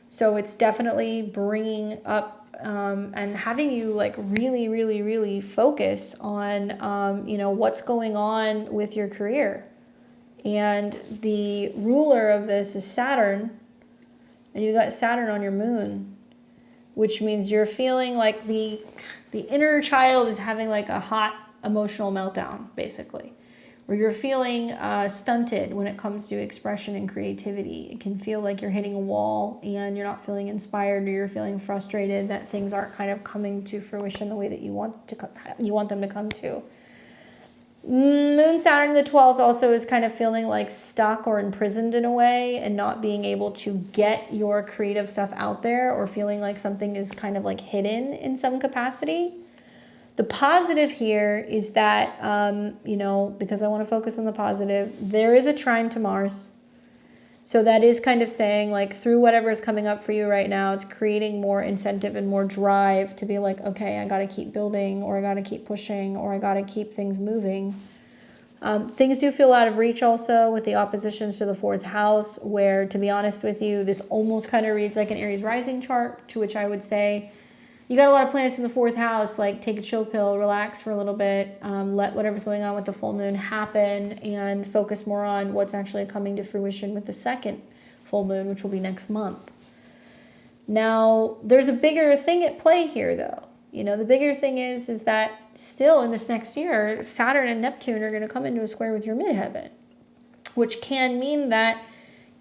So it's definitely bringing up and having you like really focus on, what's going on with your career. And the ruler of this is Saturn, and you got Saturn on your moon, which means you're feeling like the inner child is having like a hot emotional meltdown, basically, where you're feeling stunted when it comes to expression and creativity. It can feel like you're hitting a wall and you're not feeling inspired, or you're feeling frustrated that things aren't kind of coming to fruition the way that you want them to come to. Moon Saturn the 12th also is kind of feeling like stuck or imprisoned in a way, and not being able to get your creative stuff out there, or feeling like something is kind of like hidden in some capacity. The positive here is that, because I want to focus on the positive, there is a trine to Mars. So that is kind of saying, like, through whatever is coming up for you right now, it's creating more incentive and more drive to be like, okay, I got to keep building, or I got to keep pushing, or I got to keep things moving. Things do feel out of reach also with the oppositions to the 4th house, where, to be honest with you, this almost kind of reads like an Aries rising chart, to which I would say, you got a lot of planets in the 4th house, like take a chill pill, relax for a little bit, let whatever's going on with the full moon happen, and focus more on what's actually coming to fruition with the 2nd full moon, which will be next month. Now, there's a bigger thing at play here, though. The bigger thing is that still in this next year, Saturn and Neptune are going to come into a square with your midheaven, which can mean that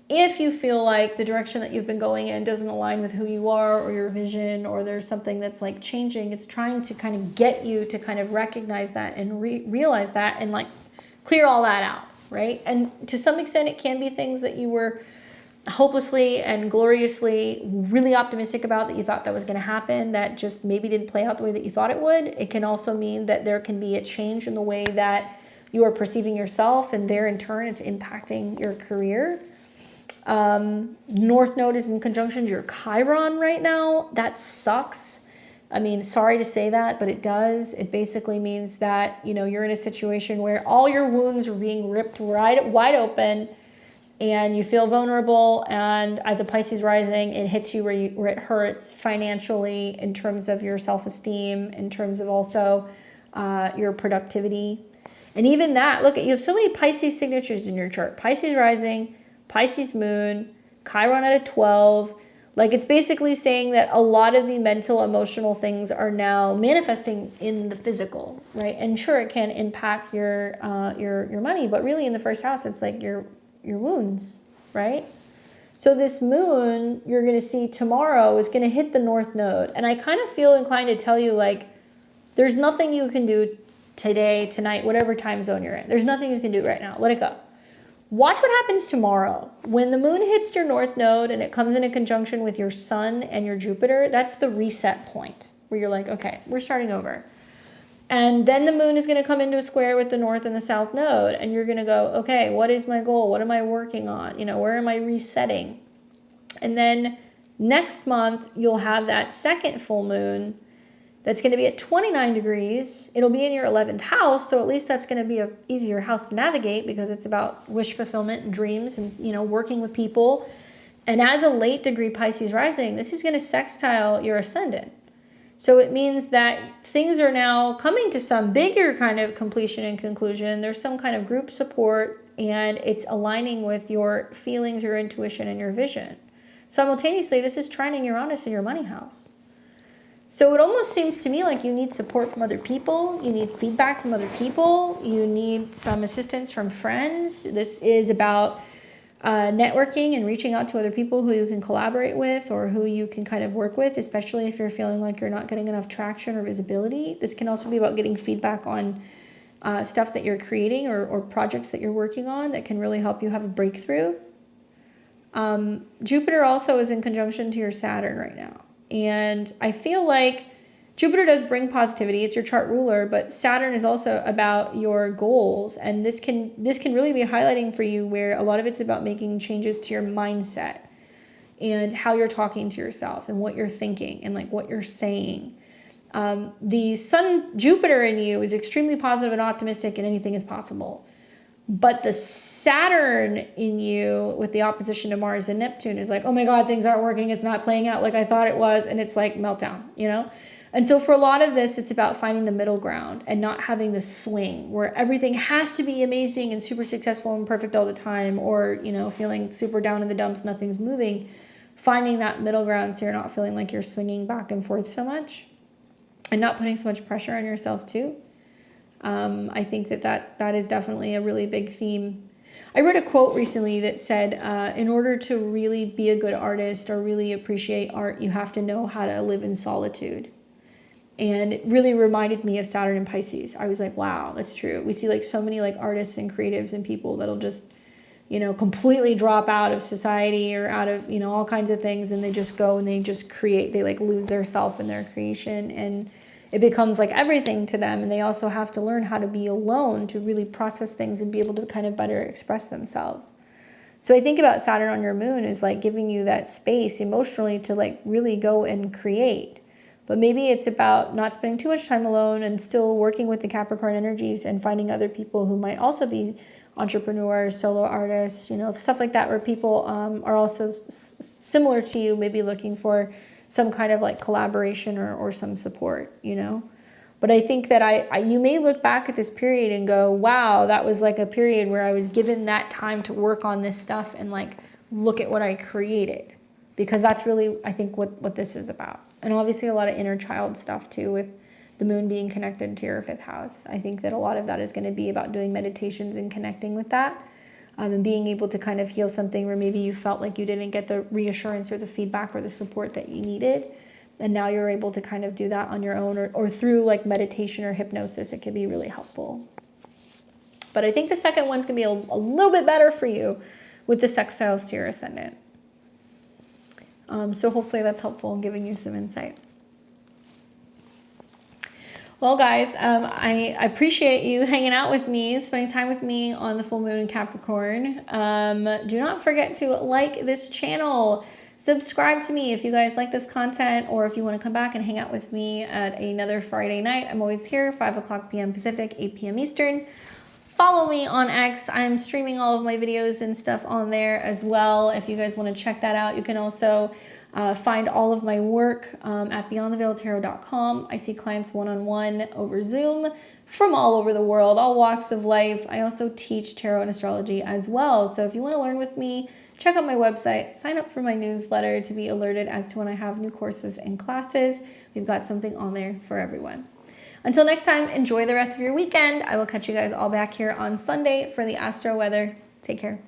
if you feel like the direction that you've been going in doesn't align with who you are or your vision, or there's something that's like changing, it's trying to kind of get you to kind of recognize that and realize that and like clear all that out, right? And to some extent, it can be things that you were hopelessly and gloriously really optimistic about, that you thought that was going to happen, that just maybe didn't play out the way that you thought it would. It can also mean that there can be a change in the way that you are perceiving yourself, and there in turn it's impacting your career. North Node is in conjunction to your Chiron right now. That sucks. I mean, sorry to say that, but it does. It basically means that, you know, you're in a situation where all your wounds are being ripped wide open, and you feel vulnerable. And as a Pisces rising, it hits you where it hurts financially, in terms of your self-esteem, in terms of also your productivity. And even that, look, you have so many Pisces signatures in your chart. Pisces rising, Pisces moon, Chiron at a 12. Like, it's basically saying that a lot of the mental, emotional things are now manifesting in the physical, right? And sure, it can impact your money, but really in the first house, it's like your wounds, right? So this moon you're going to see tomorrow is going to hit the North Node. And I kind of feel inclined to tell you, like, there's nothing you can do today, tonight, whatever time zone you're in. There's nothing you can do right now. Let it go. Watch what happens tomorrow. When the moon hits your North Node and it comes in a conjunction with your Sun and your Jupiter, that's the reset point where you're like, okay, we're starting over. And then the moon is going to come into a square with the North and the South Node, and you're going to go, okay, what is my goal? What am I working on? You know, where am I resetting? And then next month, you'll have that second full moon that's going to be at 29 degrees. It'll be in your 11th house, so at least that's going to be an easier house to navigate, because it's about wish fulfillment and dreams and, you know, working with people. And as a late degree Pisces rising, this is going to sextile your ascendant. So it means that things are now coming to some bigger kind of completion and conclusion. There's some kind of group support, and it's aligning with your feelings, your intuition, and your vision. Simultaneously, this is trining Uranus in your money house. So it almost seems to me like you need support from other people. You need feedback from other people. You need some assistance from friends. This is about networking and reaching out to other people who you can collaborate with, or who you can kind of work with, especially if you're feeling like you're not getting enough traction or visibility. This can also be about getting feedback on stuff that you're creating, or projects that you're working on that can really help you have a breakthrough. Jupiter also is in conjunction to your Saturn right now. And I feel like Jupiter does bring positivity. It's your chart ruler, but Saturn is also about your goals. And this can really be highlighting for you, where a lot of it's about making changes to your mindset and how you're talking to yourself and what you're thinking and like what you're saying. The Sun Jupiter in you is extremely positive and optimistic, and anything is possible. But the Saturn in you with the opposition to Mars and Neptune is like, oh my God, things aren't working. It's not playing out like I thought it was. And it's like meltdown, you know? And so for a lot of this, it's about finding the middle ground and not having the swing where everything has to be amazing and super successful and perfect all the time, or, you know, feeling super down in the dumps, nothing's moving. Finding that middle ground so you're not feeling like you're swinging back and forth so much, and not putting so much pressure on yourself too. I think that is definitely a really big theme. I read a quote recently that said, in order to really be a good artist or really appreciate art, you have to know how to live in solitude. And it really reminded me of Saturn and Pisces. I was like, wow, that's true. We see like so many like artists and creatives and people that'll just, you know, completely drop out of society or out of, you know, all kinds of things. And they just go and they just create, they like lose their self in their creation, and it becomes like everything to them. And they also have to learn how to be alone to really process things and be able to kind of better express themselves. So I think about Saturn on your moon is like giving you that space emotionally to like really go and create. But maybe it's about not spending too much time alone and still working with the Capricorn energies and finding other people who might also be entrepreneurs, solo artists, you know, stuff like that, where people are also similar to you, maybe looking for some kind of like collaboration or some support, you know. But I think that you may look back at this period and go, wow, that was like a period where I was given that time to work on this stuff and like look at what I created. Because that's really, I think, what this is about. And obviously a lot of inner child stuff too, with the moon being connected to your 5th house. I think that a lot of that is going to be about doing meditations and connecting with that. and being able to kind of heal something where maybe you felt like you didn't get the reassurance or the feedback or the support that you needed. And now you're able to kind of do that on your own, or through like meditation or hypnosis. It can be really helpful. But I think the second one's going to be a little bit better for you with the sextiles to your ascendant. So hopefully that's helpful in giving you some insight. Well, guys, I appreciate you hanging out with me, spending time with me on the full moon in Capricorn. Do not forget to like this channel. Subscribe to me if you guys like this content, or if you want to come back and hang out with me at another Friday night. I'm always here, 5 p.m. Pacific, 8 p.m. Eastern. Follow me on X. I'm streaming all of my videos and stuff on there as well. If you guys want to check that out, you can also find all of my work at beyondtheveiltarot.com. I see clients one-on-one over Zoom from all over the world, all walks of life. I also teach tarot and astrology as well. So if you want to learn with me, check out my website, sign up for my newsletter to be alerted as to when I have new courses and classes. We've got something on there for everyone. Until next time, enjoy the rest of your weekend. I will catch you guys all back here on Sunday for the Astro weather. Take care.